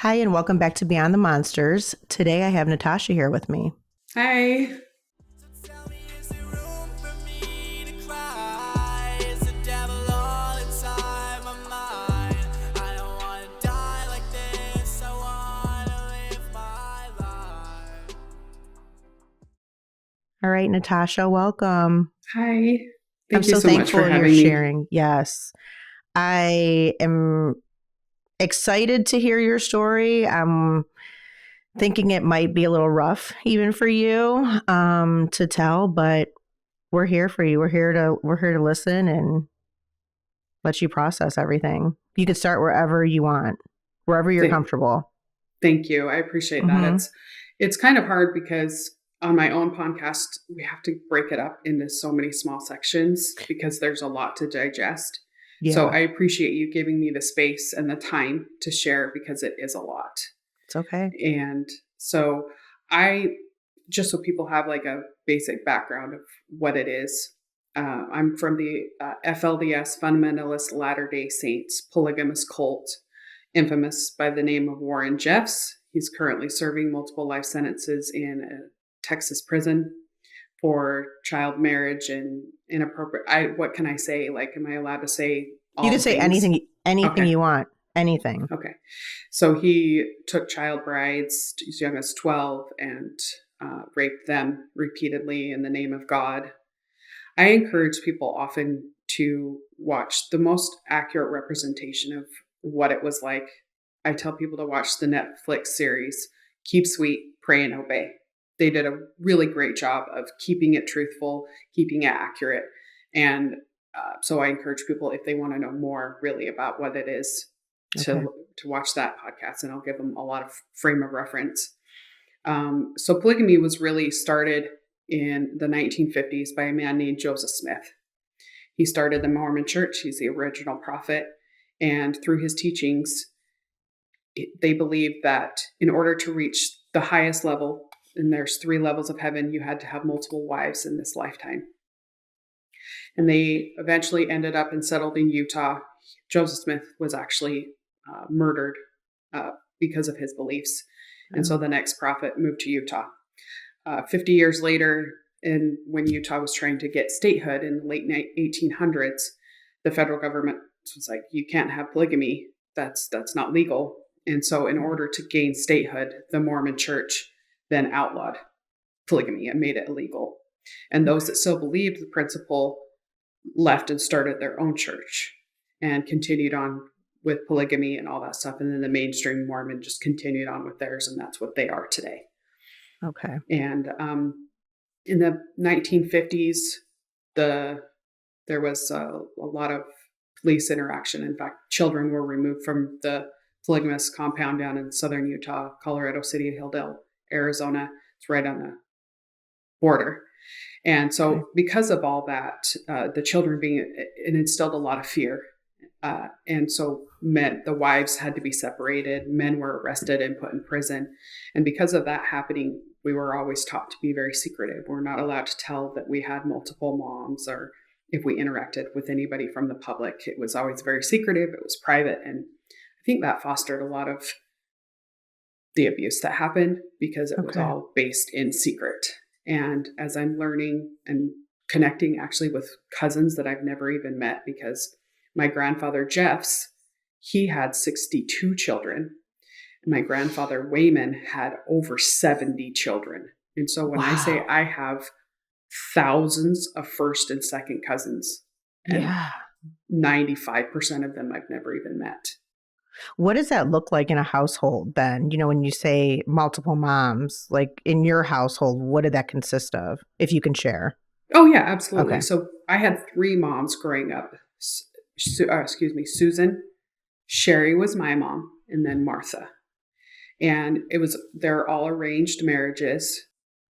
Hi, and welcome back to Beyond the Monsters. Today I have Natasha here with me. Hi. All right, Natasha, welcome. Hi. I'm Thank you so so much for thankful you're having me. sharing. Yes, I am excited to hear your story. I'm thinking it might be a little rough even for you to tell, but we're here for you. We're here to listen and let you process everything. You can start wherever you want, wherever you're Th- comfortable. Thank you. I appreciate that. Mm-hmm. It's kind of hard because on my own podcast, we have to break it up into so many small sections because there's a lot to digest. So Yeah, I appreciate you giving me the space and the time to share because it is a lot. it's okay. And so I just so people have like a basic background of what it is. I'm from the FLDS Fundamentalist Latter Day Saints Polygamist cult, infamous by the name of Warren Jeffs. He's currently serving multiple life sentences in a Texas prison for child marriage and inappropriate. What can I say? Like, am I allowed to say You all can the say things? anything Okay. you want. Anything. Okay. So he took child brides as young as 12 and raped them repeatedly in the name of God. I encourage people often to watch the most accurate representation of what it was like. I tell people to watch the Netflix series Keep Sweet, Pray and Obey. They did a really great job of keeping it truthful, keeping it accurate. And so I encourage people, if they want to know more really about what it is, Okay. to watch that podcast, and I'll give them a lot of frame of reference. So polygamy was really started in the 1950s by a man named Joseph Smith. He started the Mormon Church. He's the original prophet. And through his teachings, they believed that in order to reach the highest level, and there's 3 levels of heaven, you had to have multiple wives in this lifetime. And they eventually ended up and settled in Utah. Joseph Smith was actually murdered because of his beliefs. And so the next prophet moved to Utah. 50 years later, and when Utah was trying to get statehood in the late 1800s, the federal government was like, you can't have polygamy. That's not legal. And so in order to gain statehood, the Mormon Church then outlawed polygamy and made it illegal. And those that still believed the principle left and started their own church and continued on with polygamy and all that stuff. And then the mainstream Mormon just continued on with theirs, and that's what they are today. Okay. And in the 1950s, there was a lot of police interaction. In fact, children were removed from the polygamous compound down in southern Utah, Colorado City, Hilldale, Arizona. It's right on the border. And so, because of all that, the children it instilled a lot of fear. And so, the wives had to be separated, men were arrested and put in prison. And because of that happening, we were always taught to be very secretive. We're not allowed to tell that we had multiple moms, or if we interacted with anybody from the public. It was always very secretive, it was private. And I think that fostered a lot of the abuse that happened because it was all based in secret. And as I'm learning and connecting actually with cousins that I've never even met, because my grandfather Jeff's, he had 62 children. And my grandfather Wayman had over 70 children. And so when I say I have thousands of first and second cousins, and 95% of them I've never even met. What does that look like in a household then? When you say multiple moms, like in your household, what did that consist of, if you can share? Oh, yeah, absolutely. Okay. So I had 3 moms growing up. Susan, Sherry was my mom, and then Martha. And they're all arranged marriages.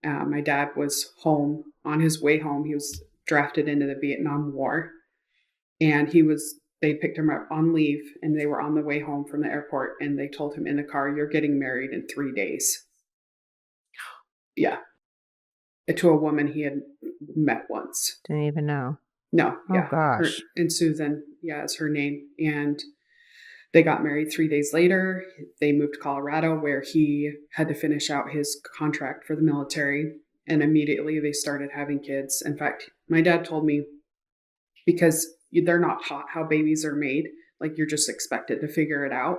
My dad was home on his way home. He was drafted into the Vietnam War, and they picked him up on leave, and they were on the way home from the airport, and they told him in the car, "You're getting married in 3 days." Yeah. To a woman he had met once. Didn't even know. No, yeah. Oh gosh. And Susan, yeah, is her name. And They got married 3 days later. They moved to Colorado, where he had to finish out his contract for the military. And immediately they started having kids. In fact, my dad told me, because they're not taught how babies are made, like you're just expected to figure it out.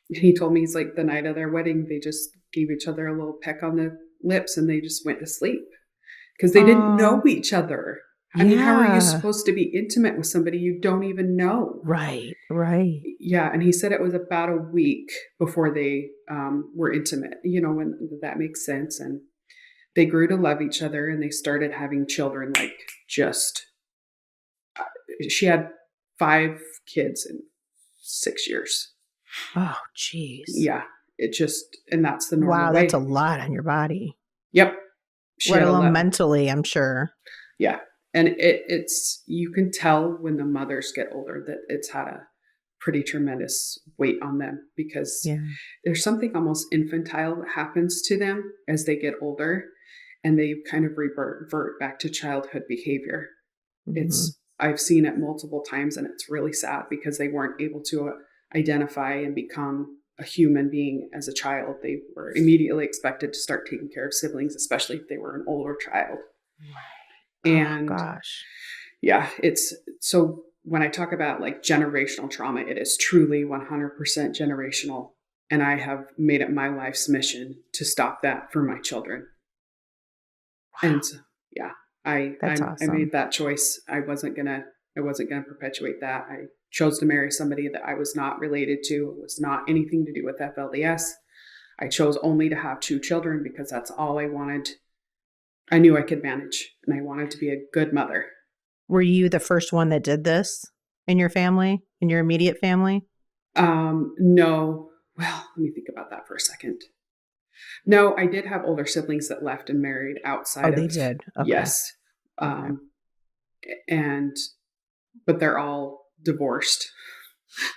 And he told me, he's like, the night of their wedding, they just gave each other a little peck on the lips and they just went to sleep because they didn't know each other. I mean, how are you supposed to be intimate with somebody you don't even know? Right. Yeah. And he said it was about a week before they were intimate, when that makes sense. And they grew to love each other and they started having children, she had 5 kids in 6 years. Oh, geez. Yeah. And that's the normal way. Wow, that's a lot on your body. Yep. Let alone mentally, I'm sure. Yeah. And it's you can tell when the mothers get older that it's had a pretty tremendous weight on them, because there's something almost infantile that happens to them as they get older, and they kind of revert back to childhood behavior. I've seen it multiple times, and it's really sad because they weren't able to identify and become a human being as a child. They were immediately expected to start taking care of siblings, especially if they were an older child. And gosh. Yeah, it's so when I talk about like generational trauma, it is truly 100% generational. And I have made it my life's mission to stop that for my children. Wow. And so, yeah, I made that choice. I wasn't gonna perpetuate that. I chose to marry somebody that I was not related to. It was not anything to do with FLDS. I chose only to have 2 children because that's all I wanted. I knew I could manage, and I wanted to be a good mother. Were you the first one that did this in your family, in your immediate family? No. Well, let me think about that for a second. No, I did have older siblings that left and married outside. They did? Okay. Yes. Okay. But they're all divorced.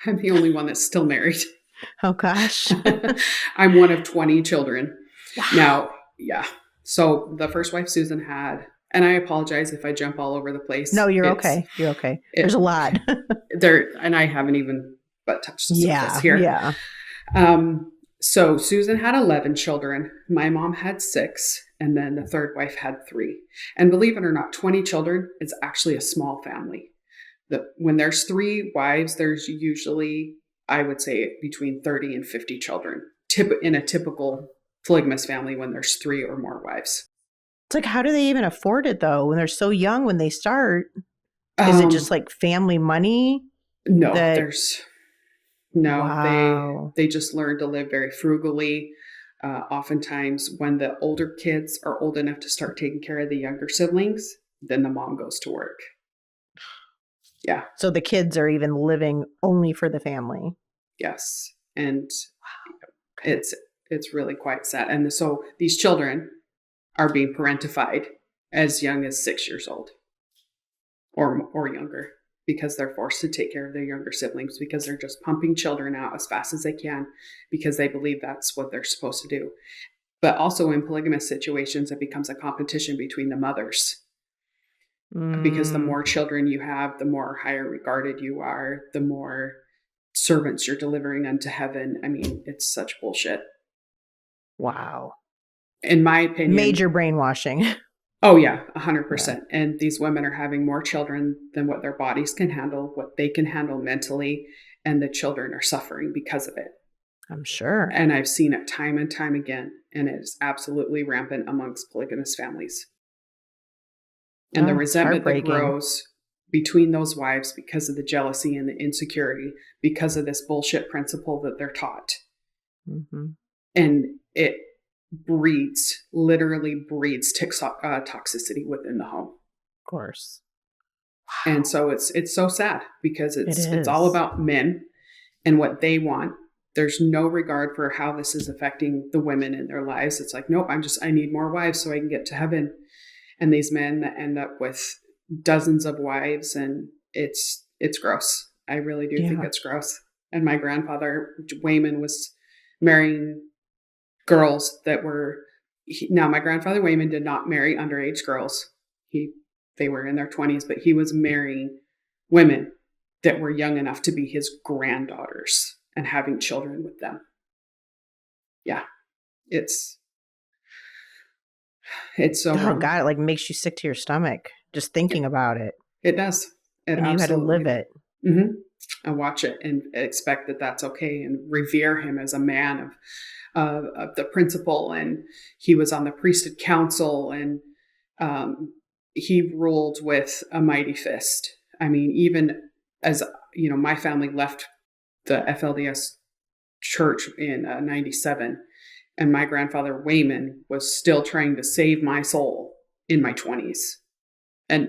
I'm the only one that's still married. Oh, gosh. I'm one of 20 children. Wow. Now, yeah. So the first wife Susan had, and I apologize if I jump all over the place. No, you're okay. You're okay. There's a lot. And I haven't even touched the surface here. Yeah. So Susan had 11 children. My mom had 6, and then the third wife had 3. And believe it or not, 20 children is actually a small family. When there's 3 wives, there's usually, I would say, between 30 and 50 children. In a typical polygamous family, when there's 3 or more wives. It's like, how do they even afford it though? When they're so young, when they start, is it just like family money? No, Wow. they just learn to live very frugally. Oftentimes when the older kids are old enough to start taking care of the younger siblings, then the mom goes to work. Yeah. So the kids are even living only for the family. Yes. And it's really quite sad. And so these children are being parentified as young as 6 years old or younger, because they're forced to take care of their younger siblings, because they're just pumping children out as fast as they can because they believe that's what they're supposed to do. But also in polygamous situations, it becomes a competition between the mothers. Because the more children you have, the more higher regarded you are, the more servants you're delivering unto heaven. I mean, it's such bullshit. Wow. In my opinion. Major brainwashing. Oh, yeah, 100%. Yeah. And these women are having more children than what their bodies can handle, what they can handle mentally, and the children are suffering because of it. I'm sure. And I've seen it time and time again, and it is absolutely rampant amongst polygamous families. And the resentment that grows between those wives because of the jealousy and the insecurity, because of this bullshit principle that they're taught. Mm-hmm. And it literally breeds toxicity within the home. Of course. Wow. And so it's so sad because it's all about men and what they want. There's no regard for how this is affecting the women in their lives. It's like, nope, I need more wives so I can get to heaven. And these men that end up with dozens of wives, and it's gross. I really do think it's gross. And my grandfather, Wayman, was marrying girls that were, now my grandfather Wayman did not marry underage girls. They were in their 20s, but he was marrying women that were young enough to be his granddaughters. and having children with them. Yeah, it's so Oh wrong. God, it like makes you sick to your stomach just thinking about it. It does. It And you had to live it. Mm-hmm. And watch it and expect that that's okay and revere him as a man of the principle. And he was on the priesthood council, and he ruled with a mighty fist. I mean, even as my family left the FLDS church in 97, and my grandfather Wayman was still trying to save my soul in my 20s. And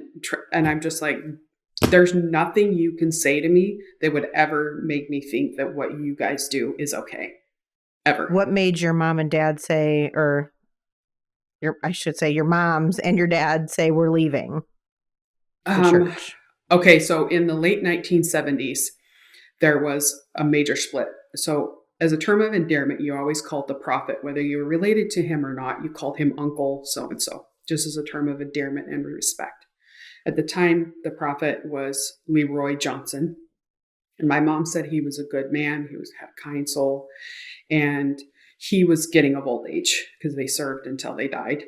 I'm just like, there's nothing you can say to me that would ever make me think that what you guys do is okay. Ever. What made your mom and dad say, or I should say your moms and your dad say we're leaving the church? Okay, so in the late 1970s, there was a major split. So as a term of endearment, you always called the prophet, whether you were related to him or not, you called him Uncle so-and-so, just as a term of endearment and respect. At the time, the prophet was Leroy Johnson. And my mom said he was a good man. He had a kind soul. And he was getting of old age because they served until they died.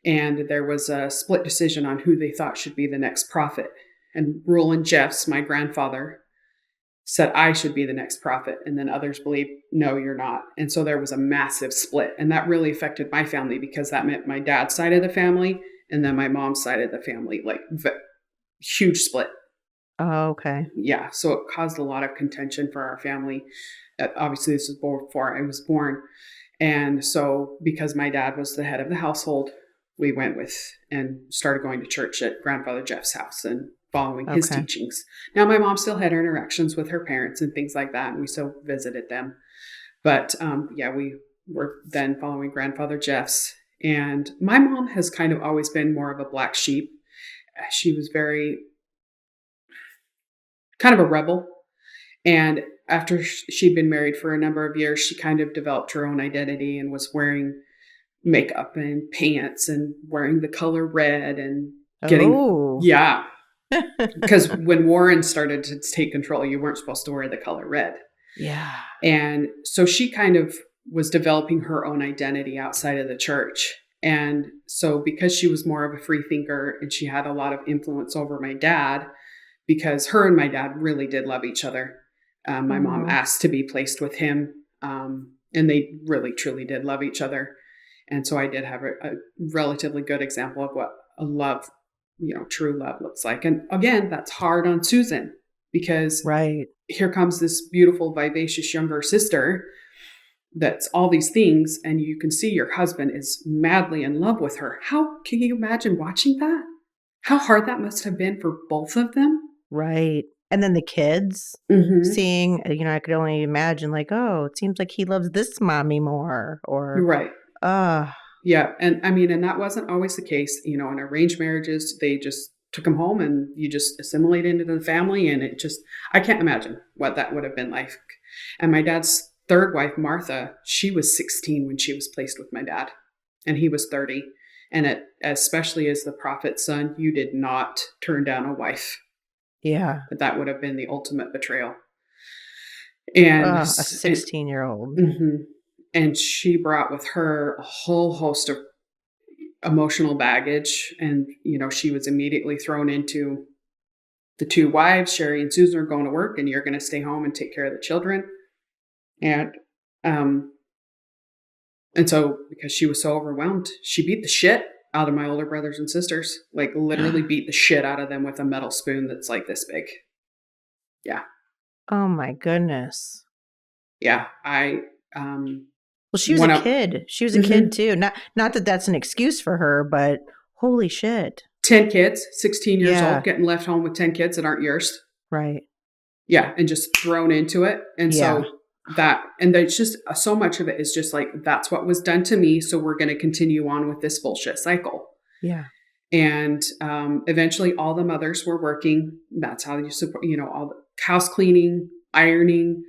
And there was a split decision on who they thought should be the next prophet. And Roland Jeffs, my grandfather, said I should be the next prophet. And then others believed, no, you're not. And so there was a massive split. And that really affected my family because that meant my dad's side of the family and then my mom's side of the family, like huge split. Oh, okay. Yeah. So it caused a lot of contention for our family. Obviously, this was before I was born. And so because my dad was the head of the household, we went with and started going to church at Grandfather Jeff's house and following his teachings. Now, my mom still had interactions with her parents and things like that, and we still visited them. But we were then following Grandfather Jeff's. And my mom has kind of always been more of a black sheep. She was very kind of a rebel. And after she'd been married for a number of years, she kind of developed her own identity and was wearing makeup and pants and wearing the color red and getting, because when Warren started to take control, you weren't supposed to wear the color red. Yeah. And so she kind of was developing her own identity outside of the church. And so because she was more of a free thinker and she had a lot of influence over my dad, because her and my dad really did love each other. My mom asked to be placed with him, and they really, truly did love each other. And so I did have a relatively good example of what a love, true love looks like. And again, that's hard on Susan because here comes this beautiful, vivacious younger sister that's all these things, and you can see your husband is madly in love with her. How can you imagine watching that? How hard that must have been for both of them. Right. And then the kids seeing, I could only imagine like, oh, it seems like he loves this mommy more or. Right. Yeah. And I mean, and that wasn't always the case, in arranged marriages, they just took him home and you just assimilate into the family. And I can't imagine what that would have been like. And my dad's third wife, Martha, she was 16 when she was placed with my dad and he was 30. And especially as the prophet's son, you did not turn down a wife. Yeah. That would have been the ultimate betrayal. And a 16-year-old. And she brought with her a whole host of emotional baggage. And, she was immediately thrown into the two wives, Sherry and Susan, are going to work and you're going to stay home and take care of the children. And so because she was so overwhelmed, she beat the shit out of my older brothers and sisters, like literally beat the shit out of them with a metal spoon that's like this big. Yeah. Oh my goodness. Yeah. Well, she was a kid. She was a kid too. Not that that's an excuse for her, but holy shit. 10 kids, 16 years old, getting left home with 10 kids that aren't yours. Right. Yeah. And just thrown into it. And so there's just so much of it is just like, that's what was done to me. So we're going to continue on with this bullshit cycle. Yeah. And eventually all the mothers were working. That's how you support, all the house cleaning, ironing.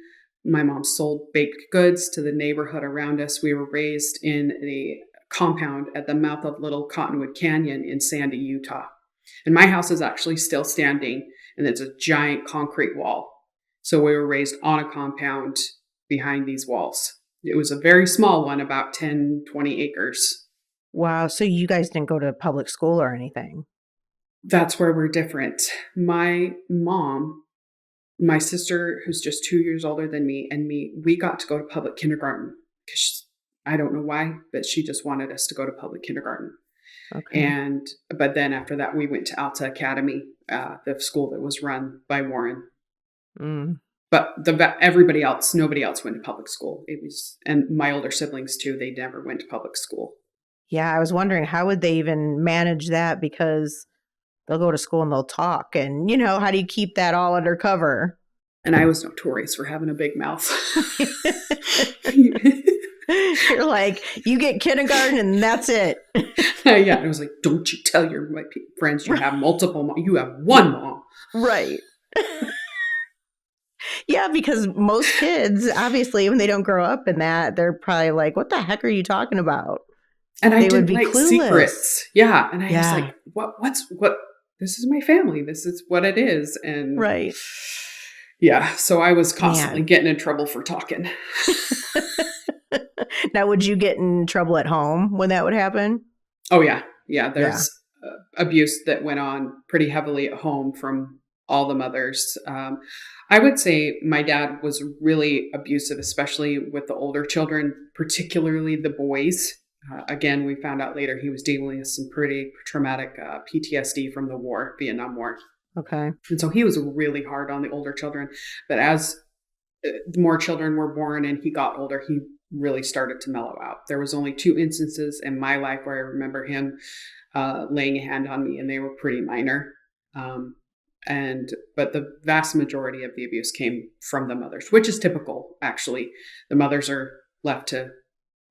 My mom sold baked goods to the neighborhood around us. We were raised in the compound at the mouth of Little Cottonwood Canyon in Sandy, Utah. And my house is actually still standing and it's a giant concrete wall. So we were raised on a compound behind these walls. It was a very small one, about 10, 20 acres. Wow. So you guys didn't go to public school or anything? That's where we're different. My mom, my sister, who's just 2 years older than me, and me, we got to go to public kindergarten because I don't know why, but she just wanted us to go to public kindergarten. Okay. But then after that, we went to Alta Academy, the school that was run by Warren. Mm. But everybody else, nobody else went to public school. It was, and my older siblings too, they never went to public school. Yeah, I was wondering how would they even manage that, because they'll go to school and they'll talk, and how do you keep that all under cover? And I was notorious for having a big mouth. You're like, you get kindergarten and that's it. Yeah, I was like, don't you tell your friends you have multiple moms. You have one mom. Right. Yeah, because most kids, obviously, when they don't grow up in that, they're probably like, what the heck are you talking about? And I They would didn't be like clueless. secrets. Yeah. And I was Yeah. like, what? This is my family. This is what it is. And Right. yeah. So I was constantly Man. getting in trouble for talking. Now, would you get in trouble at home when that would happen? Oh, yeah. Yeah. There's abuse that went on pretty heavily at home from all the mothers. I would say my dad was really abusive, especially with the older children, particularly the boys. Again, we found out later he was dealing with some pretty traumatic PTSD from the war, Vietnam War. Okay. And so he was really hard on the older children. But as more children were born and he got older, he really started to mellow out. There was only 2 instances in my life where I remember him laying a hand on me, and they were pretty minor. But the vast majority of the abuse came from the mothers, which is typical, actually. The mothers are left to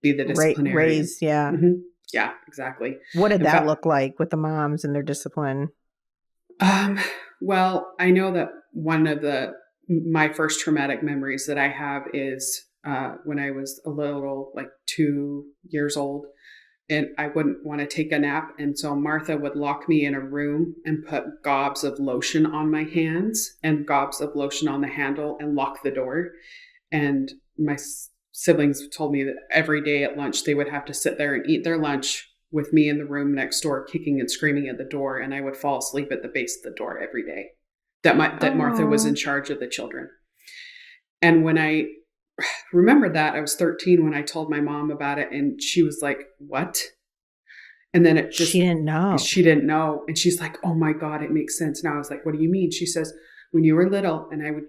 be the disciplinarian. Raised, yeah. Mm-hmm. Yeah, exactly. What did that look like with the moms and their discipline? Well, I know that one of my first traumatic memories that I have is when I was a little, like 2 years old, and I wouldn't want to take a nap. And so Martha would lock me in a room and put gobs of lotion on my hands and gobs of lotion on the handle and lock the door. And my siblings told me that every day at lunch, they would have to sit there and eat their lunch with me in the room next door, kicking and screaming at the door. And I would fall asleep at the base of the door every day. That Martha was in charge of the children. And when I remember that, I was 13 when I told my mom about it, and she was like, what? And then she didn't know. She didn't know. And she's like, oh my God, it makes sense now. I was like, what do you mean? She says, when you were little and I would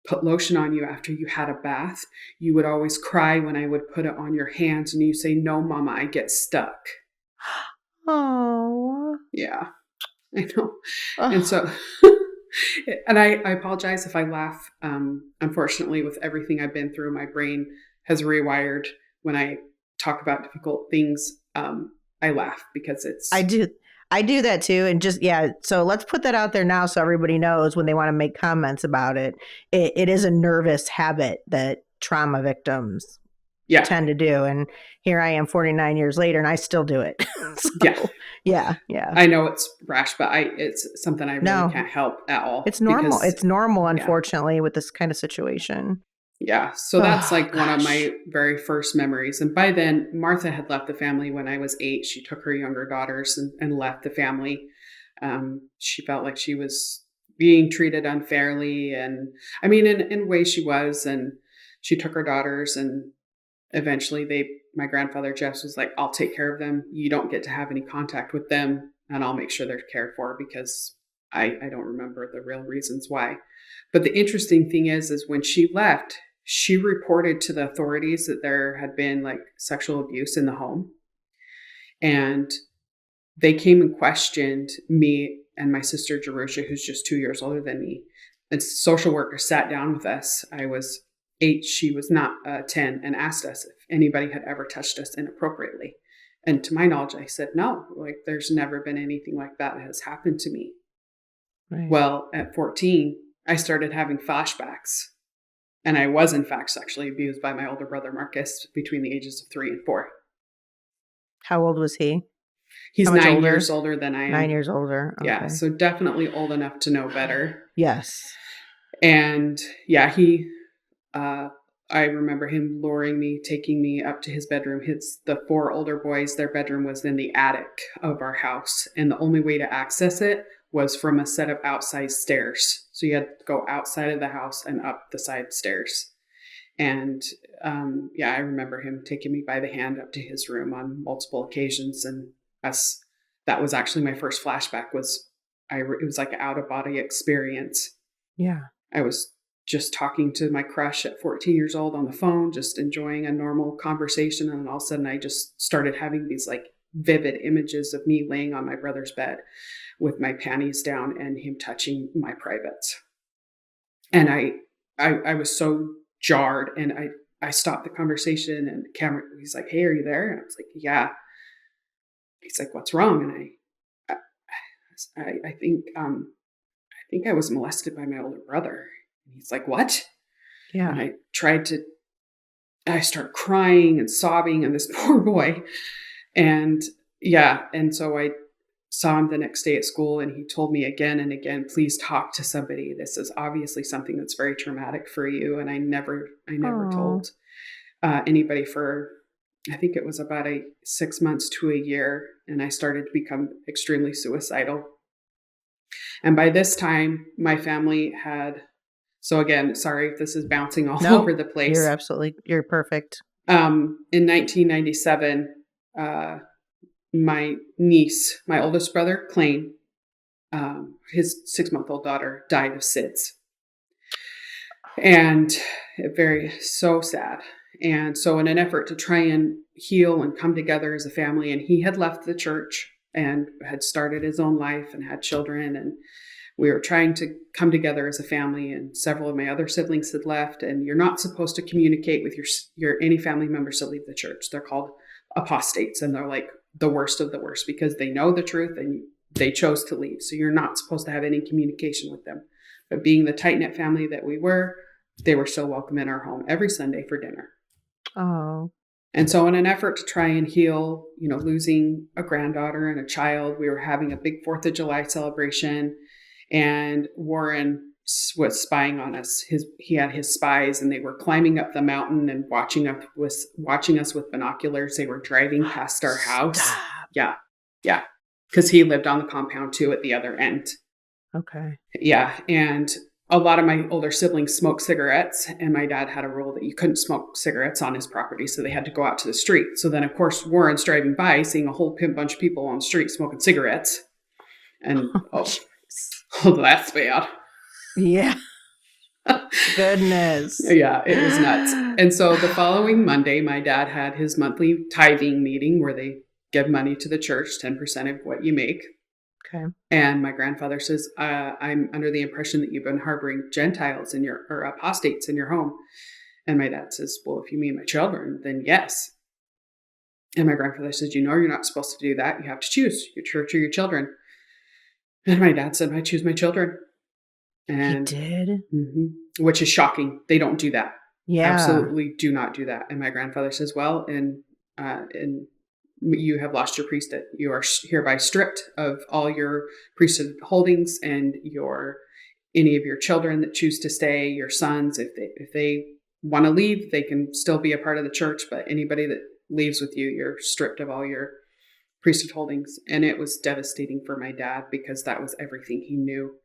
put lotion on you after you had a bath, you would always cry when I would put it on your hands, and you say, no, Mama, I get stuck. Oh. Yeah, I know. And so, and I apologize if I laugh. Unfortunately, with everything I've been through, my brain has rewired. When I talk about difficult things, I laugh because it's... I do that too. And just, yeah. So let's put that out there now so everybody knows when they want to make comments about it. It is a nervous habit that trauma victims tend to do. And here I am 49 years later and I still do it. So, yeah. I know it's rash, but it's something I really can't help at all. It's normal. It's normal, unfortunately, with this kind of situation. Yeah. So that's one of my very first memories. And by then, Martha had left the family when I was 8. She took her younger daughters and left the family. She felt like she was being treated unfairly. And I mean, in a way she was. And she took her daughters, and eventually my grandfather, Jess, was like, I'll take care of them. You don't get to have any contact with them, and I'll make sure they're cared for, because I don't remember the real reasons why. But the interesting thing is when she left, she reported to the authorities that there had been sexual abuse in the home. And they came and questioned me and my sister, Jerusha, who's just 2 years older than me. And social worker sat down with us. I was 8, she was not 10, and asked us if anybody had ever touched us inappropriately. And to my knowledge, I said, no, there's never been anything like that has happened to me. Right. Well, at 14, I started having flashbacks. And I was, in fact, sexually abused by my older brother, Marcus, between the ages of 3 and 4. How old was he? He's 9 years older than I am. 9 years older. Okay. Yeah, so definitely old enough to know better. Yes. And I remember him luring me, taking me up to his bedroom. The 4 older boys, their bedroom was in the attic of our house. And the only way to access it was from a set of outside stairs. So you had to go outside of the house and up the side stairs. And I remember him taking me by the hand up to his room on multiple occasions. And that was actually my first flashback. It was like an out of body experience. Yeah. I was just talking to my crush at 14 years old on the phone, just enjoying a normal conversation. And all of a sudden I just started having these like vivid images of me laying on my brother's bed with my panties down and him touching my privates. And I was so jarred, and I stopped the conversation, and Cameron, he's like, "Hey, are you there?" And I was like, "Yeah." He's like, "What's wrong?" And I think I was molested by my older brother. And he's like, "What?" Yeah. And I start crying and sobbing, and this poor boy. And so I saw him the next day at school, and he told me again and again, "Please talk to somebody. This is obviously something that's very traumatic for you." And I never told anybody for, I think it was about 6 months to a year. And I started to become extremely suicidal. And by this time, my family had, so again, sorry if this is bouncing all over the place. You're perfect. In 1997, my niece, my oldest brother, Clayton, his 6-month-old daughter died of SIDS. And so sad. And so in an effort to try and heal and come together as a family, and he had left the church and had started his own life and had children, and we were trying to come together as a family, and several of my other siblings had left. And you're not supposed to communicate with your any family members that leave the church. They're called apostates, and they're like the worst of the worst because they know the truth and they chose to leave. So you're not supposed to have any communication with them. But being the tight-knit family that we were, they were still welcome in our home every Sunday for dinner. Oh. And so in an effort to try and heal, losing a granddaughter and a child, we were having a big 4th of July celebration, and Warren was spying on us. He had his spies, and they were climbing up the mountain and watching us with binoculars. They were driving past our house. Stop. Yeah. Because he lived on the compound too at the other end. Okay. Yeah. And a lot of my older siblings smoked cigarettes, and my dad had a rule that you couldn't smoke cigarettes on his property. So they had to go out to the street. So then, of course, Warren's driving by, seeing a whole bunch of people on the street smoking cigarettes. And, that's bad. Yeah. Goodness. Yeah, it was nuts. And so the following Monday, my dad had his monthly tithing meeting where they give money to the church, 10% of what you make. Okay. And my grandfather says, "I'm under the impression that you've been harboring Gentiles or apostates in your home." And my dad says, "Well, if you mean my children, then yes." And my grandfather says, "You're not supposed to do that. You have to choose your church or your children." And my dad said, "I choose my children." And he did? Mm-hmm, which is shocking. They don't do that. Yeah. Absolutely do not do that. And my grandfather says, "Well, and you have lost your priesthood. You are hereby stripped of all your priesthood holdings, and any of your children that choose to stay, your sons, if they want to leave, they can still be a part of the church. But anybody that leaves with you, you're stripped of all your priesthood holdings." And it was devastating for my dad because that was everything he knew.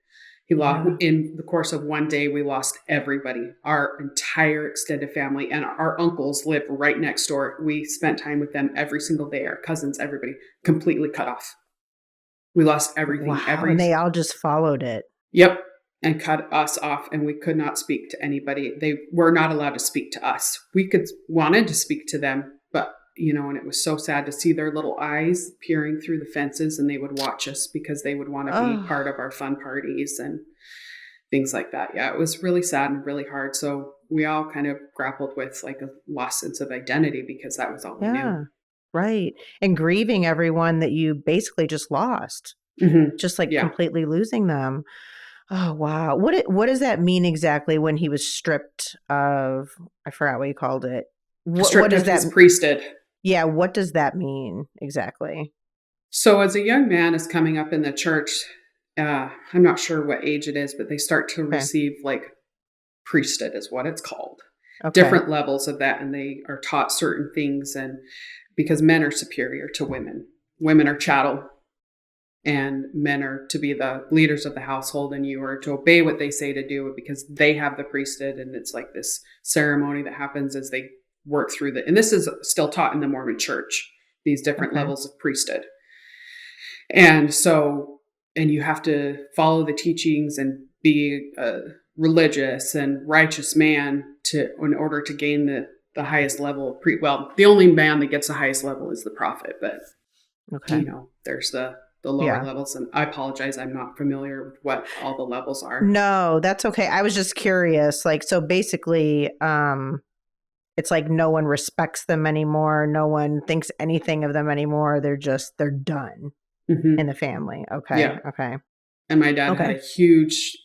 He lost, in the course of one day, we lost everybody, our entire extended family, and our uncles live right next door. We spent time with them every single day. Our cousins, everybody, completely cut off. We lost everything. Wow. And they all just followed it. Yep. And cut us off, and we could not speak to anybody. They were not allowed to speak to us. We wanted to speak to them, but and it was so sad to see their little eyes peering through the fences, and they would watch us because they would want to be part of our fun parties and things like that. Yeah, it was really sad and really hard. So we all kind of grappled with like a lost sense of identity because that was all we knew. Right. And grieving everyone that you basically just lost, just like completely losing them. Oh, wow. What does that mean exactly when he was stripped of, I forgot what you called it. Stripped of his priesthood. Yeah. What does that mean exactly? So as a young man is coming up in the church, I'm not sure what age it is, but they start to receive like priesthood is what it's called. Okay. Different levels of that, and they are taught certain things, and because men are superior to women. Women are chattel, and men are to be the leaders of the household, and you are to obey what they say to do because they have the priesthood, and it's like this ceremony that happens as they work through and this is still taught in the Mormon church, these different levels of priesthood. And so, and you have to follow the teachings and be a religious and righteous man in order to gain the highest level of the only man that gets the highest level is the prophet, but there's the lower levels, and I apologize, I'm not familiar with what all the levels are. No, that's okay. I was just curious. Like, so basically, it's like no one respects them anymore. No one thinks anything of them anymore. They're done in the family. Okay. Yeah. Okay. And my dad had a huge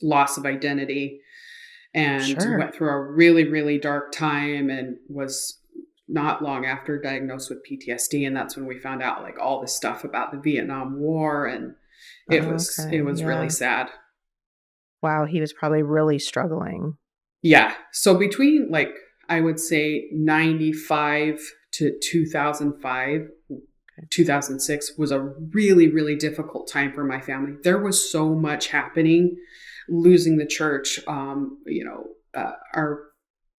loss of identity and went through a really, really dark time, and was not long after diagnosed with PTSD. And that's when we found out like all this stuff about the Vietnam War. And it was really sad. Wow. He was probably really struggling. Yeah. So between I would say 95 to 2005, 2006 was a really, really difficult time for my family. There was so much happening, losing the church, our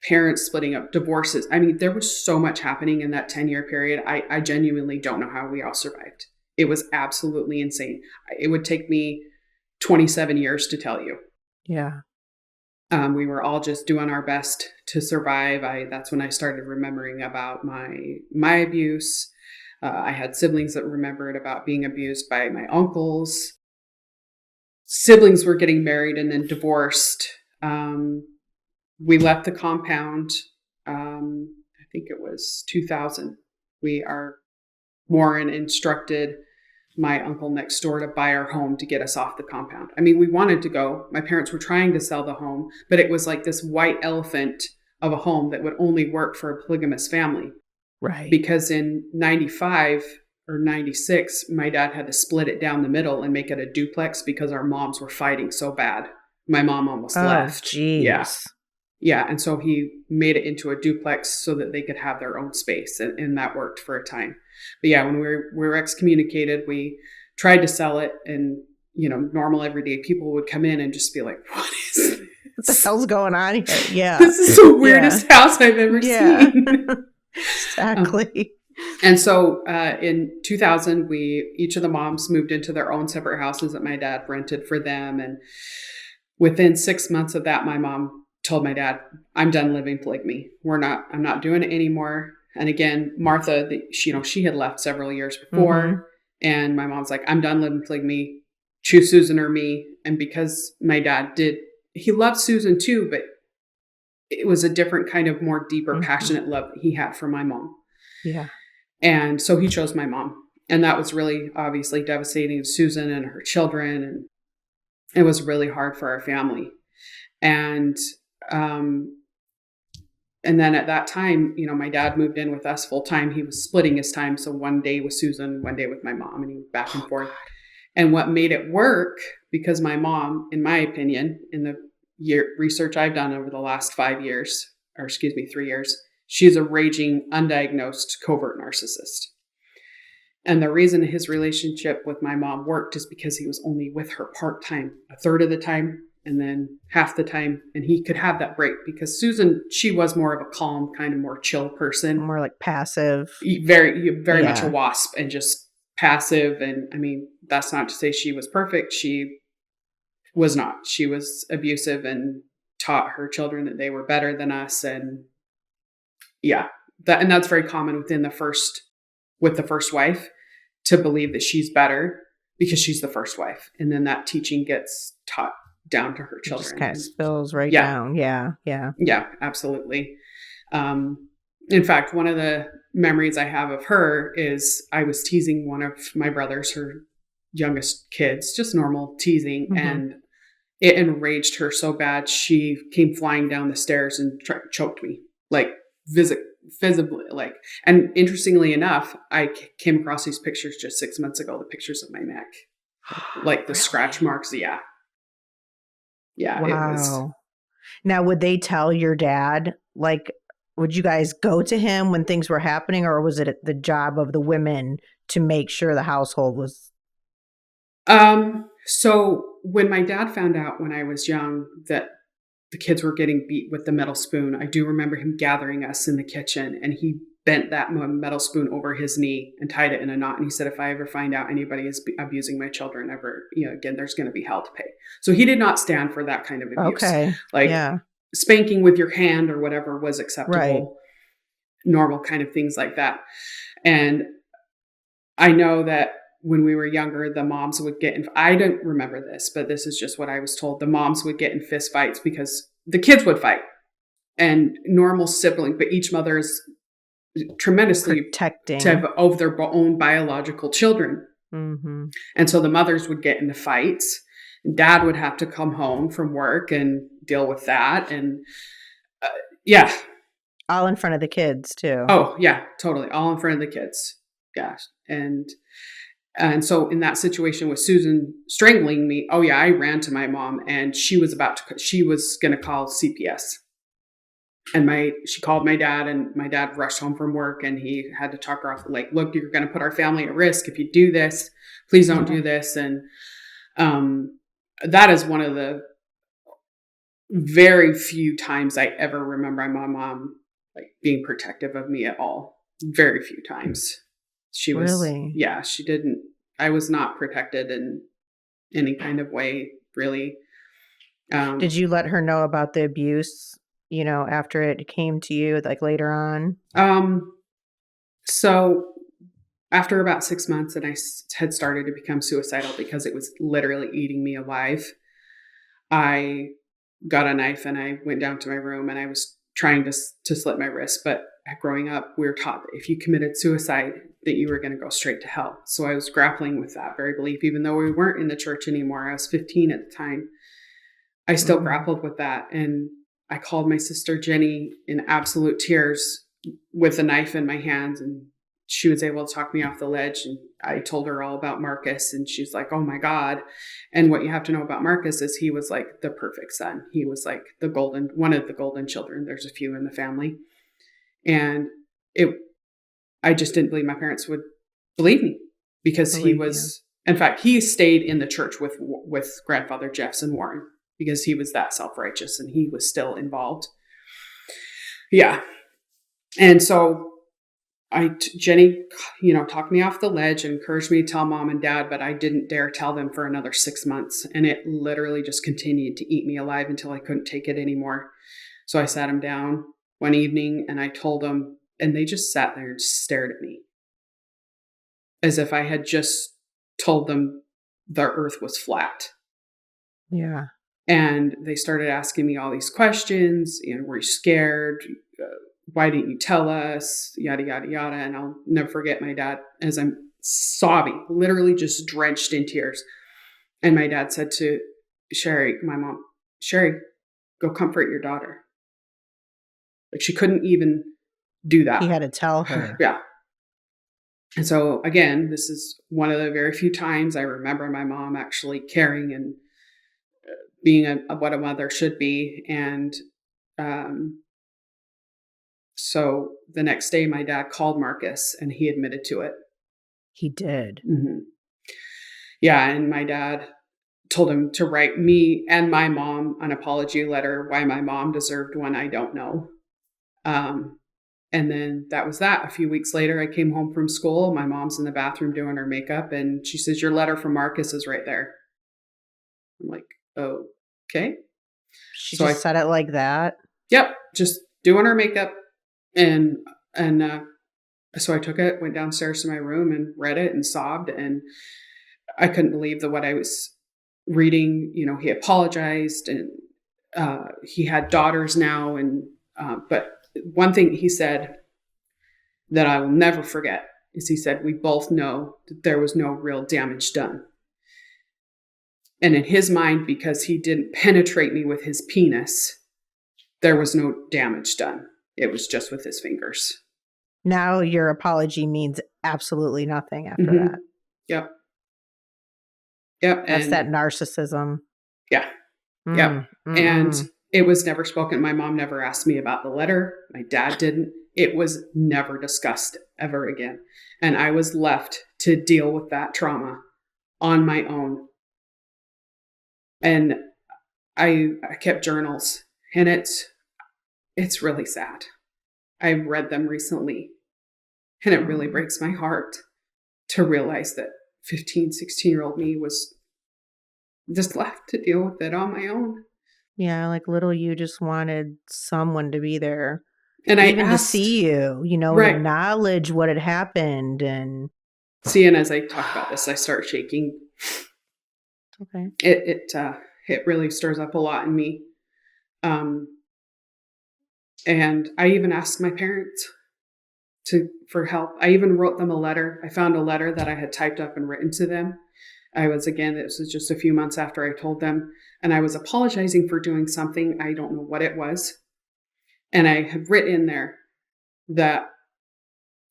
parents splitting up, divorces. I mean, there was so much happening in that 10-year period. I genuinely don't know how we all survived. It was absolutely insane. It would take me 27 years to tell you. Yeah. We were all just doing our best to survive. That's when I started remembering about my abuse. I had siblings that remembered about being abused by my uncles. Siblings were getting married and then divorced. We left the compound. I think it was 2000. Warren instructed my uncle next door to buy our home to get us off the compound. I mean, we wanted to go. My parents were trying to sell the home, but it was like this white elephant of a home that would only work for a polygamous family. Right. Because in 95 or 96, my dad had to split it down the middle and make it a duplex because our moms were fighting so bad. My mom almost left. Geez. Yeah. Yeah. And so he made it into a duplex so that they could have their own space. And that worked for a time. But yeah, when we were excommunicated, we tried to sell it, and, normal everyday people would come in and just be like, what is this? What the hell's going on here? Yeah. This is the weirdest house I've ever seen. Exactly. And so in 2000, each of the moms moved into their own separate houses that my dad rented for them. And within 6 months of that, my mom told my dad, I'm done living polygamy. I'm not doing it anymore. And again, Martha, she had left several years before. Mm-hmm. And my mom's like, I'm done living polygamy. Choose Susan or me. And because my dad he loved Susan too, but it was a different kind of more deeper, passionate love that he had for my mom. Yeah. And so he chose my mom. And that was really obviously devastating to Susan and her children. And it was really hard for our family. And then at that time, my dad moved in with us full time. He was splitting his time. So one day with Susan, one day with my mom, and he was back and forth. And what made it work, because my mom, in my opinion, in the research I've done over the last 3 years, she's a raging, undiagnosed covert narcissist. And the reason his relationship with my mom worked is because he was only with her part-time, a third of the time, and then half the time. And he could have that break because Susan, she was more of a calm, kind of more chill person. More like passive. Very much a wasp and just passive. And I mean, that's not to say she was perfect. She was not. She was abusive and taught her children that they were better than us. And yeah, that's very common with the first wife, to believe that she's better because she's the first wife. And then that teaching gets taught down to her children. It just kind of spills right down. Yeah. Yeah, absolutely. In fact, one of the memories I have of her is I was teasing one of my brothers, her youngest kids, just normal teasing. Mm-hmm. And it enraged her so bad. She came flying down the stairs and choked me, like visibly, like. And interestingly enough, I came across these pictures just 6 months ago, the pictures of my neck, like the scratch marks. Yeah. Wow. Now, would they tell your dad, like, would you guys go to him when things were happening, or was it the job of the women to make sure the household was? So when my dad found out when I was young that the kids were getting beat with the metal spoon, I do remember him gathering us in the kitchen, and he bent that metal spoon over his knee and tied it in a knot. And he said, if I ever find out anybody is abusing my children ever, again, there's going to be hell to pay. So he did not stand for that kind of abuse. Okay. Like Yeah. spanking with your hand or whatever was acceptable, Right. normal kind of things like that. And I know that when we were younger, the moms would get in, I don't remember this, but this is just what I was told. The moms would get in fist fights because the kids would fight, and normal sibling, but each mother is tremendously Protecting of their own biological children. Mm-hmm. And so the mothers would get into fights. Dad would have to come home from work and deal with that. And yeah. All in front of the kids too. Oh, yeah, totally. All in front of the kids. Yeah. And so in that situation with Susan strangling me, oh yeah, I ran to my mom, and she was going to call CPS. And she called my dad, and my dad rushed home from work, and he had to talk her off. Like, look, you're going to put our family at risk if you do this. Please don't do this. And that is one of the very few times I ever remember my mom like being protective of me at all. Very few times. She was, really? Yeah, she didn't. I was not protected in any kind of way, really. Did you let her know about the abuse, after it came to you, like later on? So after about 6 months, and I had started to become suicidal because it was literally eating me alive, I got a knife and I went down to my room, and I was trying to slit my wrist. But growing up, we were taught that if you committed suicide, that you were going to go straight to hell. So I was grappling with that very belief, even though we weren't in the church anymore. I was 15 at the time. I still grappled with that. And I called my sister Jenny in absolute tears with a knife in my hands, and she was able to talk me off the ledge. And I told her all about Marcus, and she's like, oh my God. And what you have to know about Marcus is he was like the perfect son. He was like one of the golden children. There's a few in the family. And I just didn't believe my parents would believe me, because he was, in fact, he stayed in the church with grandfather Jeffson Warren, because he was that self-righteous and he was still involved. Yeah. And so Jenny, talked me off the ledge and encouraged me to tell mom and dad, but I didn't dare tell them for another 6 months. And it literally just continued to eat me alive until I couldn't take it anymore. So I sat them down one evening and I told them, and they just sat there and stared at me as if I had just told them the earth was flat. Yeah. And they started asking me all these questions. Were you scared? Why didn't you tell us? Yada, yada, yada. And I'll never forget my dad, as I'm sobbing, literally just drenched in tears. And my dad said to Sherry, my mom, Sherry, go comfort your daughter. Like, she couldn't even do that. He had to tell her. Yeah. And so again, this is one of the very few times I remember my mom actually caring and being what a mother should be. And so the next day, my dad called Marcus, and he admitted to it. He did. Mm-hmm. Yeah. And my dad told him to write me and my mom an apology letter. Why my mom deserved one, I don't know. And then that was that. A few weeks later, I came home from school. My mom's in the bathroom doing her makeup, and she says, your letter from Marcus is right there. I'm like, oh, okay. She just said it like that? Yep. Just doing her makeup. And so I took it, went downstairs to my room and read it and sobbed. And I couldn't believe what I was reading. He apologized, and he had daughters now. And but one thing he said that I will never forget is he said, we both know that there was no real damage done. And in his mind, because he didn't penetrate me with his penis, there was no damage done. It was just with his fingers. Now your apology means absolutely nothing after that. Yep. Yep. That's that narcissism. Yeah. Yep. And it was never spoken. My mom never asked me about the letter. My dad didn't. It was never discussed ever again. And I was left to deal with that trauma on my own. And I kept journals, and it's really sad. I read them recently, and it really breaks my heart to realize that 15, 16-year-old me was just left to deal with it on my own. Yeah, like little you just wanted someone to be there, And I even to asked, see you, right. acknowledge what had happened. And See, and as I talk about this, I start shaking. okay. It really stirs up a lot in me. And I even asked my parents for help. I even wrote them a letter. I found a letter that I had typed up and written to them. This was just a few months after I told them, and I was apologizing for doing something. I don't know what it was. And I had written in there that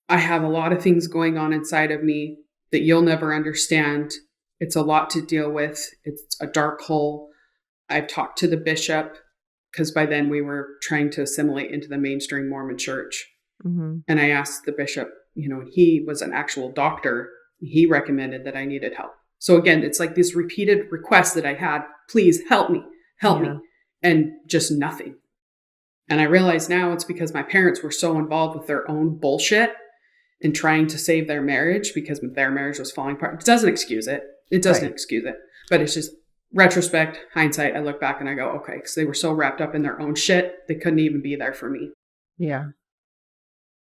I have a lot of things going on inside of me that you'll never understand. It's a lot to deal with. It's a dark hole. I've talked to the bishop, because by then we were trying to assimilate into the mainstream Mormon church. Mm-hmm. And I asked the bishop, he was an actual doctor. He recommended that I needed help. So again, it's like this repeated request that I had, please help me, and just nothing. And I realize now it's because my parents were so involved with their own bullshit and trying to save their marriage, because their marriage was falling apart. It doesn't excuse it. It doesn't excuse it. But it's just retrospect, hindsight. I look back and I go, okay, because they were so wrapped up in their own shit, they couldn't even be there for me. Yeah.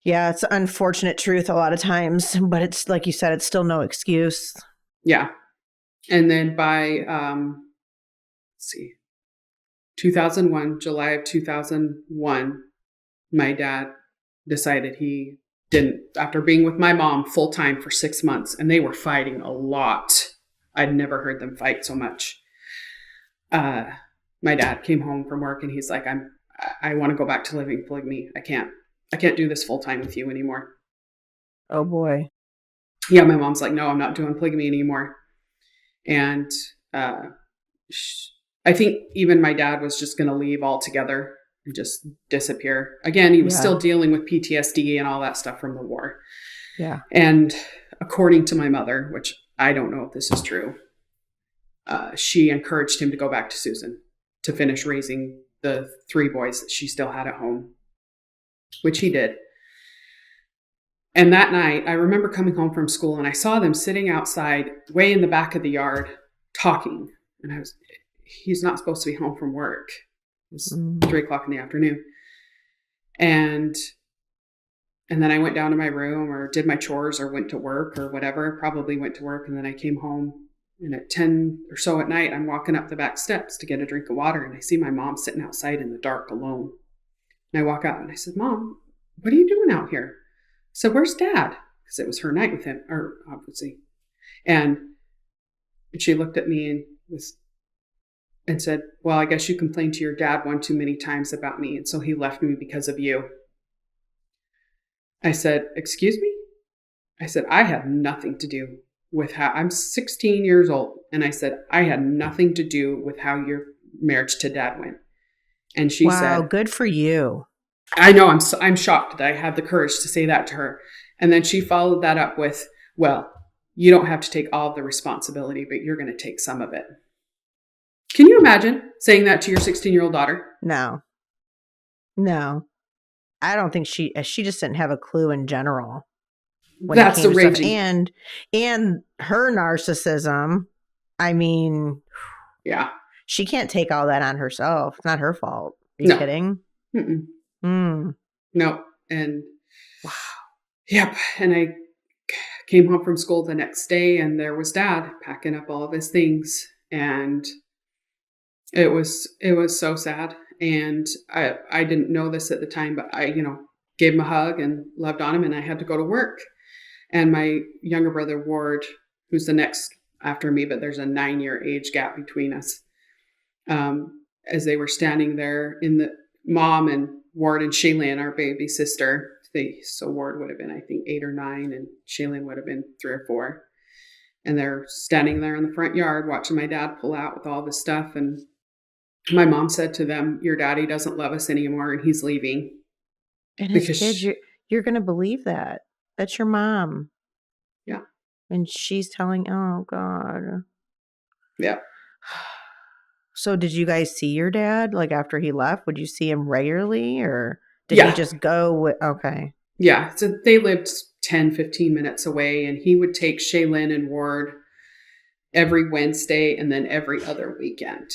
Yeah, it's an unfortunate truth a lot of times, but it's like you said, it's still no excuse. Yeah. And then by, 2001, July of 2001, my dad decided he didn't, after being with my mom full time for 6 months, and they were fighting a lot. I'd never heard them fight so much. My dad came home from work and he's like, I want to go back to living polygamy. I can't do this full time with you anymore. Oh boy. Yeah. My mom's like, no, I'm not doing polygamy anymore. And, I think even my dad was just going to leave altogether and just disappear. Again, he was still dealing with PTSD and all that stuff from the war. Yeah. And according to my mother, which I don't know if this is true, she encouraged him to go back to Susan to finish raising the 3 boys that she still had at home, which he did. And that night, I remember coming home from school and I saw them sitting outside way in the back of the yard talking. And he's not supposed to be home from work. It was 3:00 in the afternoon. And then I went down to my room or did my chores or went to work or whatever, probably went to work. And then I came home, and at 10 or so at night, I'm walking up the back steps to get a drink of water. And I see my mom sitting outside in the dark alone. And I walk out and I said, Mom, what are you doing out here? I said, where's Dad? Because it was her night with him, or obviously. And she looked at me and said, well, I guess you complained to your dad one too many times about me, and so he left me because of you. I said, excuse me? I said, I had nothing to do with how, I'm 16 years old. And I said, I had nothing to do with how your marriage to Dad went. And she said, wow, good for you. I know, I'm shocked that I had the courage to say that to her. And then she followed that up with, well, you don't have to take all of the responsibility, but you're going to take some of it. Can you imagine saying that to your 16-year-old daughter? No. I don't think she just didn't have a clue in general. That's the raging. And her narcissism. I mean, yeah, she can't take all that on herself. It's not her fault. Are you kidding? No. And wow. Yep. And I came home from school the next day, and there was Dad packing up all of his things, and it was so sad. And I didn't know this at the time, but I, gave him a hug and loved on him, and I had to go to work. And my younger brother, Ward, who's the next after me, but there's a 9-year age gap between us. As they were standing there in the mom and Ward and Shaylin, our baby sister, so Ward would have been, I think, 8 or 9, and Shaylin would have been 3 or 4. And they're standing there in the front yard watching my dad pull out with all this stuff. And My mom said to them, your daddy doesn't love us anymore and he's leaving. And his kids, you're going to believe that. That's your mom. Yeah. And she's telling, oh, God. Yeah. So did you guys see your dad, like, after he left? Would you see him regularly, or did he just go? Okay. Yeah. So they lived 10, 15 minutes away, and he would take Shaylin and Ward every Wednesday and then every other weekend.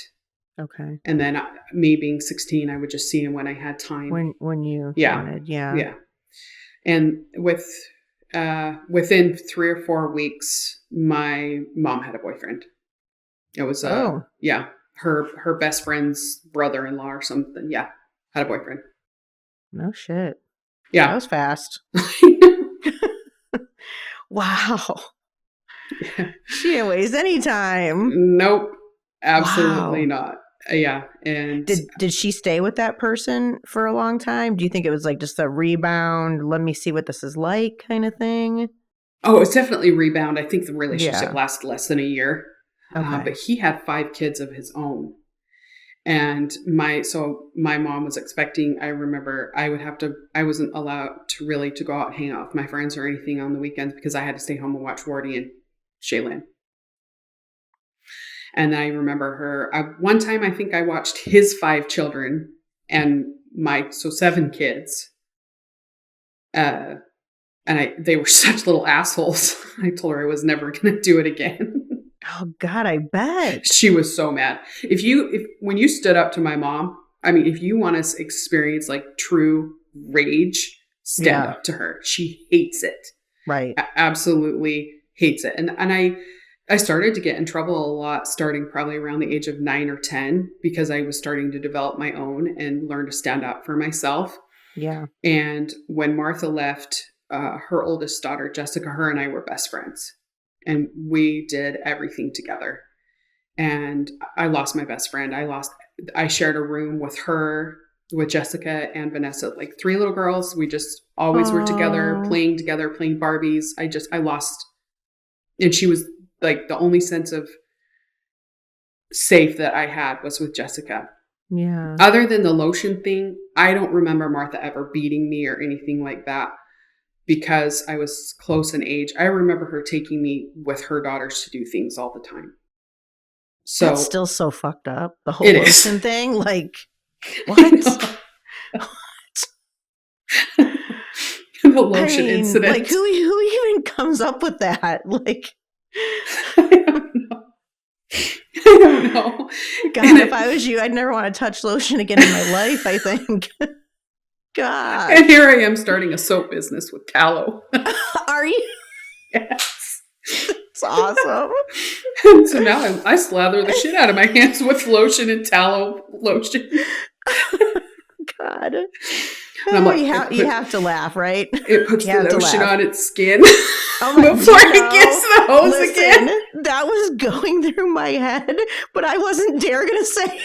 Okay. And then me being 16, I would just see him when I had time. When you wanted. Yeah. Yeah. And within 3 or 4 weeks, my mom had a boyfriend. It was her best friend's brother-in-law or something. Yeah, had a boyfriend. No shit. Yeah, that was fast. Wow. Yeah. She didn't waste any time. Nope, absolutely not. Yeah, and did she stay with that person for a long time? Do you think it was like just a rebound? Let me see what this is like, kind of thing. Oh, it's definitely rebound. I think the relationship lasted less than a year. Okay. But he had 5 kids of his own. And my mom was expecting, I remember I wasn't allowed to go out and hang out with my friends or anything on the weekends because I had to stay home and watch Wardy and Shaylin. And I remember one time I think I watched his 5 children and 7 kids. And they were such little assholes. I told her I was never going to do it again. Oh God, I bet. She was so mad. When you stood up to my mom, I mean, if you want to experience like true rage, stand up to her. She hates it. Right. Absolutely hates it. And I started to get in trouble a lot starting probably around the age of 9 or 10 because I was starting to develop my own and learn to stand up for myself. Yeah. And when Martha left, her oldest daughter, Jessica, her and I were best friends. And we did everything together. And I lost my best friend. I shared a room with her, with Jessica and Vanessa, like 3 little girls. We just always were together, playing Barbies. I lost. And she was like the only sense of safe that I had was with Jessica. Yeah. Other than the lotion thing, I don't remember Martha ever beating me or anything like that. Because I was close in age, I remember her taking me with her daughters to do things all the time. So that's still so fucked up. The whole lotion thing, like what? The lotion incident. Like who even comes up with that? Like I don't know. God, if I was you, I'd never want to touch lotion again in my life, I think. God. And here I am starting a soap business with tallow. Are you? Yes. It's awesome. And so now I slather the shit out of my hands with lotion and tallow lotion. God. And I'm like, you have to laugh, right? It puts the lotion on its skin before it gets the hose again. That was going through my head, but I wasn't dare going to say it.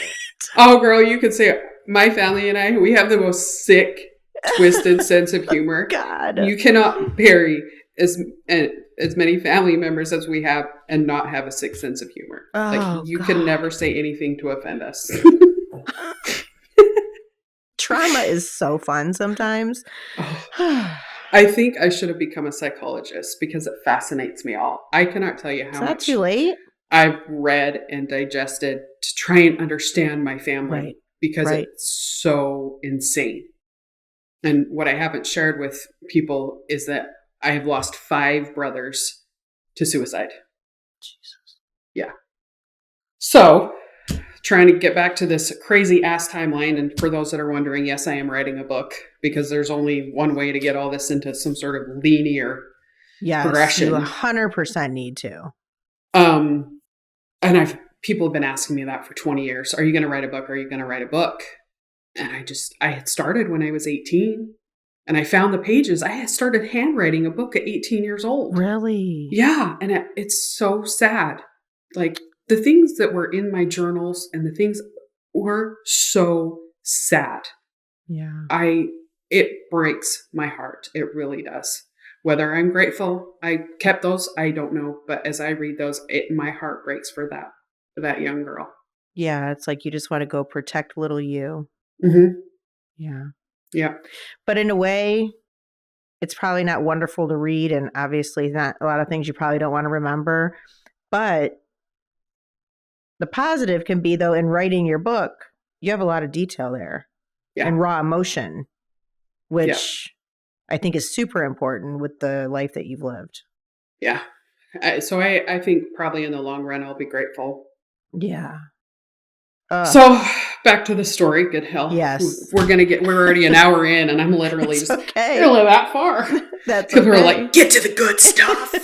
Oh, girl, you could say it. My family and we have the most sick, twisted sense of humor. God. You cannot bury as many family members as we have and not have a sick sense of humor. You can never say anything to offend us. Trauma is so fun sometimes. I think I should have become a psychologist because it fascinates me all. I cannot tell you how much. Is that too late? I've read and digested to try and understand my family because it's so insane. And what I haven't shared with people is that I have lost 5 brothers to suicide. Jesus. Yeah. So, trying to get back to this crazy ass timeline. And for those that are wondering, yes, I am writing a book because there's only one way to get all this into some sort of linear progression. You 100% need to. And people have been asking me that for 20 years. Are you going to write a book? Are you going to write a book? And I had started when I was 18 and I found the pages. I had started handwriting a book at 18 years old. Really? Yeah. And it's so sad. Like the things that were in my journals and the things were so sad. Yeah. It breaks my heart. It really does. Whether I'm grateful I kept those, I don't know. But as I read those, my heart breaks for that young girl. Yeah, it's like you just want to go protect little you. Mm-hmm. Yeah. Yeah. But in a way, it's probably not wonderful to read, and obviously not a lot of things you probably don't want to remember. But the positive can be, though, in writing your book, you have a lot of detail there and raw emotion, which I think is super important with the life that you've lived. Yeah. So I think probably in the long run, I'll be grateful. Yeah. So back to the story. Good hell. Yes. We're already an hour in, and I'm literally It's just okay. really that far. That's People okay. are like, get to the good stuff.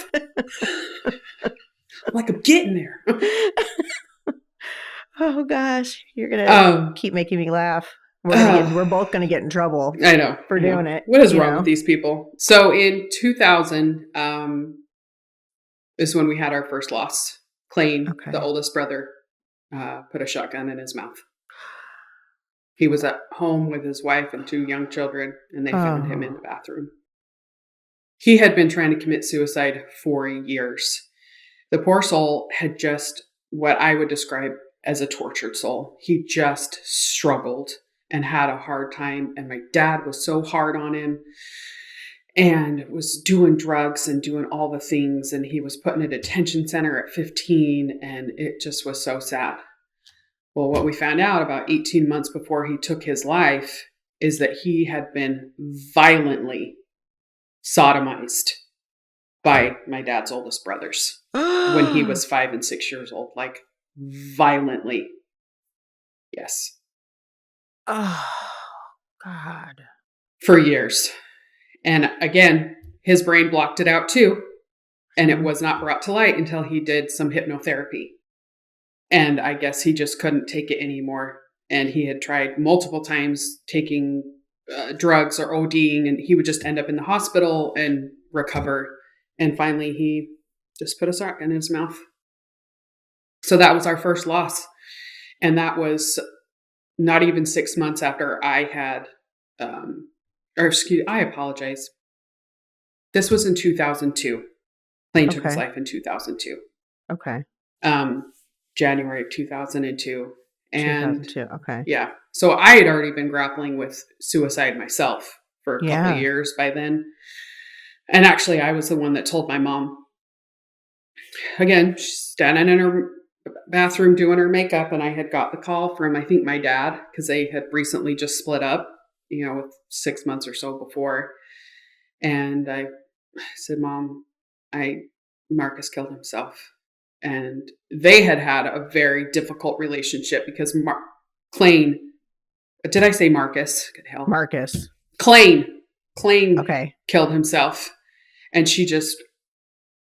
I'm like, I'm getting there. Oh gosh, you're gonna keep making me laugh. We're both gonna get in trouble. I know for doing it. What is wrong with these people? So in 2000, is when we had our first loss. Clayton, the oldest brother, put a shotgun in his mouth. He was at home with his wife and 2 young children, and they found him in the bathroom. He had been trying to commit suicide for years. The poor soul had just what I would describe as a tortured soul. He just struggled and had a hard time. And my dad was so hard on him and was doing drugs and doing all the things. And he was put in a detention center at 15. And it just was so sad. Well, what we found out about 18 months before he took his life is that he had been violently sodomized by my dad's oldest brothers when he was 5 and 6 years old, like violently. Yes. Oh, God. For years. And again, his brain blocked it out too. And it was not brought to light until he did some hypnotherapy. And I guess he just couldn't take it anymore. And he had tried multiple times taking drugs or ODing, and he would just end up in the hospital and recover. And finally, he just put a shotgun in his mouth. So that was our first loss. And that was not even 6 months after I had, I apologize. This was in 2002. Clayton took his life in 2002. Okay. January of 2002. And 2002. Okay. Yeah. So I had already been grappling with suicide myself for a couple of years by then. And actually, I was the one that told my mom. Again, she's standing in her bathroom doing her makeup, and I had got the call from, I think, my dad, because they had recently just split up, with 6 months or so before. And I said, Mom, Marcus killed himself. And they had a very difficult relationship because Clayton, did I say Marcus? Good hell. Marcus. Clayton killed himself. And she just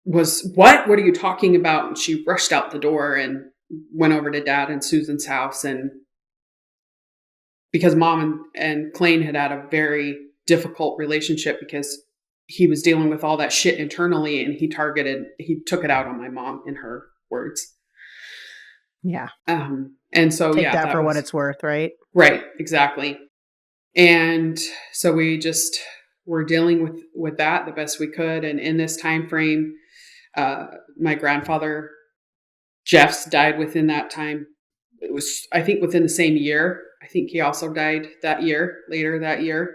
was, what are you talking about? And she rushed out the door and went over to Dad and Susan's house. And because Mom and Clayton had a very difficult relationship because he was dealing with all that shit internally, and he took it out on my mom, in her words. Yeah. And so, take that for what it's worth, right? Right. Exactly. And so we just were dealing with that the best we could. And in this time frame, my grandfather, Jeff's, died within that time. It was, I think, within the same year. I think he also died later that year.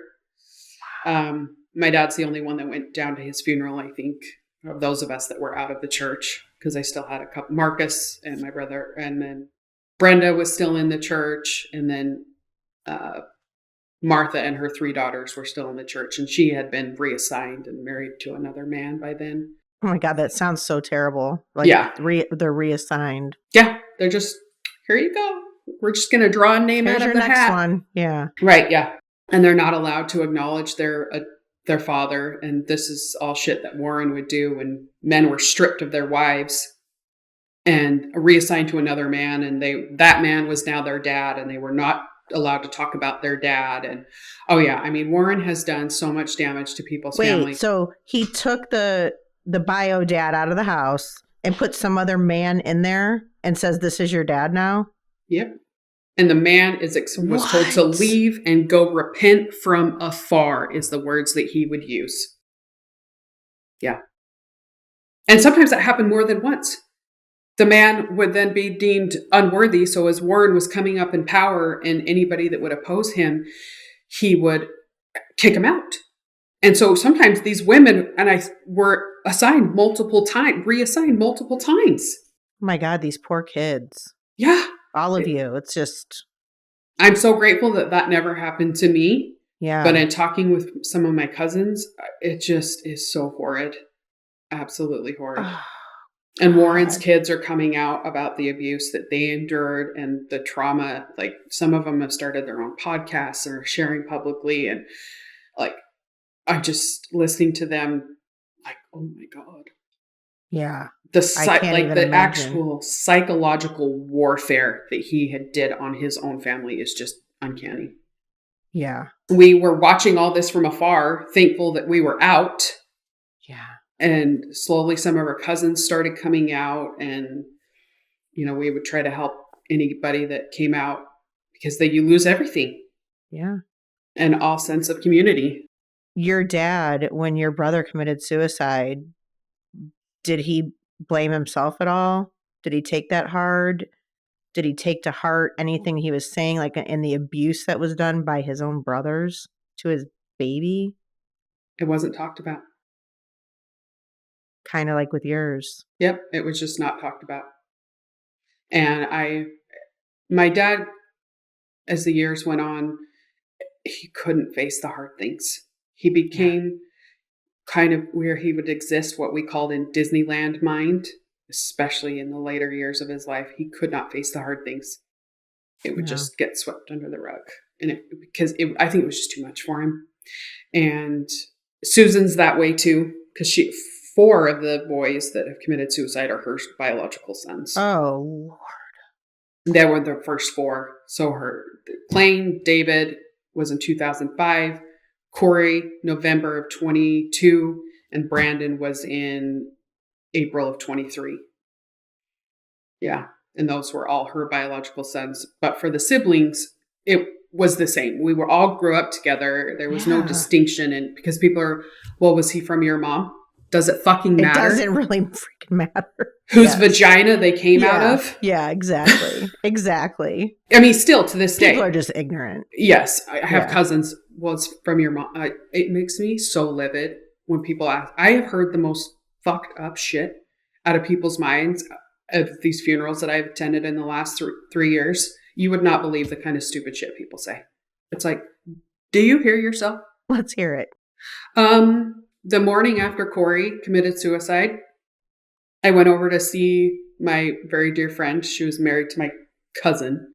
My dad's the only one that went down to his funeral, I think, of those of us that were out of the church, because I still had a couple, Marcus and my brother, and then Brenda was still in the church, and then Martha and her 3 daughters were still in the church, and she had been reassigned and married to another man by then. Oh my God, that sounds so terrible. They're reassigned. Yeah, they're just, here you go. We're just going to draw a name out of the next hat. One. Yeah. Right, yeah. And they're not allowed to acknowledge their father. And this is all shit that Warren would do when men were stripped of their wives and reassigned to another man. And that man was now their dad, and they were not allowed to talk about their dad. And Warren has done so much damage to people's families. So he took the bio dad out of the house and put some other man in there and says, this is your dad now? Yep. And the man was told to leave and go repent from afar, is the words that he would use. Yeah. And sometimes that happened more than once. the man would then be deemed unworthy. So as Warren was coming up in power, and anybody that would oppose him, he would kick him out. And so sometimes these women were reassigned multiple times. Oh my God, these poor kids. Yeah. All of you. It's just. I'm so grateful that never happened to me. Yeah. But in talking with some of my cousins, it just is so horrid. Absolutely horrid. Oh, and Warren's kids are coming out about the abuse that they endured and the trauma. Like, some of them have started their own podcasts and are sharing publicly. And like, I'm just listening to them like, oh my God. Yeah. The actual psychological warfare that he did on his own family is just uncanny. Yeah. We were watching all this from afar, thankful that we were out. Yeah. And slowly some of our cousins started coming out, and, you know, we would try to help anybody that came out, because you lose everything. Yeah. And all sense of community. Your dad, when your brother committed suicide, did he blame himself at all? Did he take that hard? Did he take to heart anything he was saying, like in the abuse that was done by his own brothers to his baby? It wasn't talked about. Kind of like with yours. Yep. It was just not talked about. And my dad, as the years went on, he couldn't face the hard things. He became kind of where he would exist, what we called in Disneyland mind, especially in the later years of his life. He could not face the hard things. It would just get swept under the rug. And I think it was just too much for him. And Susan's that way too, because 4 of the boys that have committed suicide are her biological sons. Oh, Lord. They were the first 4. So Clayne, David was in 2005, Corey, November of 22, and Brandon was in April of 23. Yeah. And those were all her biological sons. But for the siblings, it was the same. We all grew up together. There was no distinction. And because people are, well, was he from your mom? Does it fucking matter? It doesn't really freaking matter. Whose vagina they came out of? Yeah, exactly. Exactly. I mean, still to this day. People are just ignorant. Yes. I have cousins. Well, it's from your mom. It makes me so livid when people ask. I have heard the most fucked up shit out of people's minds of these funerals that I've attended in the last 3 years. You would not believe the kind of stupid shit people say. It's like, do you hear yourself? Let's hear it. The morning after Corey committed suicide, I went over to see my very dear friend. She was married to my cousin.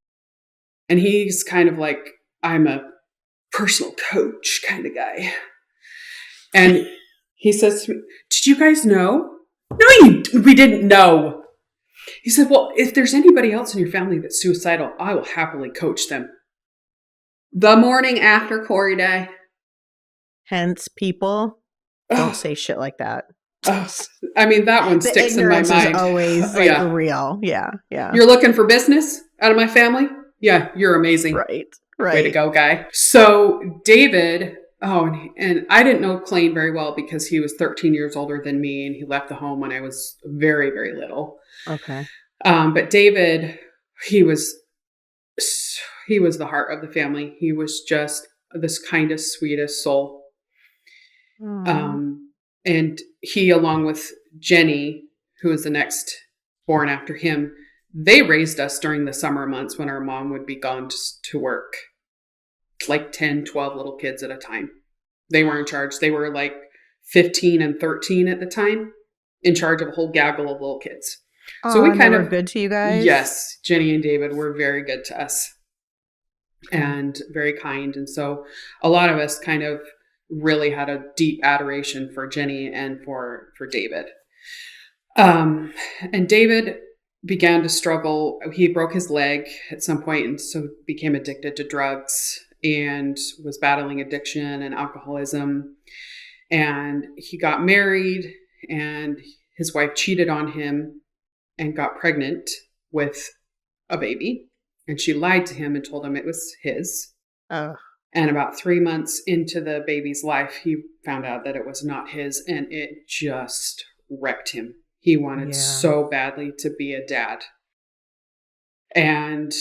And he's kind of like, I'm a personal coach kind of guy. And he says to me, did you guys know? No, we didn't know. He said, well, if there's anybody else in your family that's suicidal, I will happily coach them. The morning after Corey died. Hence, people don't say shit like that. I mean, that one sticks in my mind. Is always real. Yeah. You're looking for business out of my family? Yeah, you're amazing. Right. Way to go, guy. So David, and I didn't know Clayne very well because he was 13 years older than me, and he left the home when I was very, very little. Okay. But David, he was the heart of the family. He was just this kindest, sweetest soul. And he, along with Jenny, who was the next born after him, they raised us during the summer months when our mom would be gone to work. Like 10, 12 little kids at a time. They were in charge. They were like 15 and 13 at the time, in charge of a whole gaggle of little kids. So we kind of good to you guys. Yes, Jenny and David were very good to us and very kind. And so a lot of us kind of really had a deep adoration for Jenny and for David. And David began to struggle. He broke his leg at some point, and so became addicted to drugs and was battling addiction and alcoholism. And he got married, and his wife cheated on him and got pregnant with a baby. And she lied to him and told him it was his. And about 3 months into the baby's life, he found out that it was not his, and it just wrecked him. He wanted Yeah. so badly to be a dad. And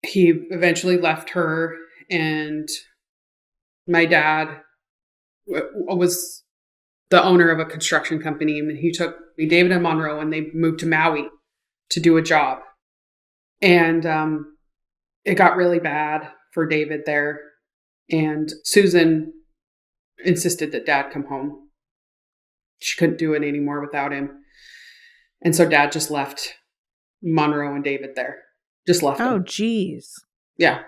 he eventually left her, and my dad was the owner of a construction company, and he took me, David and Monroe, and they moved to Maui to do a job. And it got really bad for David there. And Susan insisted that Dad come home. She couldn't do it anymore without him. And so Dad just left Monroe and David there. Just left them. Oh, geez. Yeah.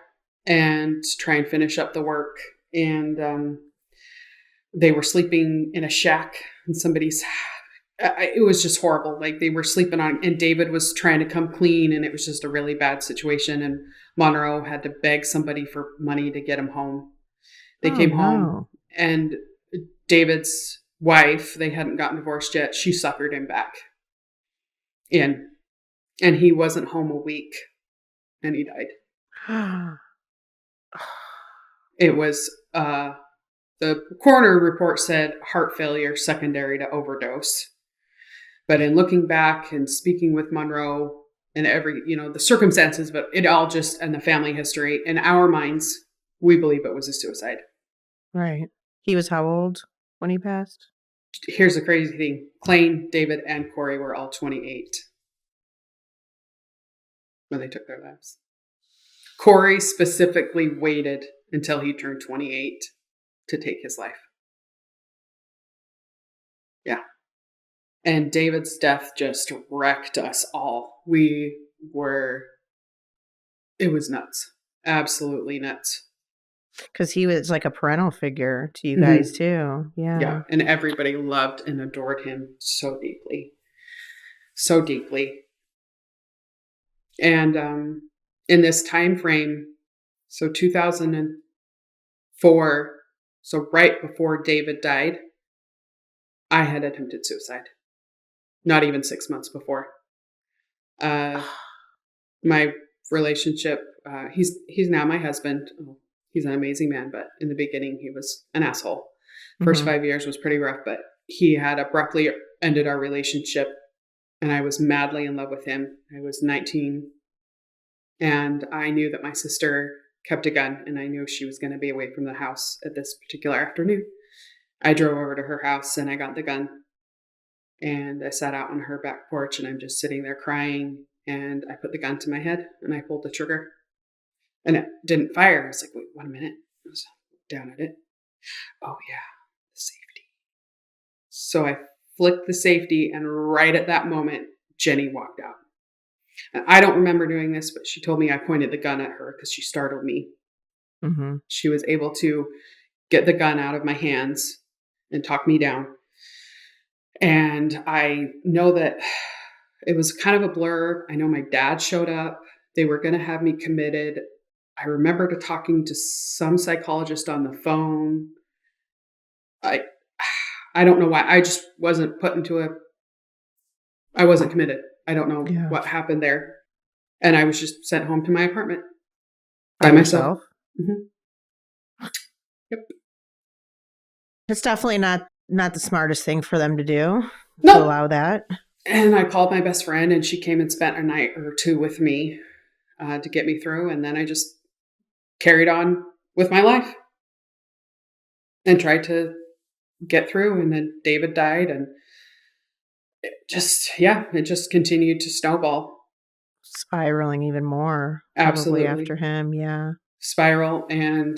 And try and finish up the work. And they were sleeping in a shack in somebody's. It was just horrible. Like, they were sleeping on, and David was trying to come clean, and it was just a really bad situation. And Monroe had to beg somebody for money to get him home. They came home, and David's wife, they hadn't gotten divorced yet, she suckered him back in, and he wasn't home a week, and he died. It was the coroner report said heart failure secondary to overdose. But in looking back and speaking with Monroe and the circumstances, but it all just, and the family history, in our minds, we believe it was a suicide. Right. He was how old when he passed? Here's the crazy thing. Clayne, David, and Corey were all 28 when they took their lives. Corey specifically waited until he turned 28 to take his life. Yeah. And David's death just wrecked us all. It was nuts. Absolutely nuts. Because he was like a parental figure to you guys too. Yeah. Yeah. And everybody loved and adored him so deeply. So deeply. And in this time frame, so 2004, so right before David died, I had attempted suicide. Not even 6 months before. My relationship, he's now my husband. He's an amazing man, but in the beginning he was an asshole. First 5 years was pretty rough, but he had abruptly ended our relationship, and I was madly in love with him. I was 19, and I knew that my sister kept a gun, and I knew she was going to be away from the house at this particular afternoon. I drove over to her house, and I got the gun, and I sat out on her back porch, and I'm just sitting there crying, and I put the gun to my head, and I pulled the trigger, and it didn't fire. I was like, wait, 1 minute. I was down at it. Oh, yeah, the safety. So I flicked the safety, and right at that moment, Jenny walked out. And I don't remember doing this, but she told me I pointed the gun at her because she startled me. She was able to get the gun out of my hands and talk me down. And I know that it was kind of a blur. I know my dad showed up. They were going to have me committed. I remember talking to some psychologist on the phone. I don't know why. I just wasn't put into I wasn't committed. I don't know what happened there. And I was just sent home to my apartment by myself. Yep. It's definitely not the smartest thing for them to do, to allow that. And I called my best friend, and she came and spent a night or two with me to get me through. And then I just carried on with my life and tried to get through. And then David died, and it just continued to snowball. Spiraling even more. Absolutely. After him. Yeah. Spiral. And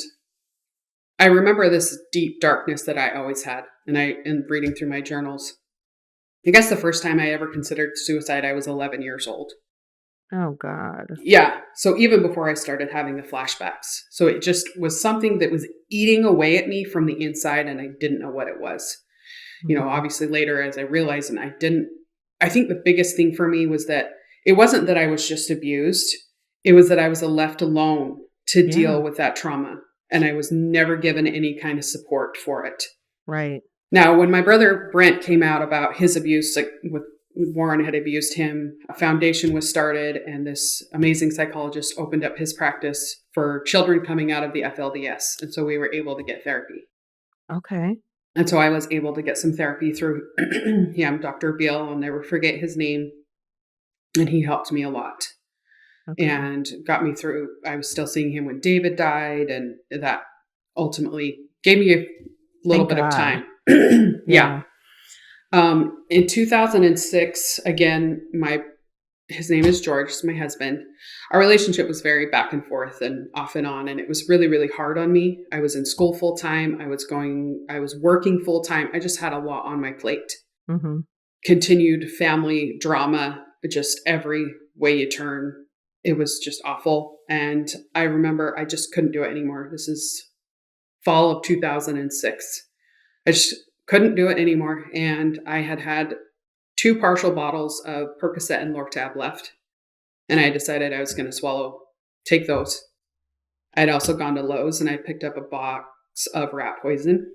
I remember this deep darkness that I always had. And in reading through my journals, I guess the first time I ever considered suicide, I was 11 years old. Oh, God. Yeah. So even before I started having the flashbacks. So it just was something that was eating away at me from the inside, and I didn't know what it was. Obviously later as I realized, and I think the biggest thing for me was that it wasn't that I was just abused. It was that I was left alone to deal with that trauma. And I was never given any kind of support for it. Right. Now, when my brother Brent came out about his abuse, like with Warren had abused him, a foundation was started, and this amazing psychologist opened up his practice for children coming out of the FLDS. And so we were able to get therapy. Okay. And so I was able to get some therapy through him, Dr. Beal. I'll never forget his name. And he helped me a lot and got me through. I was still seeing him when David died, and that ultimately gave me a little bit of time. Yeah. In 2006, again, his name is George, my husband. Our relationship was very back and forth and off and on, and it was really, really hard on me. I was in school full time. I was working full time. I just had a lot on my plate. Mm-hmm. Continued family drama, just every way you turn. It was just awful. And I remember I just couldn't do it anymore. This is fall of 2006. I just couldn't do it anymore. And I had 2 partial bottles of Percocet and Lortab left. And I decided I was going to take those. I'd also gone to Lowe's and I picked up a box of rat poison.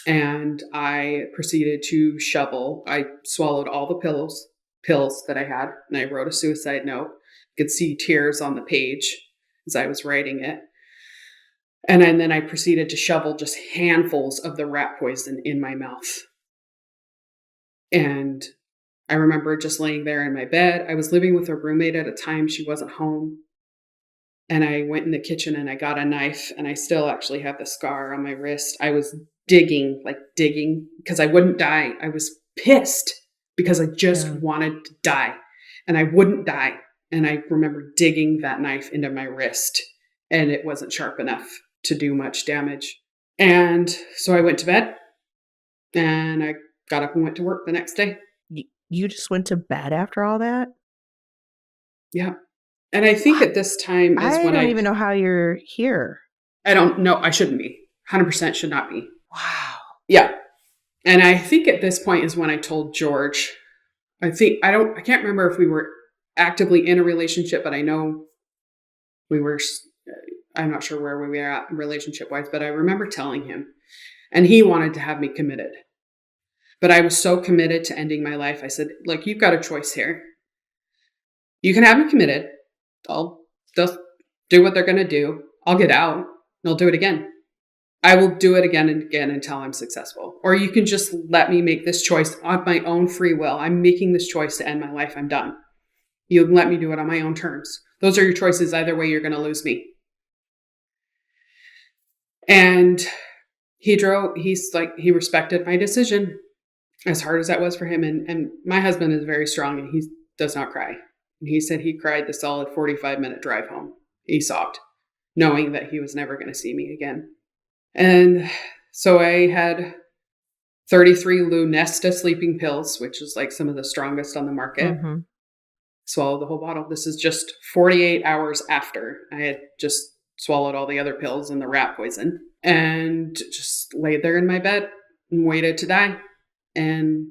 And I proceeded to shovel. I swallowed all the pills that I had, and I wrote a suicide note. You could see tears on the page as I was writing it. And then I proceeded to shovel just handfuls of the rat poison in my mouth. And I remember just laying there in my bed. I was living with a roommate at a time. She wasn't home. And I went in the kitchen and I got a knife, and I still actually have the scar on my wrist. I was digging because I wouldn't die. I was pissed because I just wanted to die, and I wouldn't die. And I remember digging that knife into my wrist, and it wasn't sharp enough to do much damage. And so I went to bed, and I got up and went to work the next day. You just went to bed after all that? Yeah. And I think at this time is when I don't even know how you're here. I don't know. I shouldn't be. 100% should not be. Wow. Yeah. And I think at this point is when I told George. I can't remember if we were actively in a relationship, but I know we were. I'm not sure where we were at relationship wise, but I remember telling him, and he wanted to have me committed. But I was so committed to ending my life. I said, look, you've got a choice here. You can have me committed. I'll just do what they're going to do. I'll get out and I'll do it again. I will do it again and again until I'm successful. Or you can just let me make this choice on my own free will. I'm making this choice to end my life. I'm done. You let me do it on my own terms. Those are your choices. Either way, you're going to lose me. And he respected my decision, as hard as that was for him. And my husband is very strong and he does not cry. And he said he cried the solid 45-minute drive home. He sobbed, knowing that he was never going to see me again. And so I had 33 Lunesta sleeping pills, which is like some of the strongest on the market. Mm-hmm. Swallowed the whole bottle. This is just 48 hours after I had just swallowed all the other pills and the rat poison, and just laid there in my bed and waited to die. And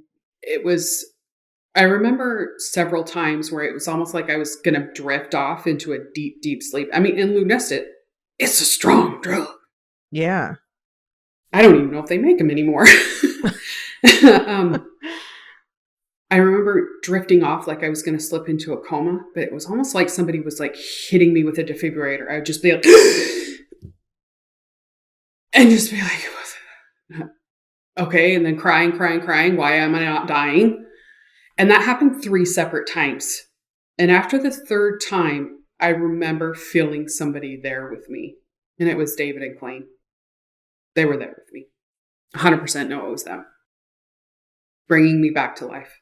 I remember several times where it was almost like I was going to drift off into a deep, deep sleep. I mean, in Lunesta, it's a strong drug. Yeah. I don't even know if they make them anymore. I remember drifting off like I was going to slip into a coma, but it was almost like somebody was like hitting me with a defibrillator. I would just be like, and just be like, okay. And then crying. Why am I not dying? And that happened 3 separate times. And after the 3rd time, I remember feeling somebody there with me. And it was David and Clayne. They were there with me. 100% know it was them. Bringing me back to life.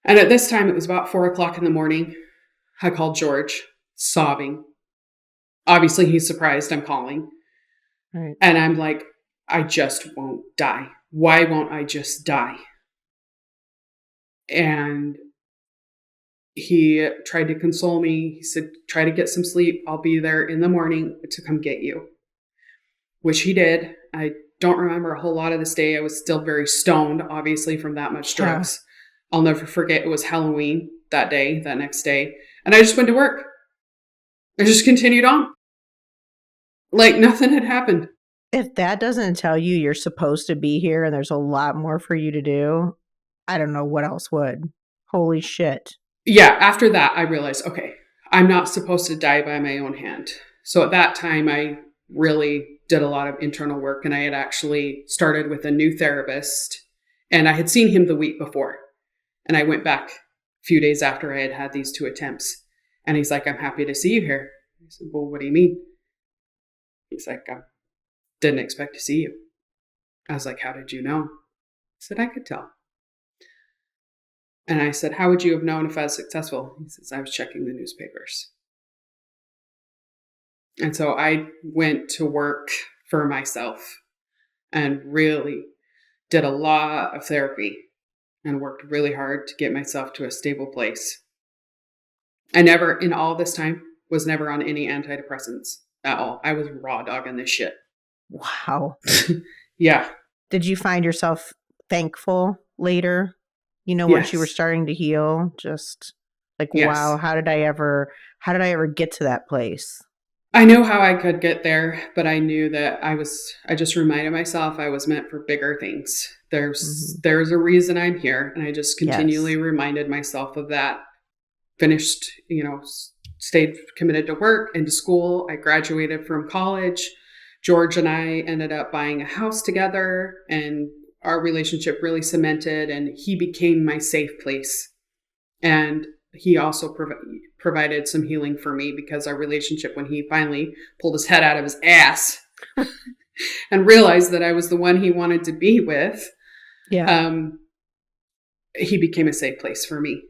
And at this time, it was about 4:00 in the morning. I called George, sobbing. Obviously, he's surprised I'm calling. Right. And I'm like, I just won't die. Why won't I just die? And he tried to console me. He said, try to get some sleep. I'll be there in the morning to come get you. Which he did. I don't remember a whole lot of this day. I was still very stoned, obviously, from that much drugs. Yeah. I'll never forget, it was Halloween that next day. And I just went to work. I just continued on. Like nothing had happened. If that doesn't tell you you're supposed to be here and there's a lot more for you to do, I don't know what else would. Holy shit. Yeah, after that, I realized, okay, I'm not supposed to die by my own hand. So at that time, I really did a lot of internal work, and I had actually started with a new therapist, and I had seen him the week before. And I went back a few days after I had had these 2 attempts. And he's like, I'm happy to see you here. I said, well, what do you mean? He's like, I didn't expect to see you. I was like, how did you know? He said, I could tell. And I said, how would you have known if I was successful? He says, I was checking the newspapers. And so I went to work for myself and really did a lot of therapy and worked really hard to get myself to a stable place. I never, in all this time, was never on any antidepressants at all. I was raw dogging this shit. Wow. Yeah. Did you find yourself thankful later? Once Yes. you were starting to heal, just like, Yes. wow, how did I ever get to that place? I knew how I could get there, but I knew that I just reminded myself I was meant for bigger things. There's a reason I'm here. And I just continually reminded myself of that. Finished, stayed committed to work and to school. I graduated from college. George and I ended up buying a house together, and our relationship really cemented, and he became my safe place. And he also provided some healing for me, because our relationship, when he finally pulled his head out of his ass and realized that I was the one he wanted to be with, he became a safe place for me.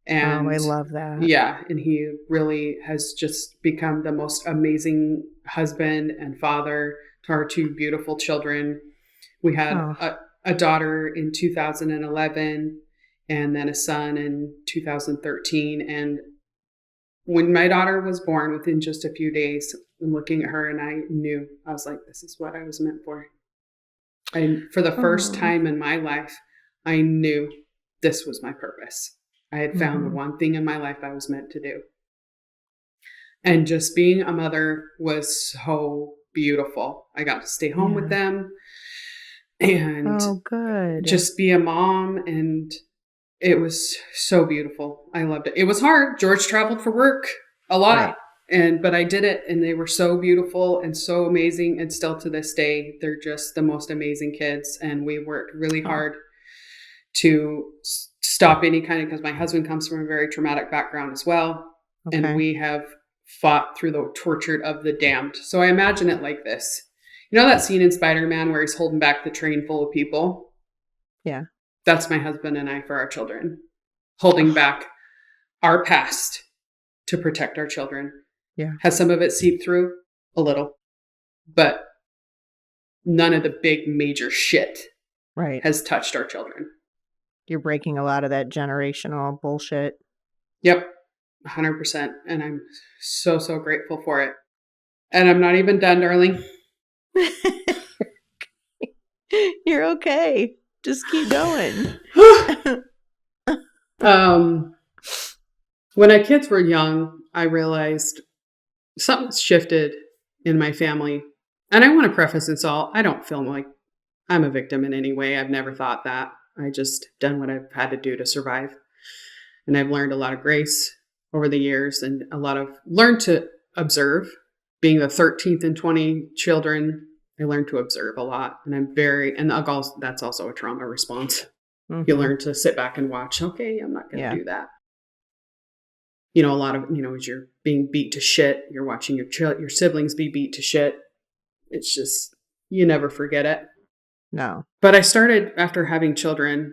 And I love that. Yeah. And he really has just become the most amazing husband and father to our 2 beautiful children. We had a daughter in 2011 and then a son in 2013. And when my daughter was born, within just a few days, I'm looking at her and I was like, this is what I was meant for. And for the first time in my life, I knew this was my purpose. I had found the one thing in my life I was meant to do. And just being a mother was so beautiful. I got to stay home with them and just be a mom. And it was so beautiful. I loved it. It was hard. George traveled for work a lot. Right. But I did it, and they were so beautiful and so amazing. And still to this day, they're just the most amazing kids. And we worked really hard to stop any kind of, because my husband comes from a very traumatic background as well. Okay. And we have fought through the tortured of the damned. So I imagine it like this. You know that scene in Spider-Man where he's holding back the train full of people? Yeah. That's my husband and I for our children. Holding back our past to protect our children. Yeah. Has some of it seeped through? A little. But none of the big major shit has touched our children. You're breaking a lot of that generational bullshit. Yep, 100%. And I'm so, so grateful for it. And I'm not even done, darling. You're okay. Just keep going. When our kids were young, I realized something's shifted in my family. And I want to preface this all. I don't feel like I'm a victim in any way. I've never thought that. I just done what I've had to do to survive. And I've learned a lot of grace over the years, and learned to observe. Being the 13th in 20 children, I learned to observe a lot. And that's also a trauma response. Mm-hmm. You learn to sit back and watch. Okay, I'm not going to do that. A lot of, as you're being beat to shit, you're watching your siblings be beat to shit. It's just, you never forget it. No. But after having children,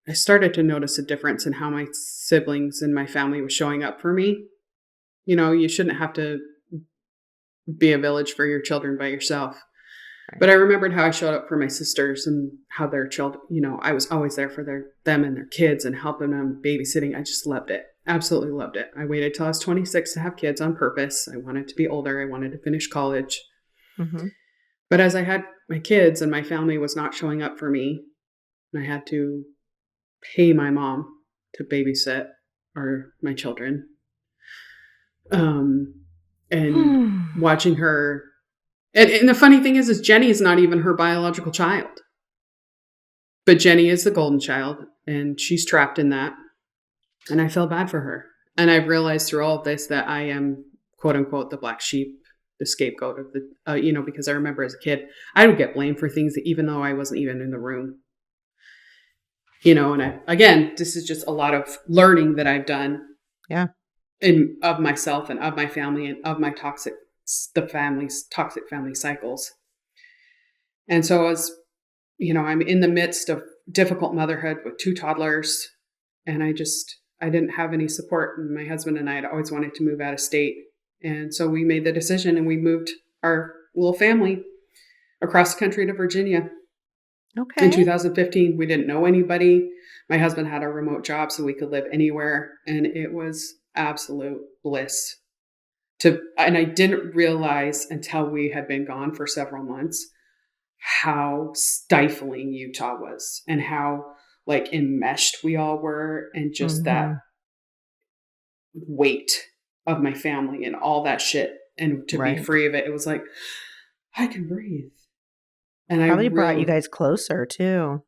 I started to notice a difference in how my siblings and my family was showing up for me. You shouldn't have to be a village for your children by yourself. Right. But I remembered how I showed up for my sisters and how their children, I was always there for them and their kids and helping them, babysitting. I just loved it. Absolutely loved it. I waited till I was 26 to have kids on purpose. I wanted to be older. I wanted to finish college. Mm-hmm. But as I had my kids and my family was not showing up for me, I had to pay my mom to babysit my children. And watching her. And the funny thing is Jenny is not even her biological child. But Jenny is the golden child, and she's trapped in that. And I feel bad for her. And I've realized through all of this that I am, quote unquote, the black sheep the scapegoat of the, because I remember as a kid, I would get blamed for things that even though I wasn't even in the room. And again, this is just a lot of learning that I've done. Yeah. Of myself and of my family and of my toxic family cycles. And so as, I'm in the midst of difficult motherhood with 2 toddlers, and I didn't have any support. And my husband and I had always wanted to move out of state. And so we made the decision and we moved our little family across the country to Virginia. Okay. In 2015, we didn't know anybody. My husband had a remote job so we could live anywhere. And it was absolute bliss. And I didn't realize until we had been gone for several months how stifling Utah was and how like enmeshed we all were, and just that weight of my family and all that shit. And to be free of it, it was like, I can breathe. And probably brought you guys closer too.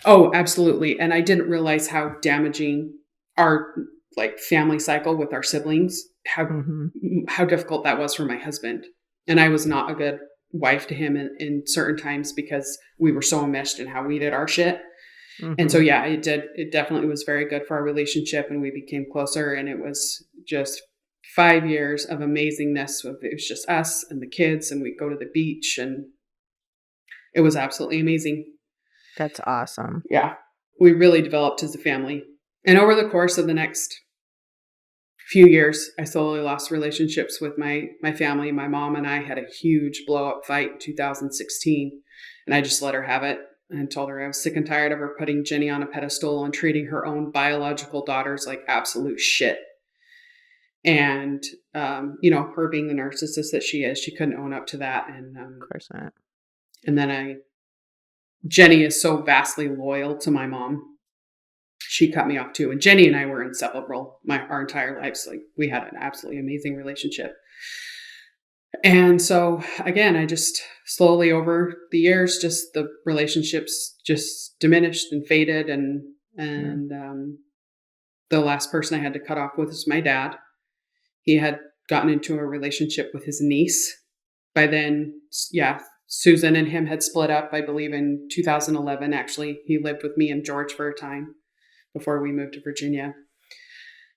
Oh, absolutely. And I didn't realize how damaging our like family cycle with our siblings, how difficult that was for my husband. And I was not a good wife to him in certain times because we were so enmeshed in how we did our shit. And so, yeah, it definitely was very good for our relationship, and we became closer, and it was just 5 years of amazingness. It was just us and the kids, and we'd go to the beach, and it was absolutely amazing. That's awesome. Yeah. We really developed as a family. And over the course of the next few years, I slowly lost relationships with my family. My mom and I had a huge blow up fight in 2016, and I just let her have it and told her I was sick and tired of her putting Jenny on a pedestal and treating her own biological daughters like absolute shit. And, her being the narcissist that she is, she couldn't own up to that. And of course not. And then Jenny is so vastly loyal to my mom. She cut me off too. And Jenny and I were inseparable our entire lives. Like, we had an absolutely amazing relationship. And so again, I just slowly over the years, just the relationships just diminished and faded. And the last person I had to cut off with was my dad. He had gotten into a relationship with his niece. By then, Susan and him had split up, I believe in 2011. Actually, he lived with me and George for a time before we moved to Virginia.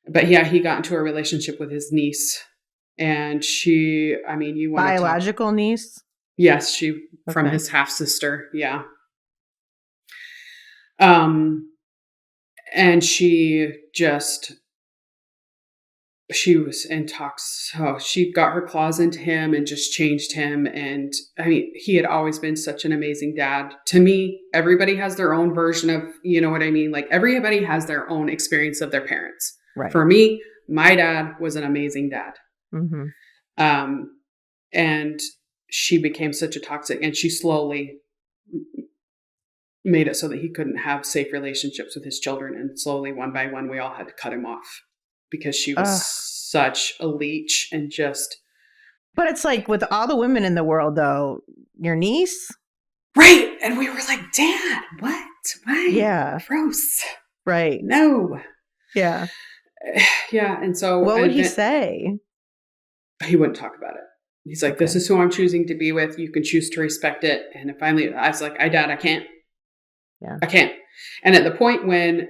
But yeah, he got into a relationship with his niece. And you want biological niece? Yes, from his half sister. Yeah. And she was she got her claws into him and just changed him. And he had always been such an amazing dad to me. Everybody has their own version of, you know what I mean? Like, everybody has their own experience of their parents. Right. For me, my dad was an amazing dad. And she became such a toxic, and she slowly made it so that he couldn't have safe relationships with his children. And slowly, one by one, we all had to cut him off because she was such a leech and just. But it's like with all the women in the world, though, your niece. Right. And we were like, Dad, what? Why? Yeah. Gross. Right. No. Yeah. Yeah. And so. What would he say? He wouldn't talk about it. He's like, This is who I'm choosing to be with. You can choose to respect it. And finally, I was like, Dad, I can't. Yeah. I can't. And at the point when,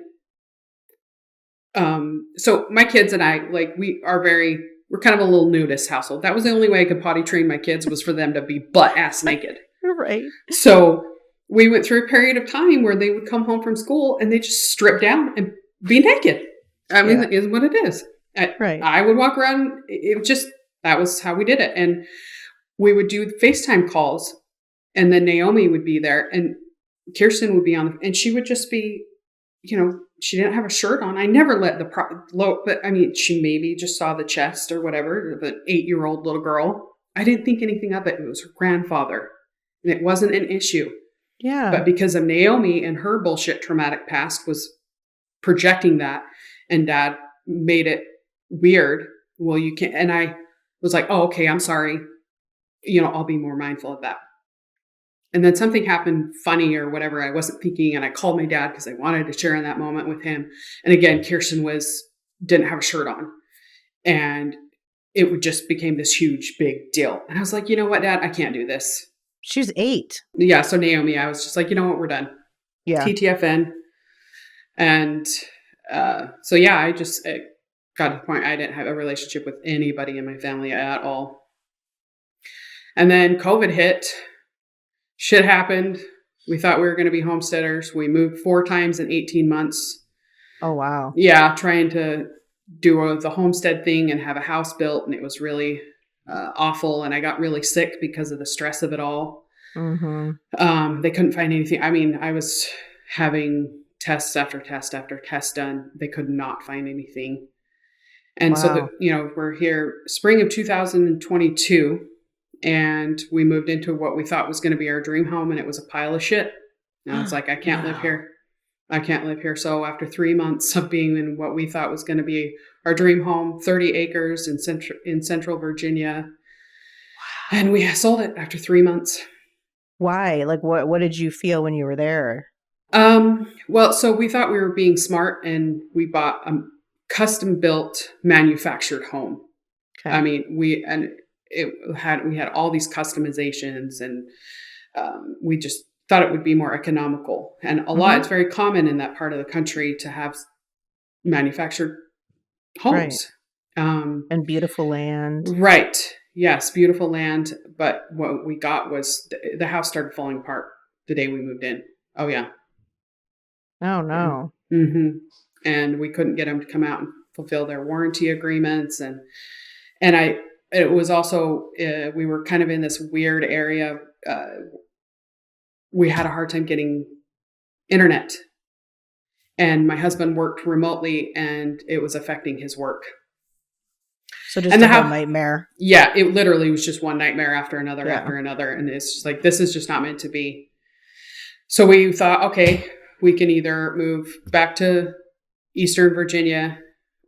so my kids and I, like, we're kind of a little nudist household. That was the only way I could potty train my kids, was for them to be butt ass naked. Right. So we went through a period of time where they would come home from school and they just strip down and be naked. That is what it is. I would walk around. That was how we did it. And we would do FaceTime calls, and then Naomi would be there and Kirsten would be and she would just be, she didn't have a shirt on. I never let but she maybe just saw the chest or whatever of an 8-year-old little girl. I didn't think anything of it. It was her grandfather, and it wasn't an issue. Yeah. But because of Naomi and her bullshit traumatic past was projecting that, and Dad made it weird. Well, you can't. And I was like, oh, okay, I'm sorry. I'll be more mindful of that. And then something happened funny or whatever. I wasn't thinking. And I called my dad because I wanted to share in that moment with him. And again, Kirsten didn't have a shirt on. And it just became this huge, big deal. And I was like, you know what, Dad, I can't do this. She was 8. Yeah. So Naomi, I was just like, you know what, we're done. Yeah. TTFN. And so, yeah, I just got to the point I didn't have a relationship with anybody in my family at all. And then COVID hit. Shit happened. We thought we were going to be homesteaders. We moved 4 times in 18 months. Oh, wow. Yeah, trying to do the homestead thing and have a house built. And it was really awful. And I got really sick because of the stress of it all. Mm-hmm. They couldn't find anything. I mean, I was having test after test after test done. They could not find anything. And so, we're here spring of 2022, and we moved into what we thought was going to be our dream home, and it was a pile of shit. And I was like, I can't live here. I can't live here. So after 3 months of being in what we thought was going to be our dream home, 30 acres in central Virginia, and we sold it after 3 months. Why? Like, what did you feel when you were there? Well, so we thought we were being smart, and we bought a custom built manufactured home. Okay. I mean, we had all these customizations, and we just thought it would be more economical. And a lot, it's very common in that part of the country to have manufactured homes. Right. And beautiful land. Right. Yes, beautiful land. But what we got was the house started falling apart the day we moved in. Oh, yeah. Oh, no. Mm-hmm. And we couldn't get them to come out and fulfill their warranty agreements. And it was also, we were kind of in this weird area. We had a hard time getting internet. And my husband worked remotely, and it was affecting his work. So just a whole nightmare. Yeah, it literally was just one nightmare after another after another. And it's just like, this is just not meant to be. So we thought, okay, we can either move back to Eastern Virginia,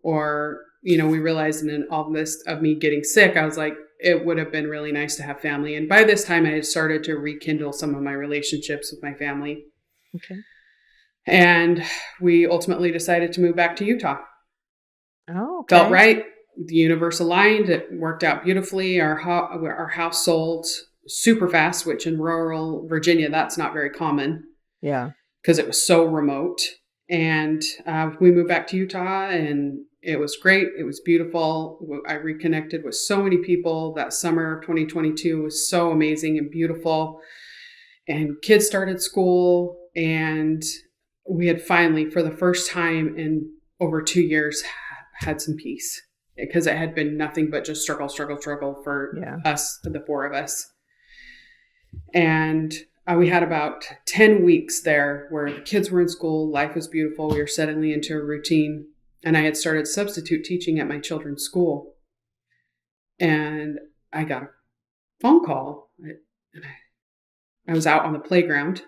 or, we realized in all this of me getting sick, I was like, it would have been really nice to have family. And by this time I had started to rekindle some of my relationships with my family. Okay. And we ultimately decided to move back to Utah. Oh, okay. Felt right. The universe aligned. It worked out beautifully. Our house sold super fast, which in rural Virginia, that's not very common. Yeah. Because it was so remote. And we moved back to Utah, and it was great. It was beautiful. I reconnected with so many people. That summer of 2022 was so amazing and beautiful. And kids started school, and we had finally, for the first time in over 2 years, had some peace, because it had been nothing but just struggle for us, the 4 of us. And we had about 10 weeks there where the kids were in school. Life was beautiful. We were settling into a routine. And I had started substitute teaching at my children's school. And I got a phone call. I was out on the playground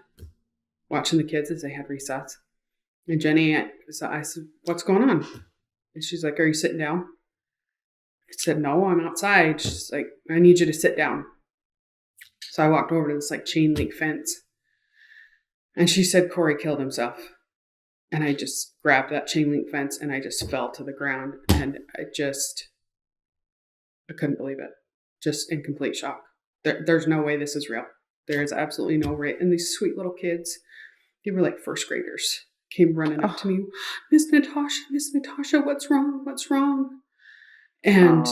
watching the kids as they had recess. And Jenny, I said, what's going on? And she's like, are you sitting down? I said, no, I'm outside. She's like, I need you to sit down. So I walked over to this chain link fence. And she said, Corey killed himself. And I just grabbed that chain link fence, and I just fell to the ground. And I couldn't believe it. Just in complete shock. There's no way this is real. There is absolutely no way. And these sweet little kids, they were like first graders, came running up to me. Miss Natasha, what's wrong? What's wrong? And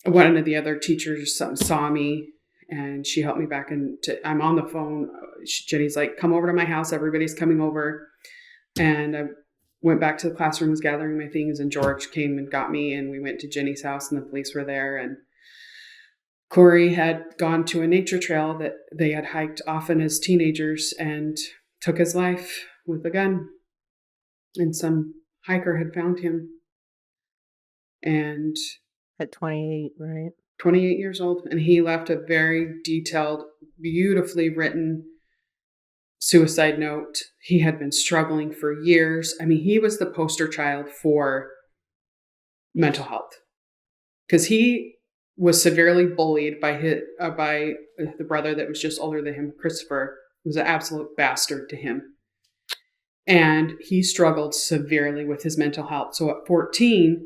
one of the other teachers saw me, and she helped me back. And I'm on the phone. Jenny's like, come over to my house. Everybody's coming over. And I went back to the classroom, was gathering my things, and George came and got me. And we went to Jenny's house, and the police were there. And Corey had gone to a nature trail that they had hiked often as teenagers, and took his life with a gun. And some hiker had found him. And at 28, right? 28 years old. And he left a very detailed, beautifully written suicide note. He had been struggling for years. I mean, he was the poster child for mental health, because he was severely bullied by the brother that was just older than him, Christopher, who was an absolute bastard to him. And he struggled severely with his mental health. So at 14,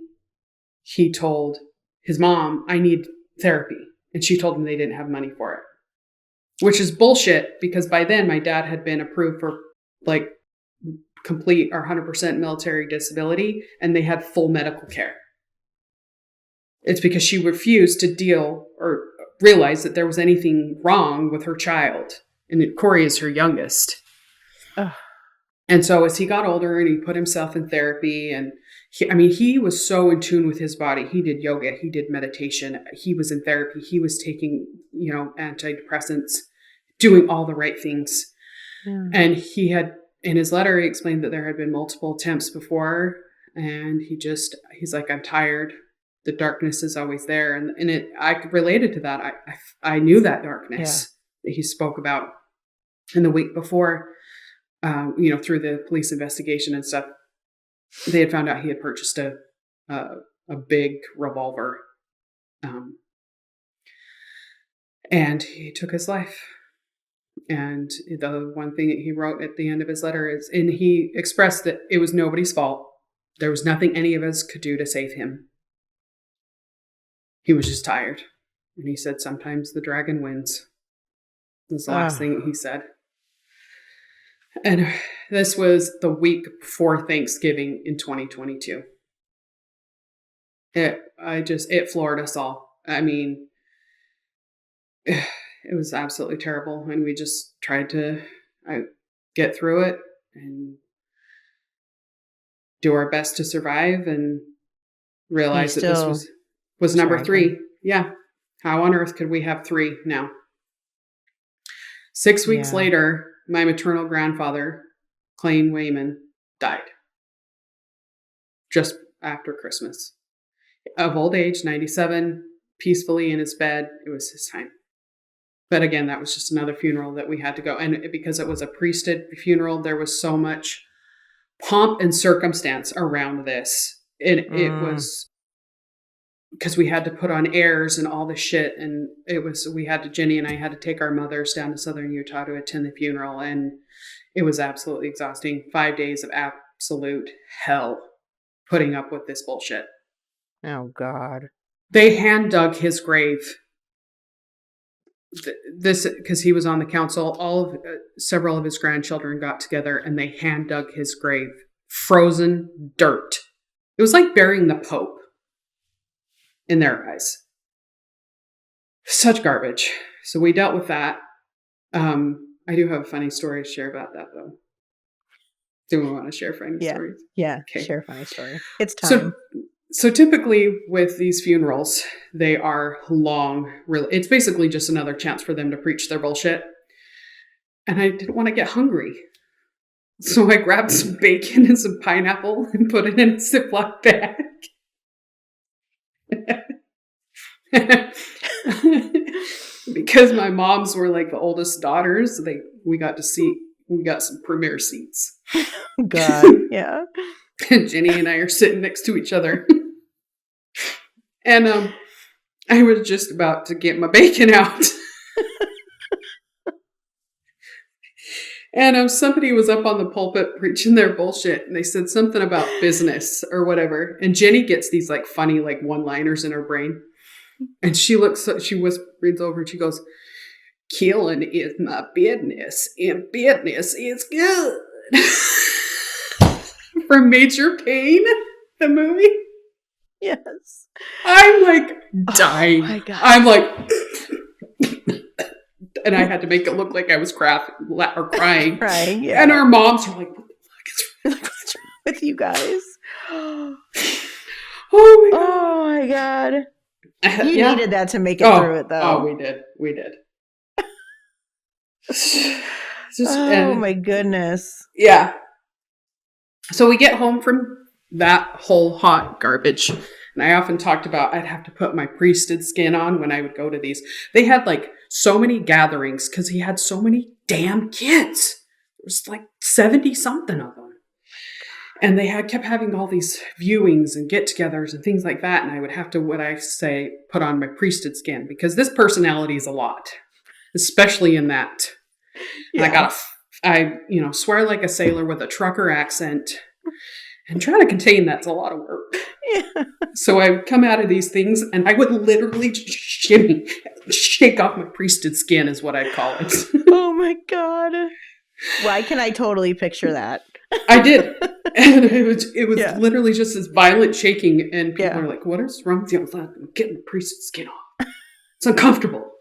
he told his mom, I need therapy. And she told him they didn't have money for it, which is bullshit because by then my dad had been approved for like complete or 100% military disability and they had full medical care. It's because she refused to deal or realize that there was anything wrong with her child. And Corey is her youngest. Ugh. And so as he got older and he put himself in therapy and he was so in tune with his body. He did yoga. He did meditation. He was in therapy. He was taking, antidepressants, doing all the right things. Yeah. And he had, in his letter, he explained that there had been multiple attempts before. And he's like, I'm tired. The darkness is always there. And I related to that. I knew that darkness that he spoke about in the week before, through the police investigation and stuff. They had found out he had purchased a big revolver. And he took his life. And the one thing that he wrote at the end of his letter is, and he expressed that it was nobody's fault. There was nothing any of us could do to save him. He was just tired. And he said, sometimes the dragon wins. That's the last thing he said. And this was the week before Thanksgiving in 2022. It floored us all. I mean, it was absolutely terrible. And we just tried to get through it and do our best to survive and realize that this was number 3. Yeah. How on earth could we have 3 now? 6 weeks later, my maternal grandfather, Clayne Wayman, died. Just after Christmas. Of old age, 97, peacefully in his bed. It was his time. But again, that was just another funeral that we had to go. And because it was a priesthood funeral, there was so much pomp and circumstance around this. It was because we had to put on airs and all the shit. And Jenny and I had to take our mothers down to Southern Utah to attend the funeral. And it was absolutely exhausting. 5 days of absolute hell putting up with this bullshit. Oh, God. They hand dug his grave. This, because he was on the council, several of his grandchildren got together and they hand dug his grave. Frozen dirt. It was like burying the Pope. In their eyes. Such garbage. So we dealt with that. I do have a funny story to share about that, though. Do we want to share funny stories? Yeah, okay. Share a funny story. It's time. So typically with these funerals, they are long. It's basically just another chance for them to preach their bullshit. And I didn't want to get hungry. So I grabbed some bacon and some pineapple and put it in a Ziploc bag. Because my moms were like the oldest daughters, we got some premier seats. God, yeah. And Jenny and I are sitting next to each other. And I was just about to get my bacon out. And somebody was up on the pulpit preaching their bullshit, and they said something about business or whatever. And Jenny gets these like funny like one-liners in her brain, and she reads over and she goes, "Killing is my business, and business is good." From Major Payne, the movie. Yes. I'm like dying. Oh my God. I'm like. And I had to make it look like I was crying. Crying, yeah. And our moms were like, what the fuck is what's wrong with you guys? Oh my God. You needed that to make it through it, though. Oh, we did. My goodness. Yeah. So we get home from that whole hot garbage. And I often talked about I'd have to put my priesthood skin on when I would go to these. They had like so many gatherings because he had so many damn kids. There was like 70 something of them. And they kept having all these viewings and get-togethers and things like that. And I would have to, put on my priesthood skin because this personality is a lot, especially in that. Yeah. And I swear like a sailor with a trucker accent. And trying to contain that's a lot of work. Yeah. So I would come out of these things and I would literally just shake off my priesthood skin is what I call it. Oh my God. Why can I totally picture that? I did. And it was Yeah. literally just this violent shaking. And people Yeah. are like, what is wrong with you? I was like, I'm getting the priesthood skin off. It's uncomfortable.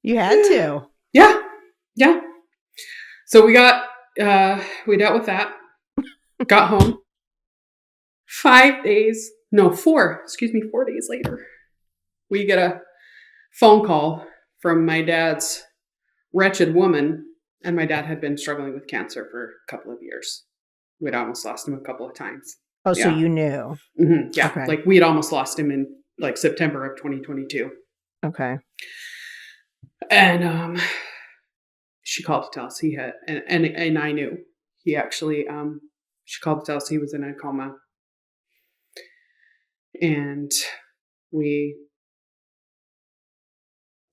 You had to. Yeah. Yeah. So we dealt with that. Got home. 4 days later, we get a phone call from my dad's wretched woman, and my dad had been struggling with cancer for a couple of years. We'd almost lost him a couple of times. Oh, so you knew. Mm-hmm. Yeah. Okay. Like we'd almost lost him in like September of 2022. Okay. And she called to tell us he had, and I knew he actually, she called to tell us he was in a coma. And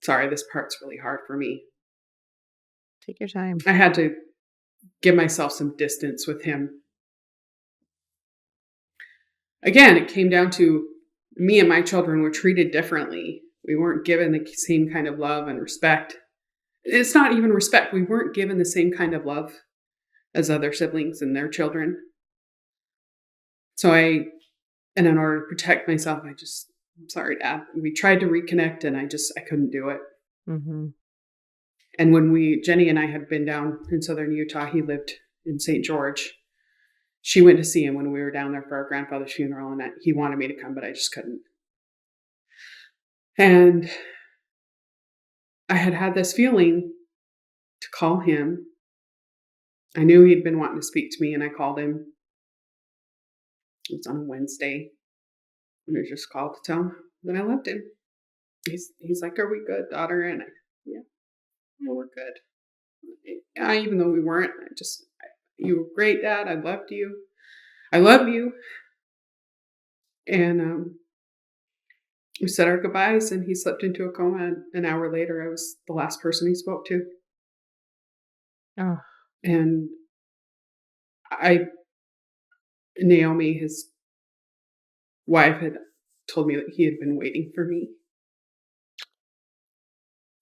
sorry, this part's really hard for me. Take your time. I had to give myself some distance with him. Again, it came down to me and my children were treated differently. We weren't given the same kind of love and respect. It's not even respect. We weren't given the same kind of love as other siblings and their children. So and in order to protect myself, I'm sorry, Dad. We tried to reconnect and I couldn't do it. Mm-hmm. And when Jenny and I had been down in southern Utah, he lived in St. George. She went to see him when we were down there for our grandfather's funeral, and he wanted me to come, but I just couldn't. And I had this feeling to call him. I knew he'd been wanting to speak to me, and I called him. It was on a Wednesday. And I just called to tell him that I loved him. He's like, "Are we good, daughter?" And yeah, we're good. Even though we weren't, you were great, Dad. I loved you. I love you. And we said our goodbyes, and he slipped into a coma. And an hour later, I was the last person he spoke to. Oh. And Naomi, his wife, had told me that he had been waiting for me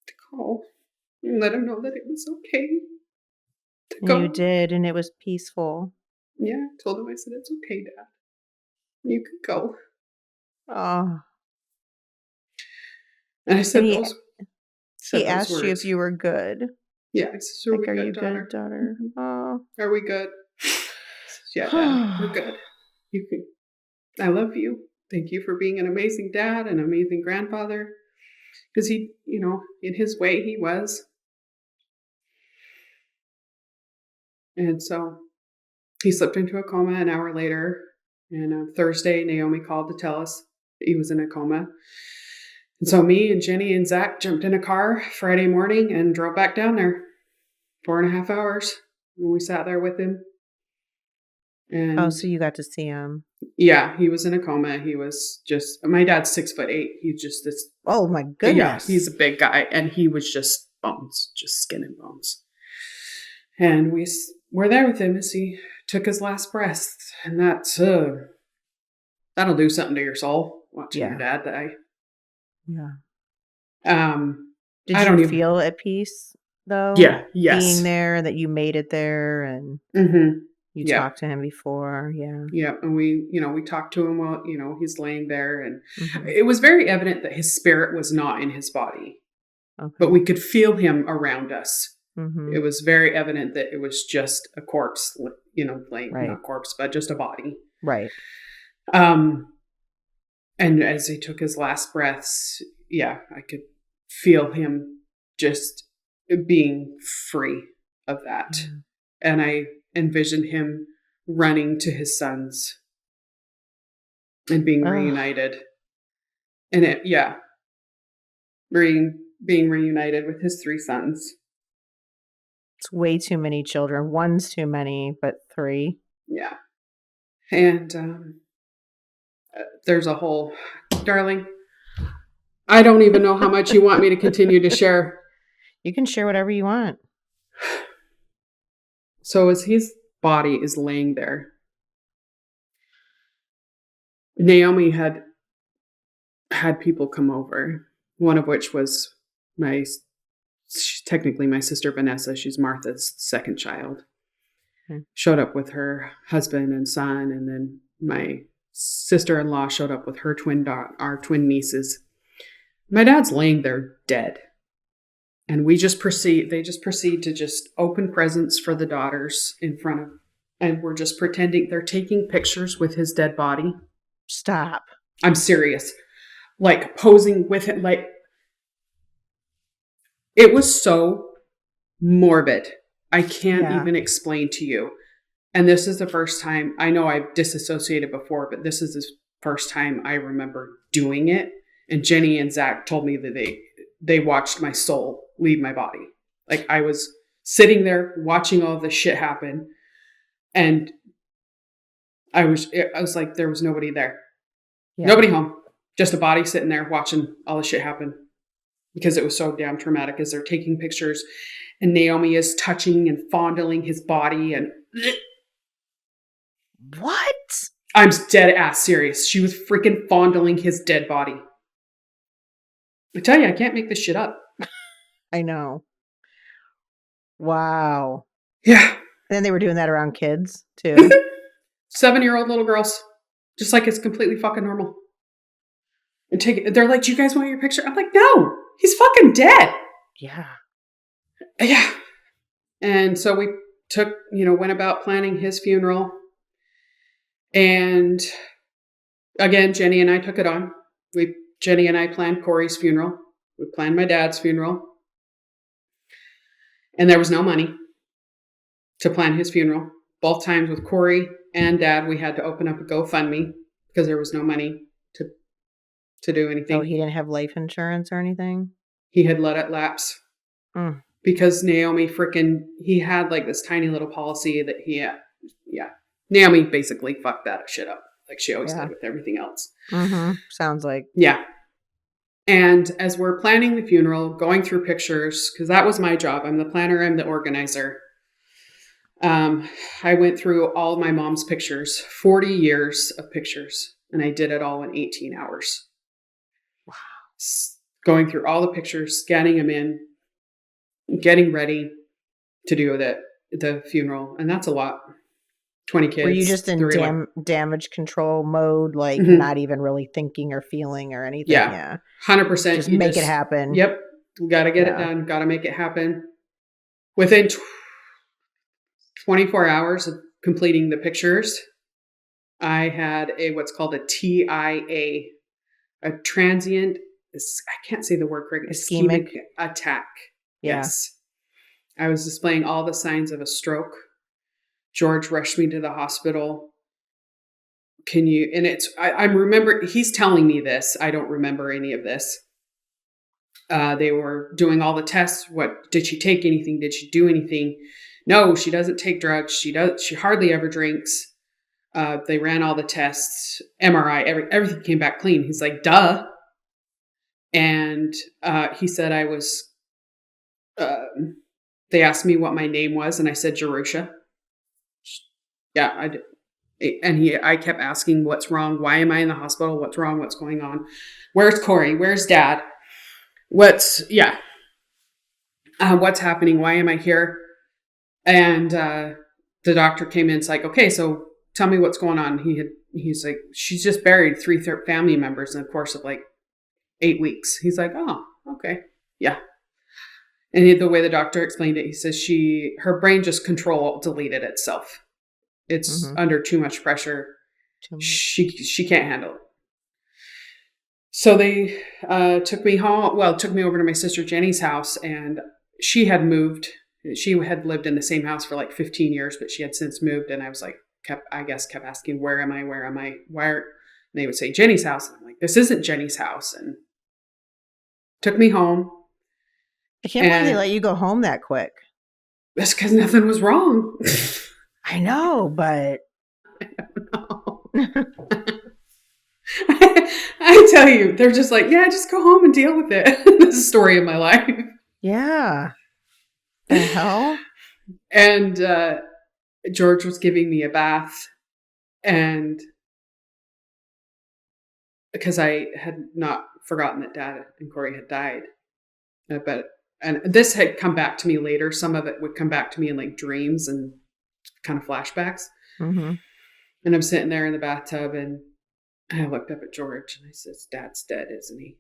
to call and let him know that it was okay to go. You did, and it was peaceful. Yeah, I told him, I said, it's okay, Dad. You could go. Oh. And I said he words. asked you if you were good. Yeah, I said, are you good, daughter? Mm-hmm. Oh. Are we good? Yeah, Dad, we're good. You can. I love you. Thank you for being an amazing dad, an amazing grandfather. Because he, in his way, he was. And so he slipped into a coma an hour later. And on Thursday, Naomi called to tell us he was in a coma. And so me and Jenny and Zach jumped in a car Friday morning and drove back down there. 4.5 hours. And we sat there with him. And so you got to see him. Yeah, he was in a coma. He was my dad's 6'8". He's just this. Oh my goodness. Yeah, he's a big guy, and he was just bones, just skin and bones. And we were there with him as he took his last breath, and that'll do something to your soul, watching your dad die. Yeah. Did you feel at peace though? Yeah. Yes. Being there, that you made it there, and you talked to him before. Yeah. Yeah, and we talked to him while he's laying there, and it was very evident that his spirit was not in his body, but we could feel him around us. It was very evident that it was just a corpse, laying, not corpse, but just a body. Right. And as he took his last breaths, I could feel him just being free of that. Mm-hmm. And I envisioned him running to his sons and being reunited. And being reunited with his 3 sons. It's way too many children. 1's too many, but 3. Yeah. And there's a whole, darling, I don't even know how much you want me to continue to share. You can share whatever you want. So as his body is laying there, Naomi had people come over, one of which was technically my sister Vanessa. She's Martha's second child. Showed up with her husband and son, and then my sister-in-law showed up with her our twin nieces. My dad's laying there dead. And they just proceed to just open presents for the daughters in front of, and we're just pretending they're taking pictures with his dead body. Stop. I'm serious. Like posing with it. Like, it was so morbid. I can't even explain to you. And this is the first time, I know I've disassociated before, but this is the first time I remember doing it. And Jenny and Zach told me that they watched my soul leave my body. Like, I was sitting there watching all this shit happen. And I was like, there was nobody there. Yeah. Nobody home. Just a body sitting there watching all the shit happen. Because it was so damn traumatic as they're taking pictures. And Naomi is touching and fondling his body. And what? I'm dead ass serious. She was freaking fondling his dead body. I tell you, I can't make this shit up. I know. Wow. Yeah. And then they were doing that around kids too. 7-year-old little girls. Just like it's completely fucking normal. And they're like, do you guys want your picture? I'm like, no, he's fucking dead. Yeah. Yeah. And so we went about planning his funeral. And again, Jenny and I took it on. Jenny and I planned Corey's funeral. We planned my dad's funeral. And there was no money to plan his funeral. Both times with Corey and Dad, we had to open up a GoFundMe because there was no money to do anything. Oh, he didn't have life insurance or anything? He had let it lapse. Because Naomi he had like this tiny little policy that Naomi basically fucked that shit up. Like she always did with everything else. Mm-hmm. Sounds like. Yeah. And as we're planning the funeral, going through pictures, because that was my job. I'm the planner. I'm the organizer. I went through all of my mom's pictures, 40 years of pictures, and I did it all in 18 hours. Wow. Going through all the pictures, scanning them in, getting ready to do the funeral. And that's a lot. 20 kids. Were you just in damage control mode, like not even really thinking or feeling or anything? Yeah. 100%. Just make it happen. Yep. We got to get it done. Got to make it happen. Within 24 hours of completing the pictures, I had what's called a TIA, a transient, I can't say the word correctly, ischemic attack. Yeah. Yes. I was displaying all the signs of a stroke. George rushed me to the hospital. I remember, he's telling me this. I don't remember any of this. They were doing all the tests. Did she take anything? Did she do anything? No, she doesn't take drugs. She hardly ever drinks. They ran all the tests, MRI, everything came back clean. He's like, duh. And he said they asked me what my name was, and I said Jerusha. Yeah, I did. And I kept asking, what's wrong? Why am I in the hospital? What's wrong? What's going on? Where's Corey? Where's Dad? What's happening? Why am I here? And the doctor came in. It's like, okay, so tell me what's going on. He's like, she's just buried 3 family members in the course of like 8 weeks. He's like, oh, okay. Yeah. And the way the doctor explained it, he says her brain just deleted itself. It's under too much pressure. She can't handle it. So they took me home. Well, took me over to my sister Jenny's house, and she had moved. She had lived in the same house for like 15 years, but she had since moved. And I was like, kept asking, where am I? Where am I? Where? And they would say Jenny's house. And I'm like, this isn't Jenny's house. And took me home. I can't believe they let you go home that quick. That's because nothing was wrong. I know, but I don't know. I tell you, they're just like, yeah, just go home and deal with it. This is the story of my life. Yeah. The hell? And George was giving me a bath, and because I had not forgotten that Dad and Corey had died, and this had come back to me later. Some of it would come back to me in like dreams and kind of flashbacks. Mm-hmm. And I'm sitting there in the bathtub, and I looked up at George and I says, "Dad's dead, isn't he?"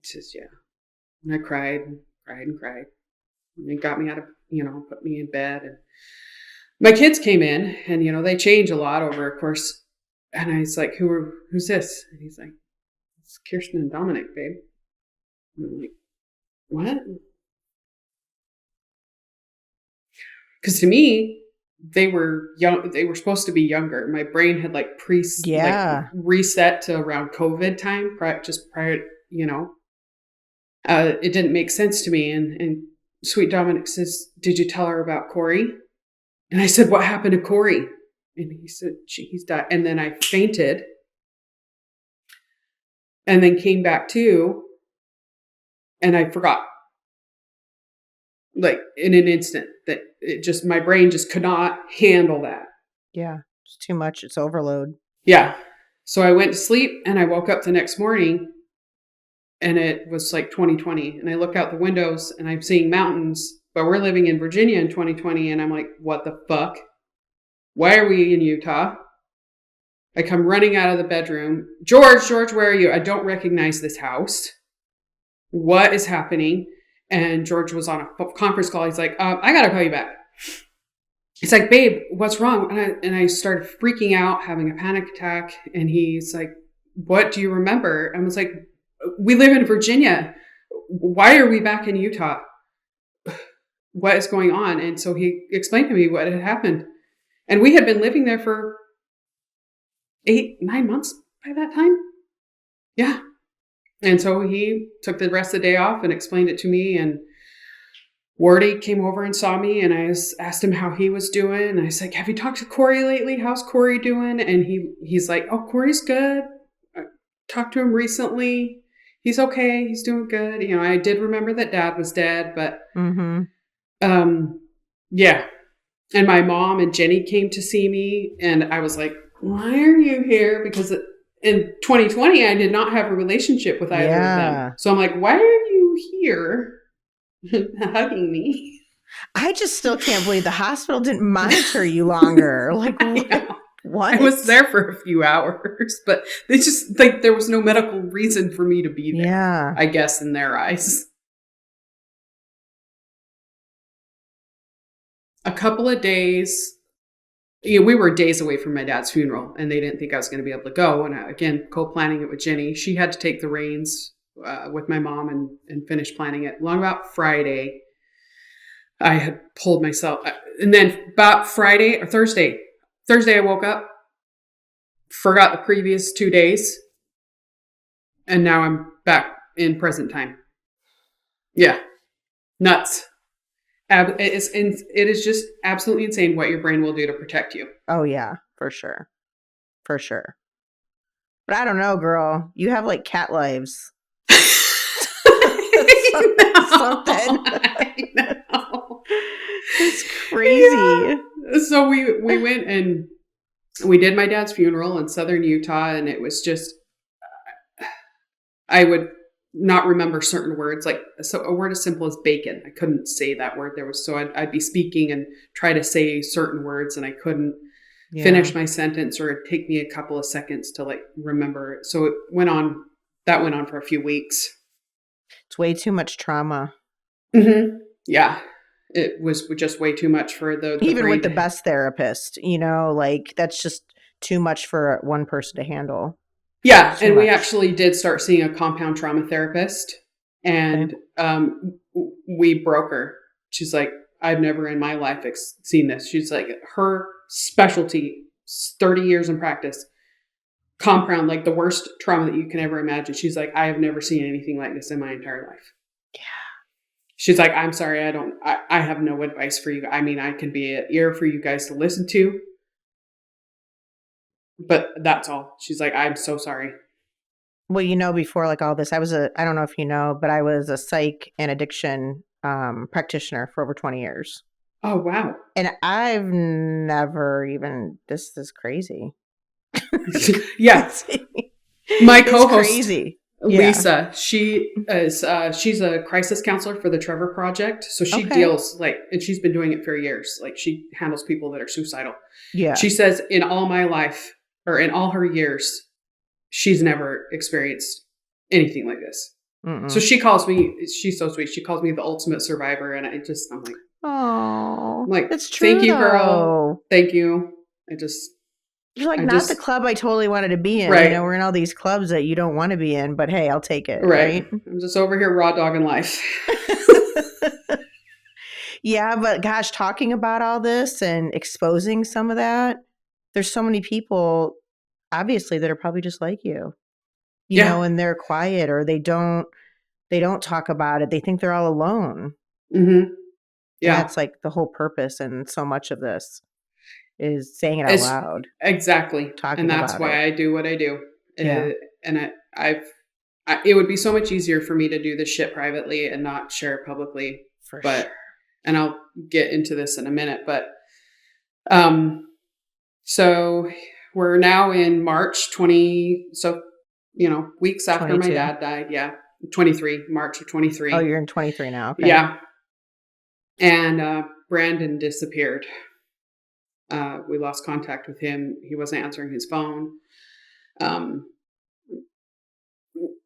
He says, "Yeah." And I cried and cried and cried. And he got me out of, put me in bed. And my kids came in, and, they change a lot over, of course. And I was like, who's this? And he's like, "It's Kirsten and Dominic, babe." And I'm like, "What?" Because to me, they were young. They were supposed to be younger. My brain had like reset to around COVID time, just prior. It didn't make sense to me. And sweet Dominic says, "Did you tell her about Corey?" And I said, "What happened to Corey?" And he said, "He's died." And then I fainted, and then came back to, and I forgot, like in an instant, that my brain just could not handle that. Yeah, it's too much. It's overload. Yeah. So I went to sleep, and I woke up the next morning, and it was like 2020. And I look out the windows, and I'm seeing mountains, but we're living in Virginia in 2020. And I'm like, what the fuck? Why are we in Utah? I come running out of the bedroom. George, where are you? I don't recognize this house. What is happening? And George was on a conference call. He's like, I got to call you back. It's like, "Babe, what's wrong?" And I started freaking out, having a panic attack. And he's like, "What do you remember?" I was like, "We live in Virginia. Why are we back in Utah? What is going on?" And so he explained to me what had happened. And we had been living there for 8-9 months by that time. Yeah. And so he took the rest of the day off and explained it to me. And Wardy came over and saw me, and I asked him how he was doing. And I was like, "Have you talked to Corey lately? How's Corey doing?" And he's like, "Oh, Corey's good. I talked to him recently. He's okay. He's doing good." I did remember that Dad was dead, but yeah. And my mom and Jenny came to see me, and I was like, "Why are you here?" Because in 2020, I did not have a relationship with either of them. So I'm like, "Why are you here hugging me?" I just still can't believe the hospital didn't monitor you longer. Like, what? I was there for a few hours, but they just there was no medical reason for me to be there. Yeah. I guess in their eyes. A couple of days, we were days away from my dad's funeral, and they didn't think I was going to be able to go. And again, co-planning it with Jenny. She had to take the reins with my mom and finish planning it. Long about Friday, I had pulled myself. And then about Friday or Thursday, I woke up, forgot the previous 2 days, and now I'm back in present time. Yeah. Nuts. It is just absolutely insane what your brain will do to protect you. Oh, yeah, for sure. For sure. But I don't know, girl. You have like cat lives. I know. It's crazy. Yeah. So we went and we did my dad's funeral in southern Utah, and it was just, I would not remember certain words, like a word as simple as bacon. I couldn't say that word. I'd be speaking and try to say certain words, and I couldn't finish my sentence, or it'd take me a couple of seconds to like remember it. So that went on for a few weeks. It's way too much trauma. Mm-hmm. Yeah. It was just way too much for the even with the best therapist, like that's just too much for one person to handle. Yeah. And we actually did start seeing a compound trauma therapist, and we broke her. She's like, "I've never in my life seen this." She's like, her specialty, 30 years in practice, compound, like the worst trauma that you can ever imagine. She's like, "I have never seen anything like this in my entire life." Yeah. She's like, "I'm sorry, I have no advice for you. I mean, I can be an ear for you guys to listen to, but that's all." She's like, "I'm so sorry." Well, before like all this, I don't know if you know, but I was a psych and addiction practitioner for over 20 years. Oh, wow. And I've never even, this is crazy. Yeah. Crazy. My It's co-host, crazy. Yeah. Lisa, she's a crisis counselor for the Trevor Project. So she Okay. deals and she's been doing it for years. Like she handles people that are suicidal. Yeah. She says in all my life or in all her years, she's never experienced anything like this. Mm-mm. So she calls me, she's so sweet. She calls me the ultimate survivor. And I'm like, oh, like, it's true. thank you, though. girl. Thank you. You're like, not the club I totally wanted to be in. Right. You know, we're in all these clubs that you don't want to be in, but hey, I'll take it. Right. Right. I'm just over here raw dogging life. Yeah, but gosh, talking about all this and exposing some of that, there's so many people, obviously, that are probably just like you know, and they're quiet or they don't talk about it. They think they're all alone. Mm-hmm. Yeah. And that's like the whole purpose and so much of this is saying it out loud. Exactly. Talking and that's about why it. I do what I do. Yeah. And it would be so much easier for me to do this shit privately and not share it publicly. Sure. And I'll get into this in a minute, but, so we're now in March 20. So, weeks after 22. my dad died. Yeah. 23, March of 23. Oh, you're in 23 now. Okay. Yeah. And, Brandon disappeared. We lost contact with him. He wasn't answering his phone.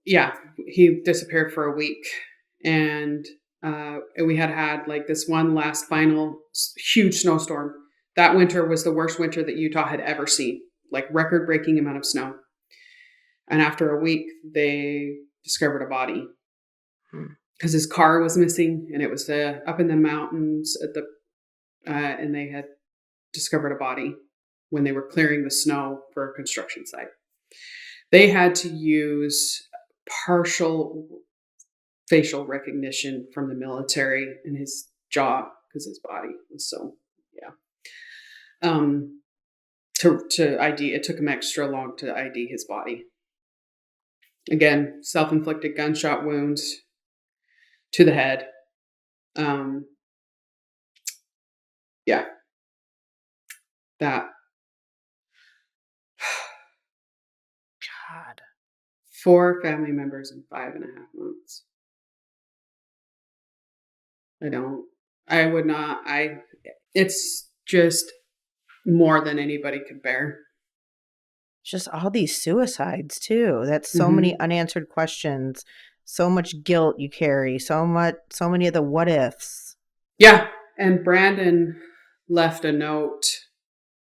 Yeah, he disappeared for a week. And we had like this one last final huge snowstorm. That winter was the worst winter that Utah had ever seen, like record-breaking amount of snow. And after a week, they discovered a body because his car was missing, and it was up in the mountains and they had discovered a body when they were clearing the snow for a construction site. They had to use partial facial recognition from the military in his jaw because his body was so, to ID. It took him extra long to ID his body. Again, self-inflicted gunshot wounds to the head. Yeah. That. God. 4 family members in 5.5 months. It's just more than anybody could bear. Just all these suicides too. That's so many unanswered questions, so much guilt you carry, so many of the what ifs. Yeah. And Brandon left a note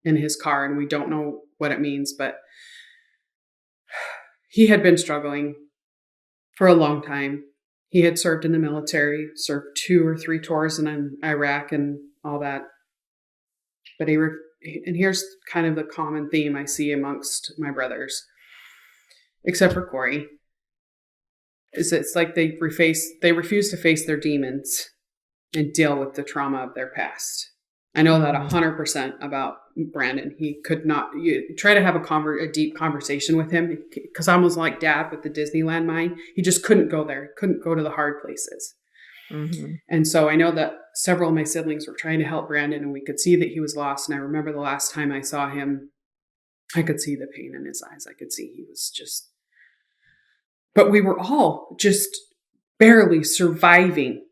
in his car, and we don't know what it means, but he had been struggling for a long time. He had served in the military, served 2 or 3 tours in Iraq and all that. But and here's kind of the common theme I see amongst my brothers, except for Corey, is it's like they refuse to face their demons and deal with the trauma of their past. I know that 100% about Brandon. He could not try to have a deep conversation with him because I was like Dad with the Disneyland mind. He just couldn't go there. Couldn't go to the hard places. Mm-hmm. And so I know that several of my siblings were trying to help Brandon, and we could see that he was lost. And I remember the last time I saw him, I could see the pain in his eyes. I could see he was just, but we were all just barely surviving.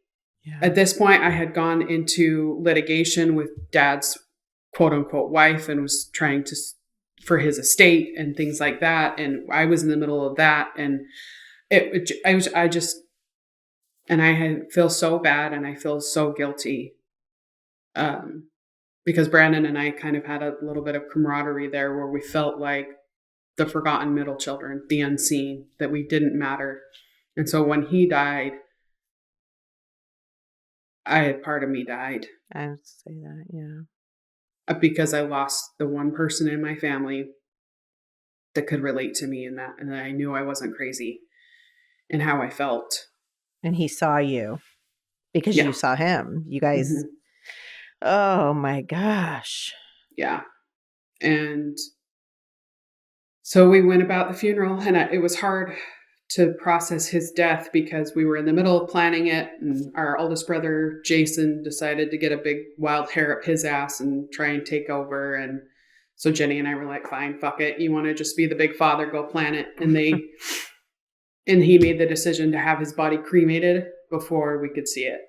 Yeah. At this point, I had gone into litigation with Dad's quote unquote wife and was trying for his estate and things like that. And I was in the middle of that. And I feel so bad and I feel so guilty. Because Brandon and I kind of had a little bit of camaraderie there where we felt like the forgotten middle children, the unseen, that we didn't matter. And so when he died, part of me died. I would say that, yeah. Because I lost the one person in my family that could relate to me in that. And I knew I wasn't crazy in how I felt. And he saw you because you saw him. You guys, oh my gosh. Yeah. And so we went about the funeral, and it was hard to process his death because we were in the middle of planning it, and our oldest brother Jason decided to get a big wild hair up his ass and try and take over. And so Jenny and I were like, fine, fuck it, you want to just be the big father, go plan it. And he made the decision to have his body cremated before we could see it.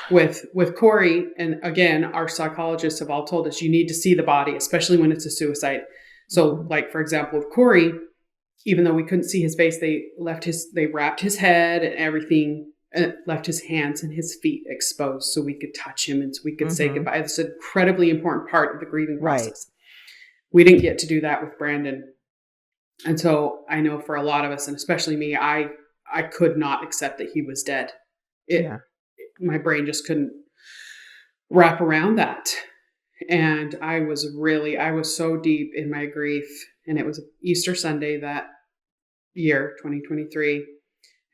With Corey, and again, our psychologists have all told us you need to see the body, especially when it's a suicide. So like, for example, with Corey, even though we couldn't see his face, they wrapped his head and everything, and left his hands and his feet exposed so we could touch him and so we could say goodbye. It's an incredibly important part of the grieving process. Right. We didn't get to do that with Brandon. And so I know for a lot of us, and especially me, I could not accept that he was dead. My brain just couldn't wrap around that. And I was so deep in my grief. And it was Easter Sunday that year, 2023.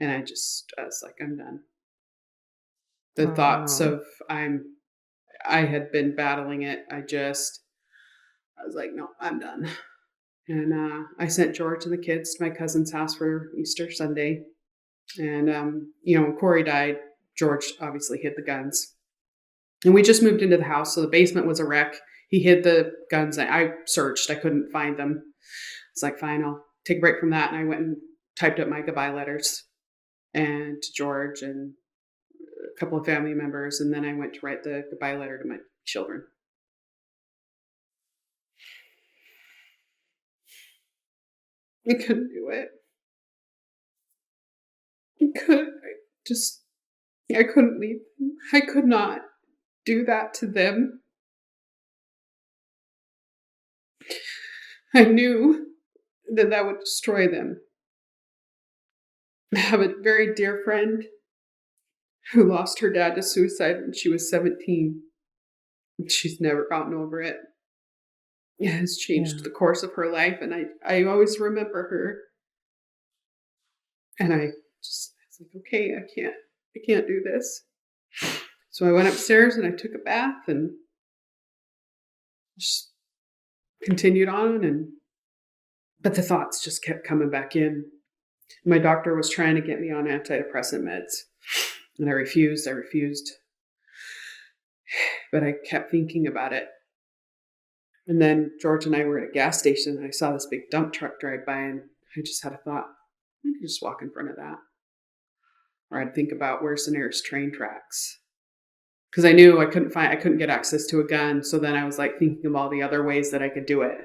And I was like, I'm done. The thoughts of I had been battling it. I was like, no, I'm done. And I sent George and the kids to my cousin's house for Easter Sunday. And, when Corey died, George obviously hid the guns. And we just moved into the house. So the basement was a wreck. He hid the guns. I searched. I couldn't find them. It's like, fine, I'll take a break from that. And I went and typed up my goodbye letters and to George and a couple of family members. And then I went to write the goodbye letter to my children. I couldn't do it. I couldn't leave them. I could not do that to them. I knew that would destroy them. I have a very dear friend who lost her dad to suicide when she was 17. She's never gotten over it. It has changed the course of her life, and I always remember her. And I was like, okay, I can't do this. So I went upstairs and I took a bath and just continued on, but the thoughts just kept coming back in. My doctor was trying to get me on antidepressant meds, and I refused. But I kept thinking about it. And then George and I were at a gas station, and I saw this big dump truck drive by, and I just had a thought, I could just walk in front of that. Or I'd think about where's the nearest train tracks. Because I knew I couldn't get access to a gun. So then I was like thinking of all the other ways that I could do it.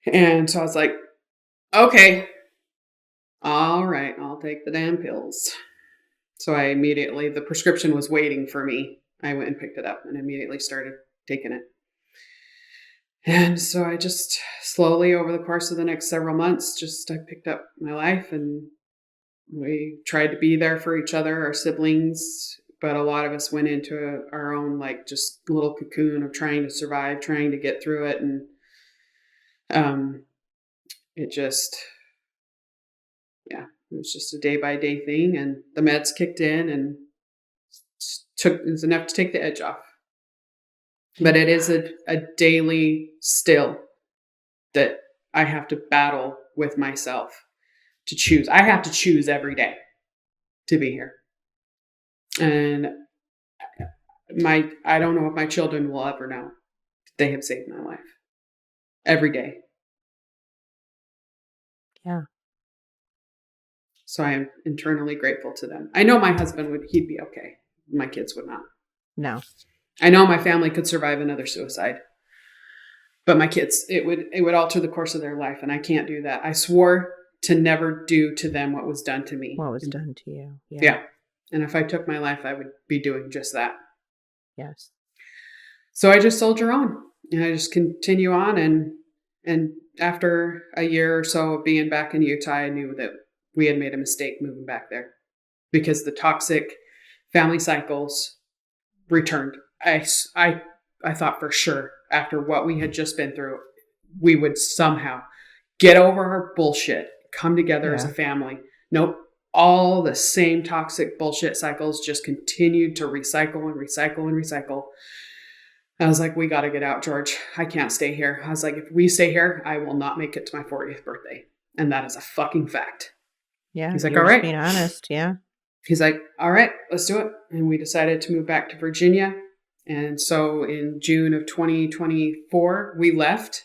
And so I was like, okay, all right, I'll take the damn pills. So the prescription was waiting for me. I went and picked it up and immediately started taking it. And so I just slowly over the course of the next several months, I picked up my life, and we tried to be there for each other, our siblings, but a lot of us went into our own, like, just little cocoon of trying to survive, trying to get through it. And it was just a day by day thing. And the meds kicked in and it was enough to take the edge off. But it is a daily still that I have to battle with myself to choose. I have to choose every day to be here. And I don't know if my children will ever know that they have saved my life. Every day. Yeah. So I am internally grateful to them. I know my husband he'd be okay. My kids would not. No. I know my family could survive another suicide. But my kids, it would alter the course of their life, and I can't do that. I swore to never do to them what was done to me. What was done to you. Yeah. And if I took my life, I would be doing just that. Yes. So I just soldier on, and I just continue on. And after a year or so of being back in Utah, I knew that we had made a mistake moving back there because the toxic family cycles returned. I thought for sure after what we had just been through, we would somehow get over our bullshit, come together as a family. Nope. All the same toxic bullshit cycles just continued to recycle and recycle and recycle. I was like, we got to get out, George. I can't stay here. I was like, if we stay here, I will not make it to my 40th birthday. And that is a fucking fact. Yeah. He's like, You're all just right. being honest. Yeah. He's like, all right, let's do it. And we decided to move back to Virginia. And so in June of 2024, we left.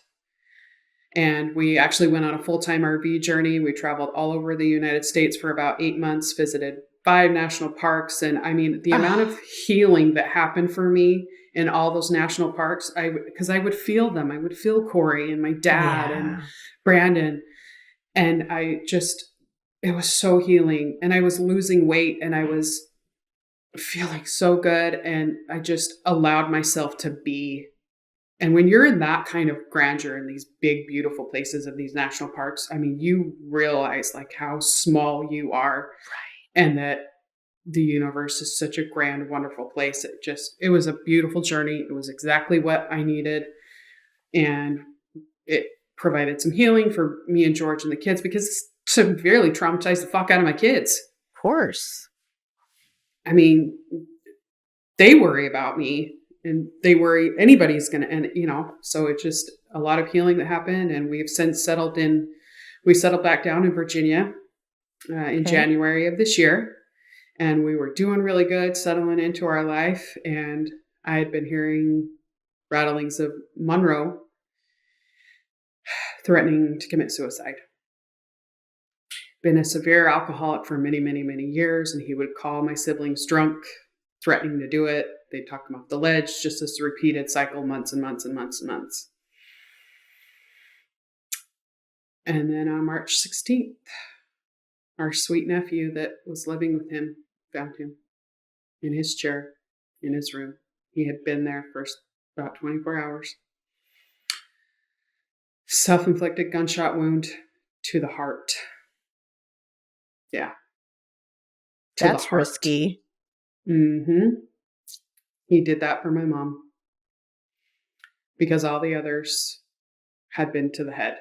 And we actually went on a full-time RV journey. We traveled all over the United States for about 8 months, visited 5 national parks. And I mean, the amount of healing that happened for me in all those national parks, because I would feel them. I would feel Corey and my dad and Brandon. And it was so healing. And I was losing weight and I was feeling so good. And I just allowed myself to be. And when you're in that kind of grandeur in these big, beautiful places of these national parks, I mean, you realize like how small you are, and that the universe is such a grand, wonderful place. It was a beautiful journey. It was exactly what I needed. And it provided some healing for me and George and the kids, because it's severely traumatized the fuck out of my kids. Of course. I mean, they worry about me. And they worry anybody's going to, and so it's just a lot of healing that happened. And we've since settled back down in Virginia in January of this year. And we were doing really good, settling into our life. And I had been hearing rattlings of Monroe threatening to commit suicide. Been a severe alcoholic for many, many, many years. And he would call my siblings drunk, threatening to do it. They talked him off the ledge, just this repeated cycle, months and months and months and months. And then on March 16th, our sweet nephew that was living with him found him in his chair, in his room. He had been there for about 24 hours. Self-inflicted gunshot wound to the heart. Yeah. That's risky. Mm-hmm. He did that for my mom because all the others had been to the head.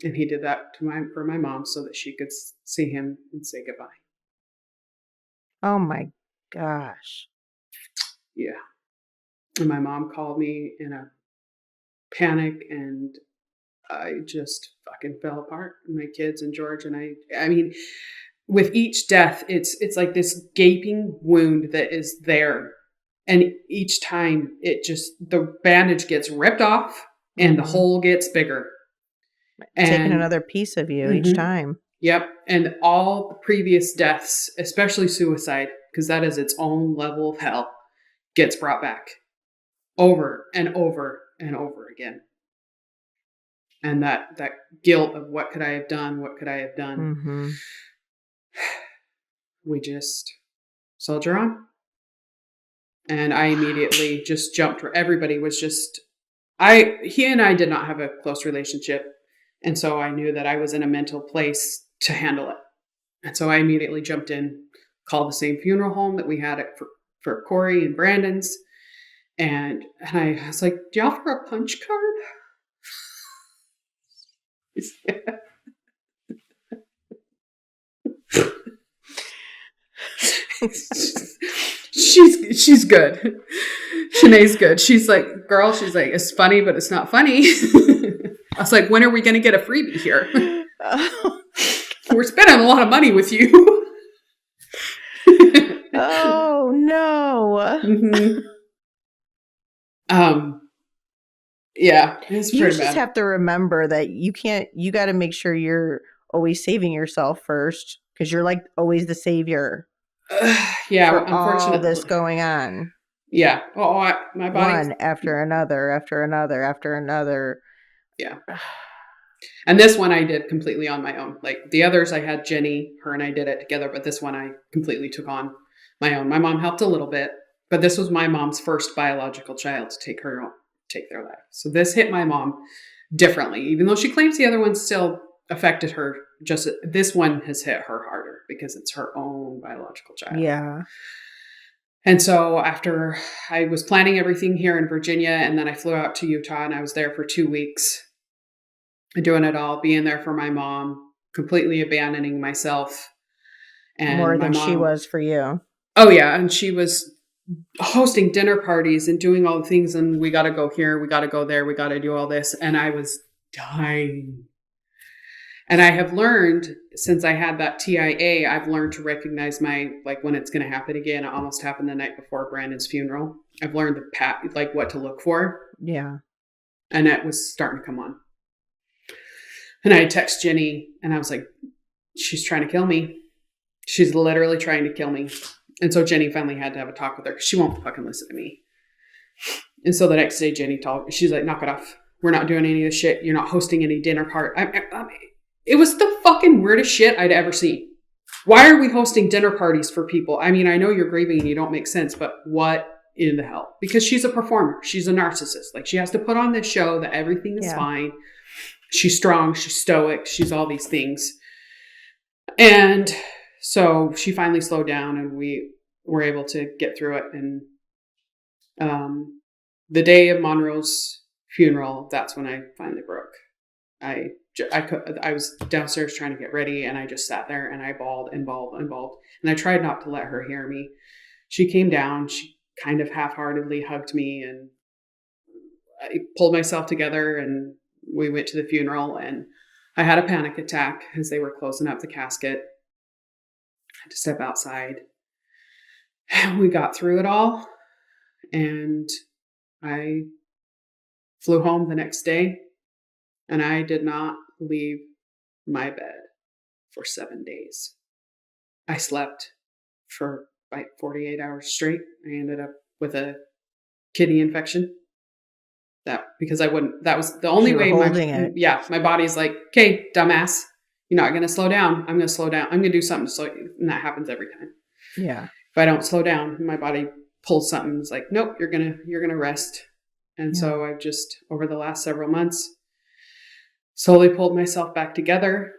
And he did that for my mom so that she could see him and say goodbye. Oh my gosh. Yeah. And my mom called me in a panic, and I just fucking fell apart. My kids and George and I mean, with each death, it's like this gaping wound that is there. And each time the bandage gets ripped off and the hole gets bigger. Taking another piece of you each time. Yep. And all the previous deaths, especially suicide, because that is its own level of hell, gets brought back over and over and over again. And that guilt of what could I have done? What could I have done? Mm-hmm. We just soldier on. And I immediately just jumped where everybody was he and I did not have a close relationship. And so I knew that I was in a mental place to handle it. And so I immediately jumped in, called the same funeral home that we had for Corey and Brandon's. And I was like, do you offer a punch card? She's good. Shanae's good. She's like, girl, it's funny, but it's not funny. I was like, when are we going to get a freebie here? We're spending a lot of money with you. Oh no. Mm-hmm. Yeah, it's pretty bad. You just have to remember that you got to make sure you're always saving yourself first, because you're like always the savior. Yeah, for unfortunately, all this going on. Yeah. My body. One after another, after another, after another. Yeah. And this one I did completely on my own. Like the others, I had Jenny, her and I did it together, but this one I completely took on my own. My mom helped a little bit, but this was my mom's first biological child to take their life. So this hit my mom differently, even though she claims the other one still affected her. Just this one has hit her harder because it's her own biological child. Yeah. And so after I was planning everything here in Virginia, and then I flew out to Utah, and I was there for 2 weeks doing it all, being there for my mom, completely abandoning myself. And more than she was for you. Oh yeah. And she was hosting dinner parties and doing all the things. And we got to go here. We got to go there. We got to do all this. And I was dying. And I have learned since I had that TIA, I've learned to recognize like when it's going to happen again. It almost happened the night before Brandon's funeral. I've learned like what to look for. Yeah. And that was starting to come on. And I text Jenny and I was like, she's trying to kill me. She's literally trying to kill me. And so Jenny finally had to have a talk with her because she won't fucking listen to me. And so the next day, Jenny she's like, knock it off. We're not doing any of this shit. You're not hosting any dinner party. It was the fucking weirdest shit I'd ever seen. Why are we hosting dinner parties for people? I mean, I know you're grieving and you don't make sense, but what in the hell? Because she's a performer. She's a narcissist. Like, she has to put on this show that everything is fine. She's strong. She's stoic. She's all these things. And so she finally slowed down and we were able to get through it. And the day of Monroe's funeral, that's when I finally broke. I was downstairs trying to get ready and I just sat there and I bawled and bawled and bawled. And I tried not to let her hear me. She came down, she kind of half-heartedly hugged me and I pulled myself together and we went to the funeral and I had a panic attack as they were closing up the casket. I had to step outside. We got through it all and I flew home the next day. And I did not leave my bed for 7 days. I slept for like 48 hours straight. I ended up with a kidney infection. That was the only way my body's like, okay, dumbass, you're not going to slow down. I'm going to slow down. I'm going to do something to slow you. And that happens every time. Yeah. If I don't slow down, my body pulls something. It's like, nope, you're going to rest. And so I've just, over the last several months, slowly pulled myself back together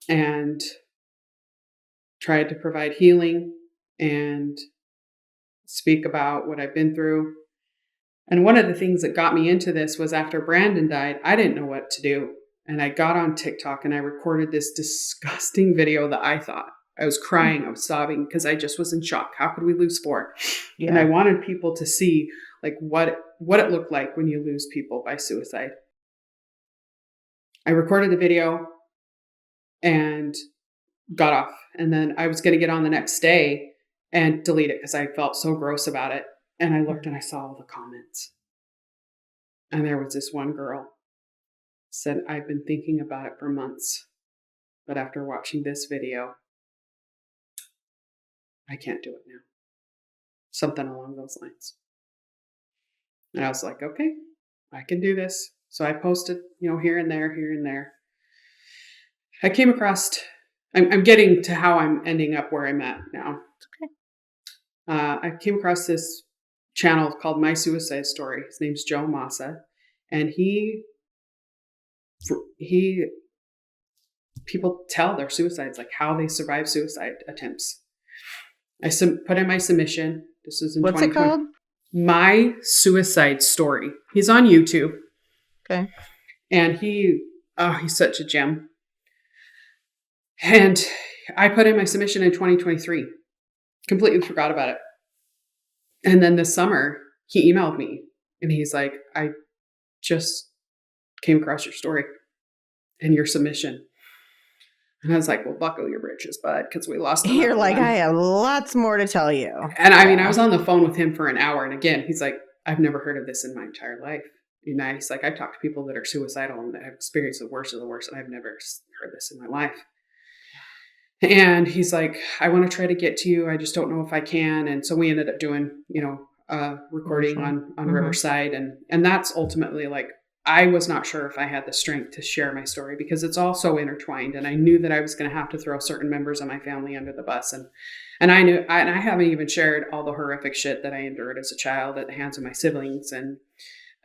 and tried to provide healing and speak about what I've been through. And one of the things that got me into this was after Brandon died, I didn't know what to do. And I got on TikTok and I recorded this disgusting video that I was crying, I was sobbing because I just was in shock. How could we lose 4? Yeah. And I wanted people to see like what it looked like when you lose people by suicide. I recorded the video and got off. And then I was going to get on the next day and delete it because I felt so gross about it. And I looked and I saw all the comments. And there was this one girl said, I've been thinking about it for months, but after watching this video, I can't do it now. Something along those lines. And I was like, okay, I can do this. So I posted, here and there. I came across, I'm getting to how I'm ending up where I'm at now. Okay. I came across this channel called My Suicide Story. His name's Joe Massa. And people tell their suicides, like how they survive suicide attempts. I put in my submission. This is in 2020. What's it called? My Suicide Story. He's on YouTube. Okay. And he's such a gem. And I put in my submission in 2023. Completely forgot about it. And then this summer, he emailed me. And he's like, I just came across your story and your submission. And I was like, well, buckle your britches, bud, because we lost. You're like, I have lots more to tell you. And I mean, I was on the phone with him for an hour. And again, he's like, I've never heard of this in my entire life. And he's like, I talk to people that are suicidal and that have experienced the worst of the worst. And I've never heard this in my life. And he's like, I want to try to get to you. I just don't know if I can. And so we ended up doing, recording on Riverside. And that's ultimately like, I was not sure if I had the strength to share my story because it's all so intertwined. And I knew that I was going to have to throw certain members of my family under the bus. And I knew, and I haven't even shared all the horrific shit that I endured as a child at the hands of my siblings and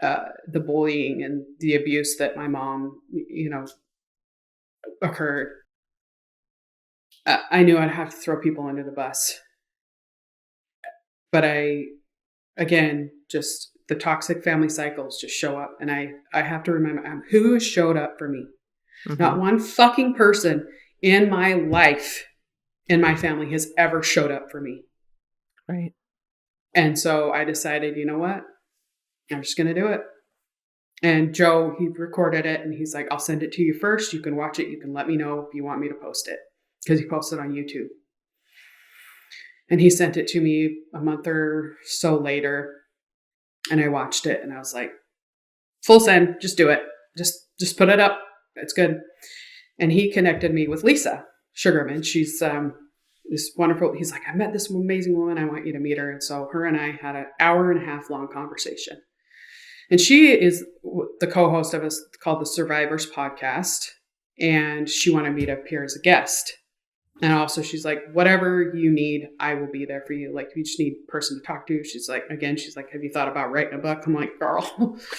the bullying and the abuse that my mom, occurred. I knew I'd have to throw people under the bus. But just the toxic family cycles just show up. And I have to remember who has showed up for me. Mm-hmm. Not one fucking person in my life, in my family, has ever showed up for me. Right. And so I decided, you know what? I'm just going to do it. And Joe, he recorded it and he's like, I'll send it to you first. You can watch it. You can let me know if you want me to post it, because he posted on YouTube. And he sent it to me a month or so later. And I watched it and I was like, full send, just do it. Just put it up. It's good. And he connected me with Lisa Sugarman. She's this wonderful, he's like, I met this amazing woman. I want you to meet her. And so her and I had an hour and a half long conversation. And she is the co-host of us called the Survivors podcast. And she wanted me to appear as a guest. And also she's like, whatever you need, I will be there for you. Like, if you just need a person to talk to. She's like, have you thought about writing a book? I'm like, girl,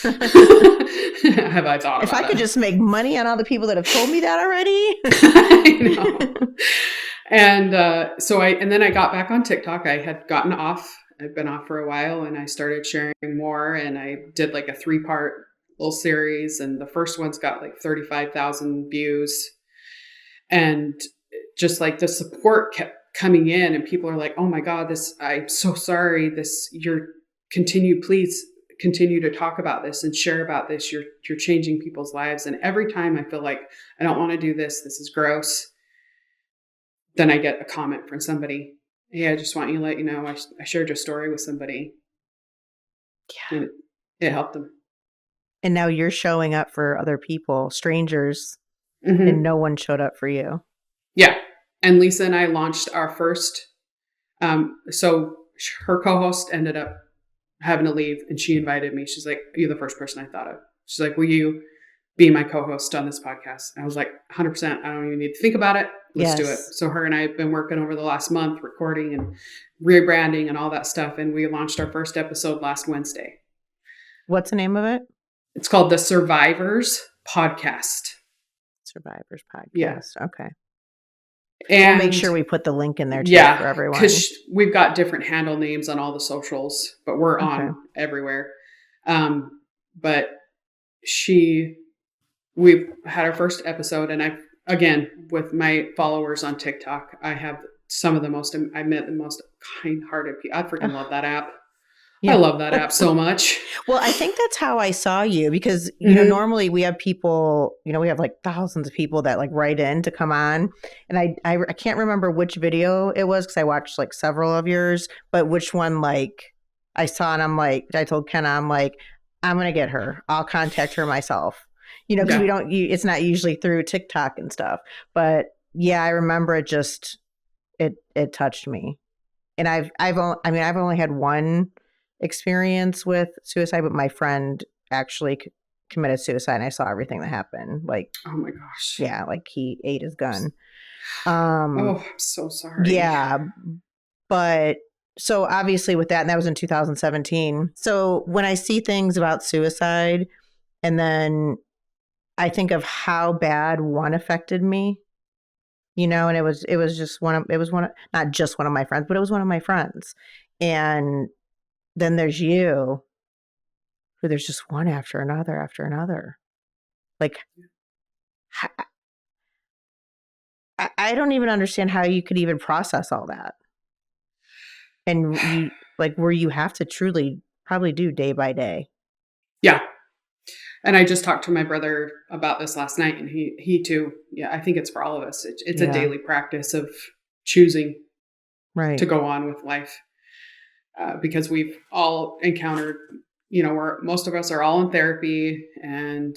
have I thought about it? If I could just make money on all the people that have told me that already. I know. And then I got back on TikTok. I had gotten off. I've been off for a while, and I started sharing more, and I did like a 3-part little series, and the first one's got like 35,000 views. And just like the support kept coming in, and people are like, oh my God, I'm so sorry. Please continue to talk about this and share about this. You're changing people's lives. And every time I feel like I don't want to do this, this is gross, then I get a comment from somebody. Hey, I just want you to let you know, I shared your story with somebody. Yeah. And it helped them. And now you're showing up for other people, strangers, and no one showed up for you. Yeah. And Lisa and I launched our first, so her co-host ended up having to leave, and she invited me. She's like, you're the first person I thought of. She's like, will you be my co-host on this podcast? And I was like, 100%. I don't even need to think about it. Let's do it. So her and I have been working over the last month, recording and rebranding and all that stuff. And we launched our first episode last Wednesday. What's the name of it? It's called the Survivors Podcast. Survivors Podcast. Yeah. Okay. And we'll make sure we put the link in there too for everyone. Because we've got different handle names on all the socials, but we're on everywhere. But we've had our first episode, and again, with my followers on TikTok, I met the most kind-hearted people. I freaking love that app. Yeah. I love that app so much. Well, I think that's how I saw you, because, you know, normally we have people, we have like thousands of people that like write in to come on. And I can't remember which video it was, because I watched like several of yours, but which one like I saw, and I'm like, I told Kenna, I'm like, I'm going to get her. I'll contact her myself, because it's not usually through TikTok and stuff. But yeah, I remember it it touched me. And I've only had one experience with suicide, but my friend actually committed suicide, and I saw everything that happened. Like, oh my gosh. Yeah, like he ate his gun. I'm so sorry. Yeah. But so obviously with that, and that was in 2017. So when I see things about suicide, and then I think of how bad one affected me, and it was not just one of my friends, but it was one of my friends. And then there's you, who there's just one after another. Like, I don't even understand how you could even process all that. And where you have to truly probably do day by day. Yeah. And I just talked to my brother about this last night, and he too. Yeah, I think it's for all of us. It's a daily practice of choosing to go on with life. Because we've all encountered, most of us are all in therapy, and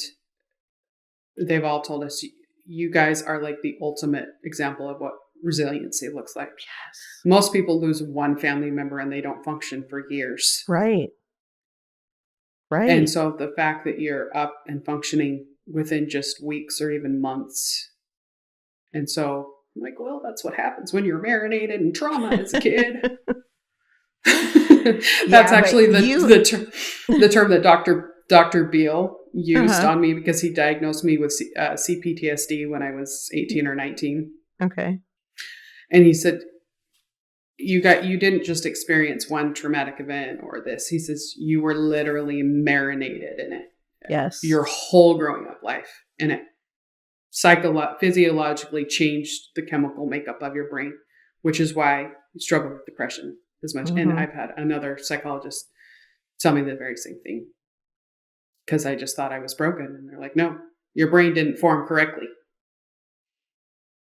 they've all told us, you guys are like the ultimate example of what resiliency looks like. Yes. Most people lose one family member and they don't function for years. Right. And so the fact that you're up and functioning within just weeks or even months. And so I'm like, well, that's what happens when you're marinated in trauma as a kid. That's actually the term that Dr. Beale used on me, because he diagnosed me with CPTSD when I was 18 or 19. Okay. And he said, you didn't just experience one traumatic event or this. He says, you were literally marinated in it. Yes. Your whole growing up life. And it physiologically changed the chemical makeup of your brain, which is why you struggle with depression as much. And I've had another psychologist tell me the very same thing. because I just thought I was broken. And they're like, no, your brain didn't form correctly.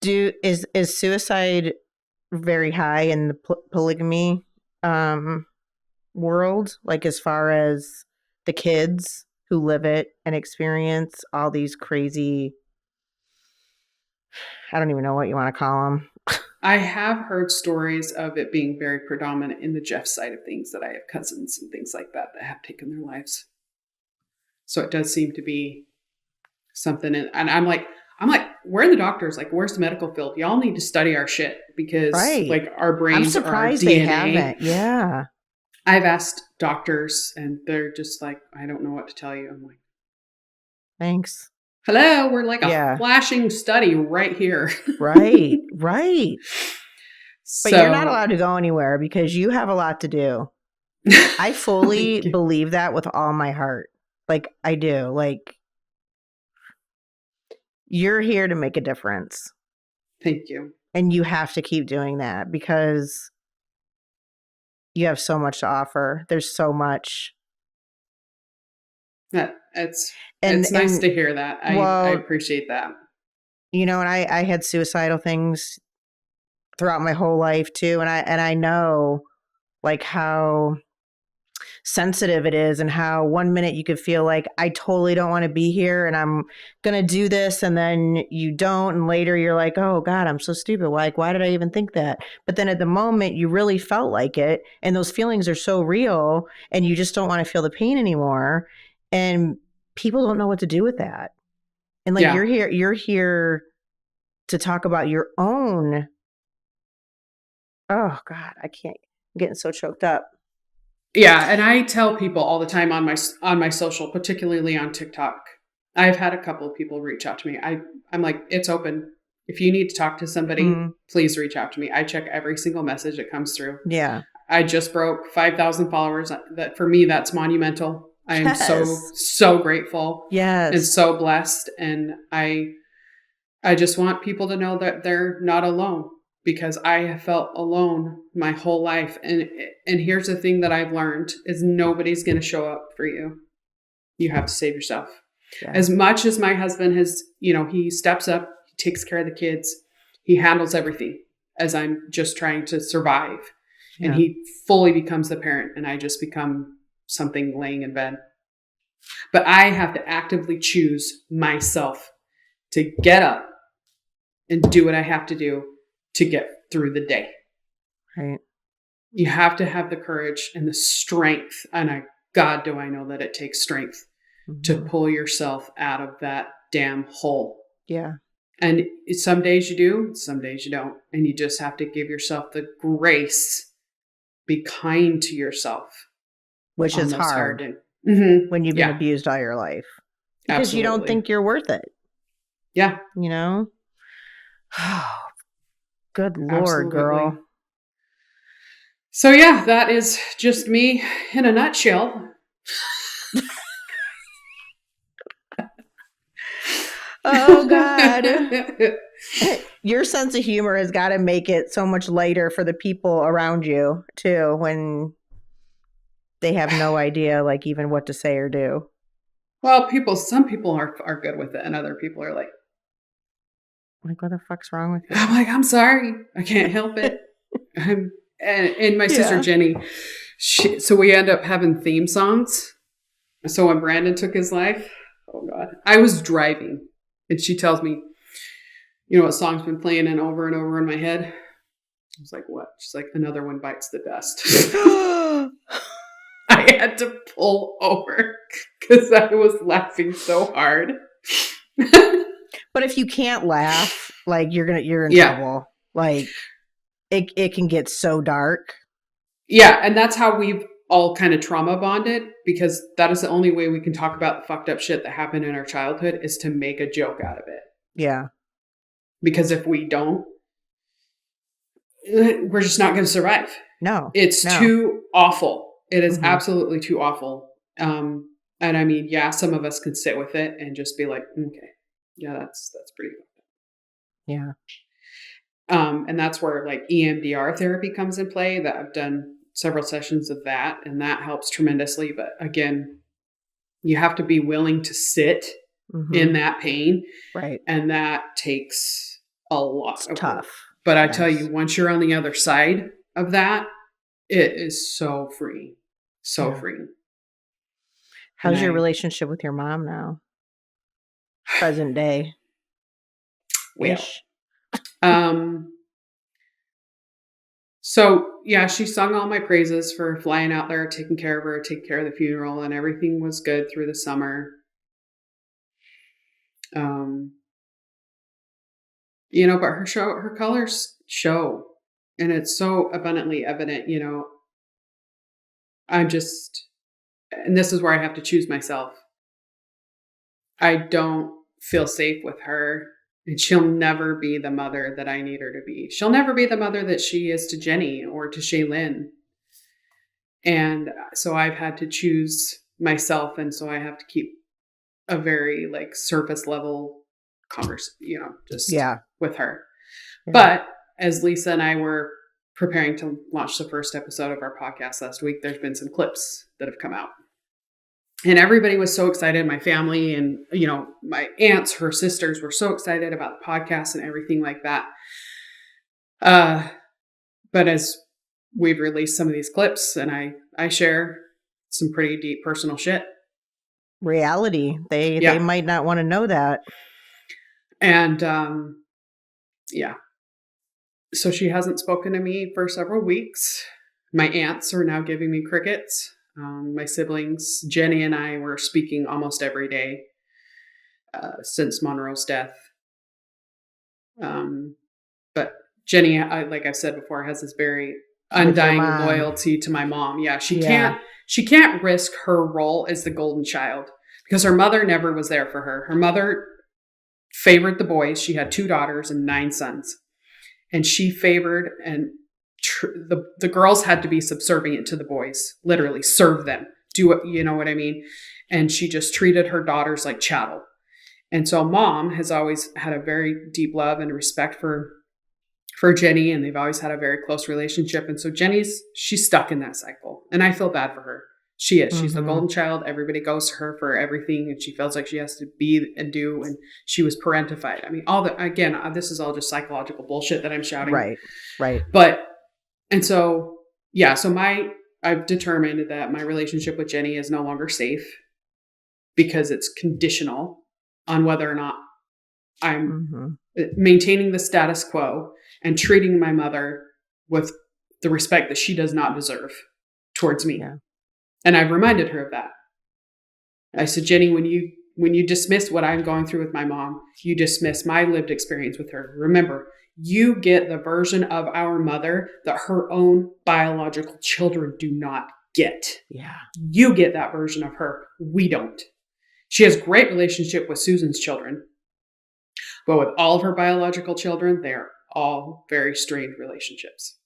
Is suicide very high in the polygamy world? Like as far as the kids who live it and experience all these crazy, I don't even know what you want to call them. I have heard stories of it being very predominant in the Jeff side of things, that I have cousins and things like that have taken their lives. So it does seem to be something. And I'm like, where are the doctors? Like, where's the medical field? Y'all need to study our shit, because like our brains, I'm surprised our DNA. They haven't. Yeah. I've asked doctors and they're just like, I don't know what to tell you. I'm like, thanks. Hello, we're like a flashing study right here. Right. But you're not allowed to go anywhere because you have a lot to do. I fully believe that with all my heart. Like, I do. Like, you're here to make a difference. Thank you. And you have to keep doing that because you have so much to offer. There's so much. It's nice to hear that. I appreciate that. You know, and I had suicidal things throughout my whole life too. And I know like how sensitive it is, and how one minute you could feel like I totally don't want to be here and I'm going to do this, and then you don't, and later you're like, oh God, I'm so stupid. Like, why did I even think that? But then at the moment you really felt like it, and those feelings are so real, and you just don't want to feel the pain anymore, and people don't know what to do with that. And like, you're here to talk about your own. Oh God, I'm getting so choked up. Yeah, and I tell people all the time on my social, particularly on TikTok. I've had a couple of people reach out to me. I'm like, it's open. If you need to talk to somebody, please reach out to me. I check every single message that comes through. Yeah. I just broke 5,000 followers. That for me, that's monumental. I am so grateful. Yes. And so blessed. And I just want people to know that they're not alone, because I have felt alone my whole life. And here's the thing that I've learned is nobody's going to show up for you. You have to save yourself. Yeah. As much as my husband has, he steps up, he takes care of the kids, he handles everything as I'm just trying to survive. Yeah. And he fully becomes the parent, and I just become something laying in bed. But I have to actively choose myself to get up and do what I have to do to get through the day. Right. You have to have the courage and the strength. And God, do I know that it takes strength to pull yourself out of that damn hole. Yeah. And some days you do, some days you don't. And you just have to give yourself the grace, be kind to yourself. Which is hard when you've been abused all your life. Because you don't think you're worth it. Yeah. You know? Good Lord, girl. So yeah, that is just me in a nutshell. Oh God. Your sense of humor has got to make it so much lighter for the people around you too, when they have no idea like even what to say or do. Well, some people are good with it, and other people are like, what the fuck's wrong with you? I'm like, I'm sorry. I can't help it. And my sister Jenny, so we end up having theme songs. So when Brandon took his life, oh God, I was driving and she tells me, what song's been playing and over in my head? I was like, what? She's like, Another One Bites the Dust. I had to pull over because I was laughing so hard. But if you can't laugh, like you're in trouble. Like it can get so dark. Yeah, and that's how we've all kind of trauma bonded, because that is the only way we can talk about the fucked up shit that happened in our childhood, is to make a joke out of it. Yeah. Because if we don't, we're just not going to survive. No. It's too awful. It is absolutely too awful. And I mean, some of us can sit with it and just be like, okay, yeah, that's pretty good. Yeah. And that's where like EMDR therapy comes in play. That I've done several sessions of that, and that helps tremendously. But again, You have to be willing to sit in that pain. Right. And that takes a lot of tough. work. But I tell you, once you're on the other side of that, it is so free. So free. How's your relationship with your mom now? Present day. Ish. So yeah, she sung all my praises for flying out there, taking care of her, taking care of the funeral, and everything was good through the summer. You know, but her colors show, and it's so abundantly evident, you know. And this is where I have to choose myself. I don't feel safe with her, and she'll never be the mother that I need her to be. She'll never be the mother that she is to Jenny or to Shaylin. And so I've had to choose myself, and so I have to keep a very like surface level conversation, you know, just with her. Yeah. But as Lisa and I were preparing to launch the first episode of our podcast last week, there's been some clips that have come out. And everybody was so excited. My family and, you know, my aunts, her sisters were so excited about the podcast and everything like that. But as we've released some of these clips and I share some pretty deep personal shit. Reality. They might not want to know that. And so she hasn't spoken to me for several weeks. My aunts are now giving me crickets. My siblings, Jenny and I, were speaking almost every day since Monroe's death. But Jenny, like I've said before, has this very undying loyalty to my mom. Yeah, she can't risk her role as the golden child because her mother never was there for her. Her mother favored the boys. She had 2 daughters and 9 sons. And she favored and the girls had to be subservient to the boys, literally serve them, do it, you know what I mean? And she just treated her daughters like chattel. And so mom has always had a very deep love and respect for Jenny, and they've always had a very close relationship. And so she's stuck in that cycle, and I feel bad for her. She is. She's the golden child. Everybody goes to her for everything, and she feels like she has to be and do, and she was parentified. I mean, this is all just psychological bullshit that I'm shouting. Right. But, and so, I've determined that my relationship with Jenny is no longer safe because it's conditional on whether or not I'm maintaining the status quo and treating my mother with the respect that she does not deserve towards me. Yeah. And I've reminded her of that. I said, Jenny, when you dismiss what I'm going through with my mom, you dismiss my lived experience with her. Remember, you get the version of our mother that her own biological children do not get. Yeah. You get that version of her. We don't. She has great relationship with Susan's children, but with all of her biological children, they're all very strained relationships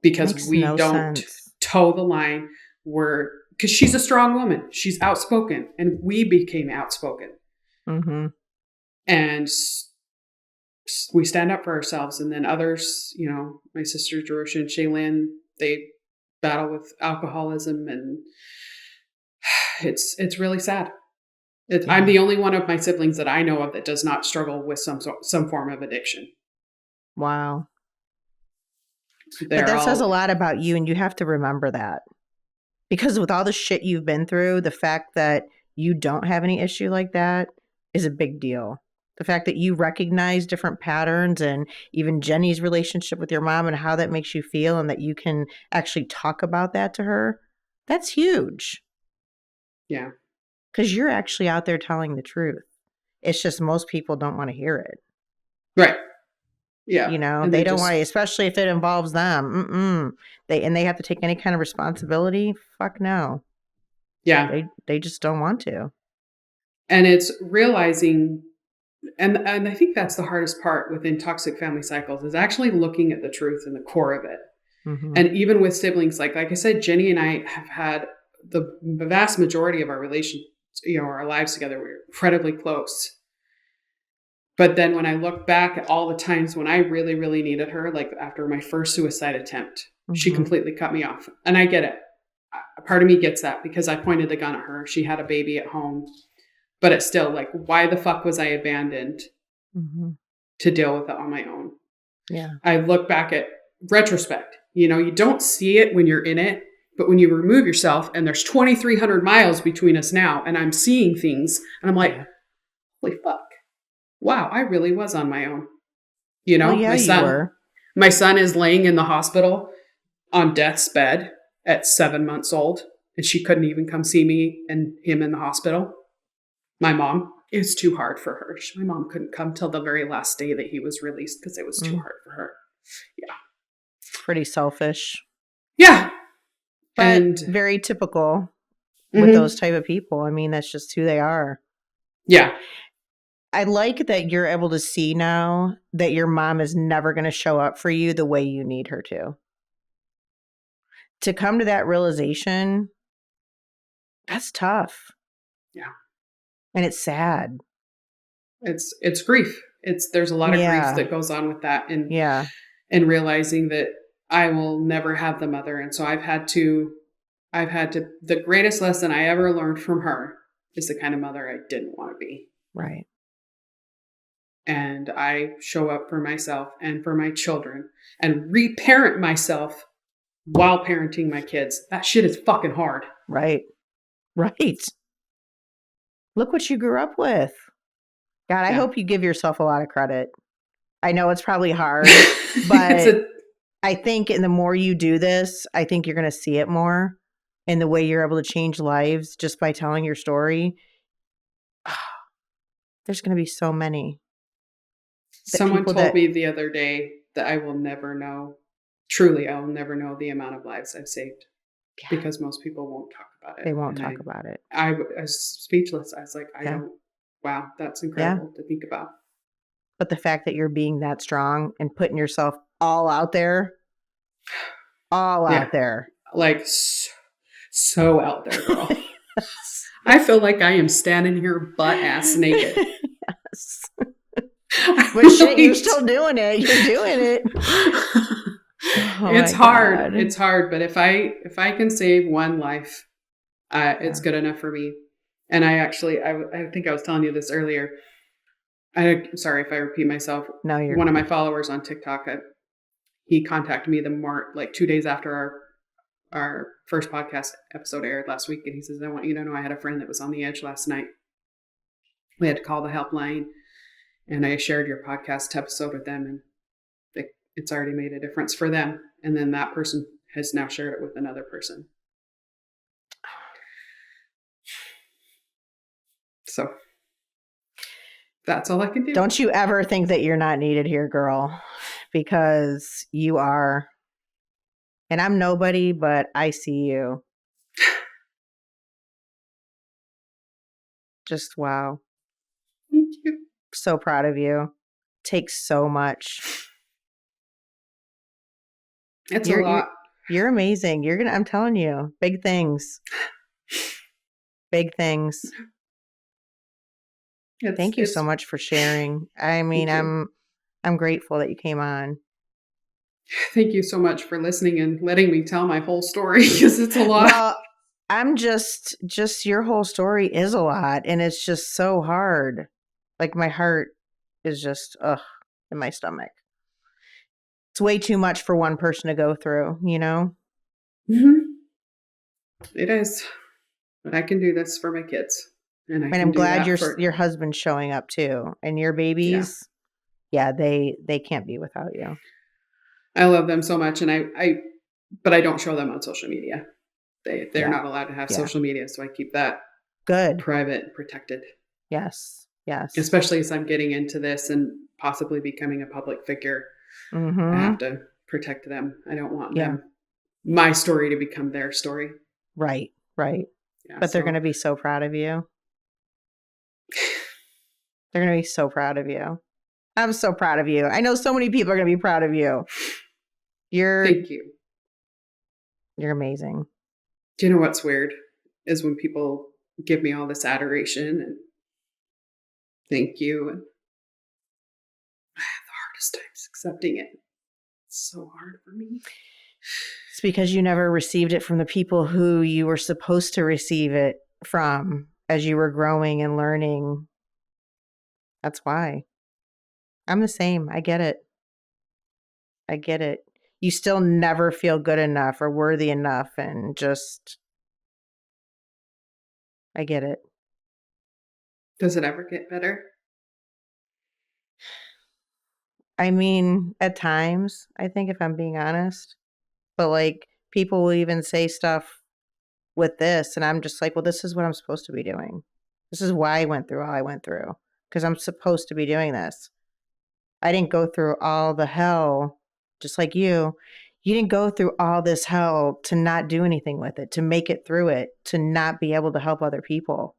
because we don't toe the line. Because she's a strong woman. She's outspoken, and we became outspoken. Mm-hmm. And we stand up for ourselves. And then others, you know, my sister Georgia and Shaylin, they battle with alcoholism, and it's really sad. I'm the only one of my siblings that I know of that does not struggle with some form of addiction. Wow. But that says a lot about you, and you have to remember that. Because with all the shit you've been through, the fact that you don't have any issue like that is a big deal. The fact that you recognize different patterns and even Jenny's relationship with your mom and how that makes you feel, and that you can actually talk about that to her, that's huge. Yeah. Because you're actually out there telling the truth. It's just most people don't want to hear it. Right. Yeah. You know, they don't want to, especially if it involves them. They have to take any kind of responsibility. Fuck no. Yeah. They just don't want to. And it's realizing, and I think that's the hardest part within toxic family cycles, is actually looking at the truth and the core of it. Mm-hmm. And even with siblings, like I said, Jenny and I have had the vast majority of our relation, our lives together. We're incredibly close. But then when I look back at all the times when I really, really needed her, like after my first suicide attempt, she completely cut me off. And I get it. part of me gets that because I pointed the gun at her. She had a baby at home, but it's still like, why the fuck was I abandoned to deal with it on my own? Yeah. I look back at retrospect, you don't see it when you're in it, but when you remove yourself and there's 2,300 miles between us now and I'm seeing things and I'm like, holy fuck. Wow, I really was on my own. Well, yeah, my son is laying in the hospital on death's bed at 7 months old, and she couldn't even come see me and him in the hospital. My mom, it was too hard for her. My mom couldn't come till the very last day that he was released because it was too hard for her. Yeah. Pretty selfish. Yeah. But very typical with those type of people. I mean, that's just who they are. Yeah. I like that you're able to see now that your mom is never going to show up for you the way you need her to. To come to that realization, that's tough. Yeah. And it's sad. It's grief. There's a lot of grief that goes on with that. And realizing that I will never have the mother. And so I've had to, the greatest lesson I ever learned from her is the kind of mother I didn't want to be. Right. And I show up for myself and for my children and reparent myself while parenting my kids. That shit is fucking hard. Right. Right. Look what you grew up with. God, I hope you give yourself a lot of credit. I know it's probably hard, but I think in the more you do this, I think you're going to see it more in the way you're able to change lives just by telling your story. There's going to be so many. Someone told me the other day that I will never know, truly, I will never know the amount of lives I've saved because most people won't talk about it. They won't talk about it. I was speechless. I was like, wow, that's incredible to think about. But the fact that you're being that strong and putting yourself all out there, out there. Like so out there, girl. I feel like I am standing here butt ass naked. Yes. But shit, you're still doing it. You're doing it. It's hard. It's hard. But if I can save one life, it's good enough for me. And I think I was telling you this earlier. I'm sorry if I repeat myself. No, you're one of my followers on TikTok. He contacted me 2 days after our first podcast episode aired last week, and he says, "I want you to know I had a friend that was on the edge last night. We had to call the helpline, and I shared your podcast episode with them, and it's already made a difference for them. And then that person has now shared it with another person." So that's all I can do. Don't you ever think that you're not needed here, girl, because you are. And I'm nobody, but I see you. Just wow. Thank you. So proud of you. Takes so much. It's a lot. You're amazing. I'm telling you, big things. Big things. Thank you so much for sharing. I mean, I'm grateful that you came on. Thank you so much for listening and letting me tell my whole story because it's a lot. Well, I'm just your whole story is a lot, and it's just so hard. Like my heart is just in my stomach. It's way too much for one person to go through, you know? Mm-hmm. It is. But I can do this for my kids. And I'm glad your husband's showing up too. And your babies, they can't be without you. I love them so much. And but I don't show them on social media. They're not allowed to have social media. So I keep that private and protected. Yes. Yes. Especially as I'm getting into this and possibly becoming a public figure. Mm-hmm. I have to protect them. I don't want my story to become their story. Right. Right. Yeah, but they're going to be so proud of you. They're going to be so proud of you. I'm so proud of you. I know so many people are going to be proud of you. Thank you. You're amazing. Do you know what's weird is when people give me all this adoration and thank you. And I have the hardest times accepting it. It's so hard for me. It's because you never received it from the people who you were supposed to receive it from as you were growing and learning. That's why. I'm the same. I get it. I get it. You still never feel good enough or worthy enough, and just, I get it. Does it ever get better? I mean, at times, I think, if I'm being honest, but like people will even say stuff with this, and I'm just like, well, this is what I'm supposed to be doing. This is why I went through all I went through, because I'm supposed to be doing this. I didn't go through all the hell, just like you. You didn't go through all this hell to not do anything with it, to make it through it, to not be able to help other people,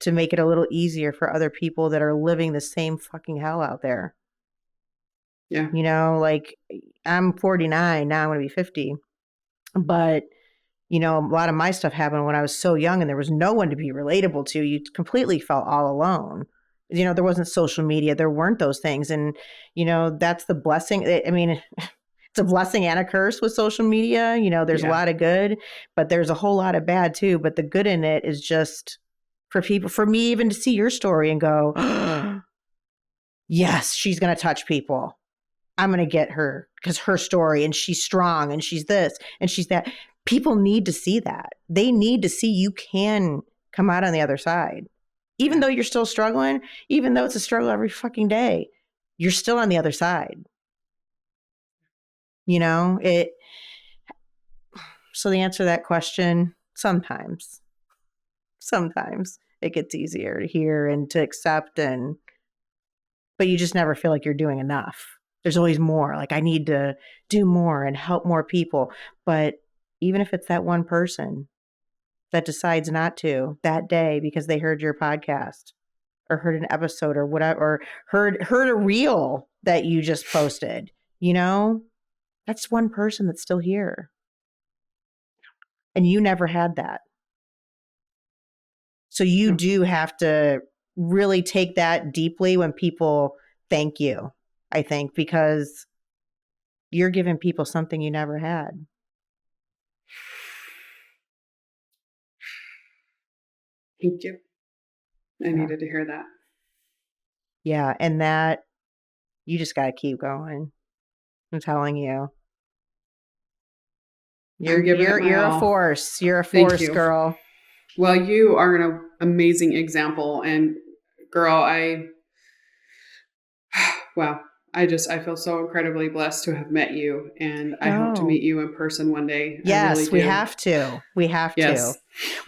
to make it a little easier for other people that are living the same fucking hell out there. Yeah. You know, like I'm 49, now I'm going to be 50. But, you know, a lot of my stuff happened when I was so young and there was no one to be relatable to. You completely felt all alone. You know, there wasn't social media. There weren't those things. And, you know, that's the blessing. I mean, it's a blessing and a curse with social media. You know, there's a lot of good, but there's a whole lot of bad too. But the good in it is just for people, for me even to see your story and go, yes, she's going to touch people. I'm going to get her because her story, and she's strong, and she's this and she's that. People need to see that. They need to see you can come out on the other side. Even though you're still struggling, even though it's a struggle every fucking day, you're still on the other side. You know, so the answer to that question, sometimes it gets easier to hear and to accept, but you just never feel like you're doing enough. There's always more. Like, I need to do more and help more people. But even if it's that one person that decides not to that day because they heard your podcast or heard an episode or whatever, or heard a reel that you just posted, you know, that's one person that's still here. And you never had that. So you do have to really take that deeply when people thank you, I think, because you're giving people something you never had. Thank you. I needed to hear that. Yeah. And that you just got to keep going. I'm telling you. You're a force. You're a force, girl. Well, you are an amazing example. And girl, wow. I feel so incredibly blessed to have met you, and I hope to meet you in person one day. Yes, really we have to. We have to.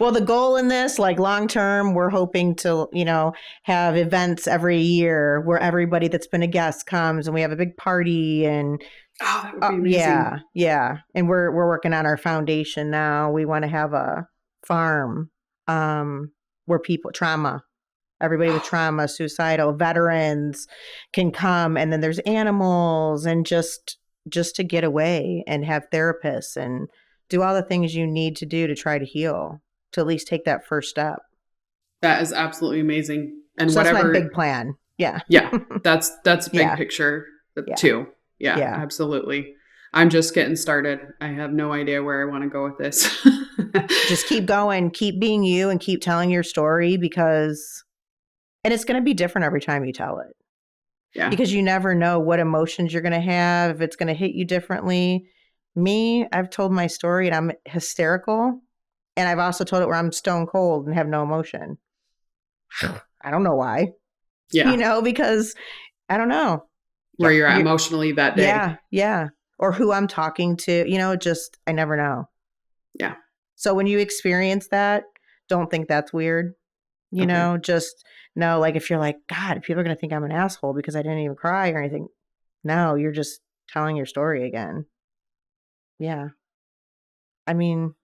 Well, the goal in this, like long term, we're hoping to, you know, have events every year where everybody that's been a guest comes and we have a big party. And that would be amazing. Yeah. And we're working on our foundation now. We want to have a farm where people everybody with trauma, suicidal, veterans can come, and then there's animals, and just to get away and have therapists and do all the things you need to do to try to heal, to at least take that first step. That is absolutely amazing. And so whatever, that's my big plan. Yeah. That's big picture too. Yeah, absolutely. I'm just getting started. I have no idea where I want to go with this. Just keep going, keep being you, and keep telling your story, and it's going to be different every time you tell it. Yeah. Because you never know what emotions you're going to have, if it's going to hit you differently. Me, I've told my story and I'm hysterical. And I've also told it where I'm stone cold and have no emotion. I don't know why. Yeah. You know, because I don't know. Where you're at emotionally that day. Yeah. Yeah. Or who I'm talking to, you know, just, I never know. Yeah. So when you experience that, don't think that's weird. You know, just know, like, if you're like, God, people are going to think I'm an asshole because I didn't even cry or anything. No, you're just telling your story again. Yeah. I mean,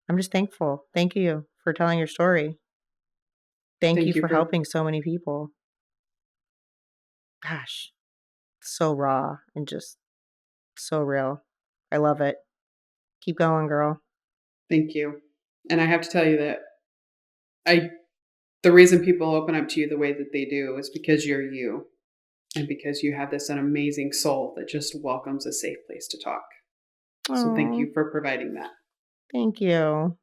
I'm just thankful. Thank you for telling your story. Thank you for helping so many people. Gosh, so raw and just so real. I love it. Keep going, girl. Thank you. And I have to tell you that the reason people open up to you the way that they do is because you're you, and because you have an amazing soul that just welcomes a safe place to talk. So thank Oh, you for providing that. thank you.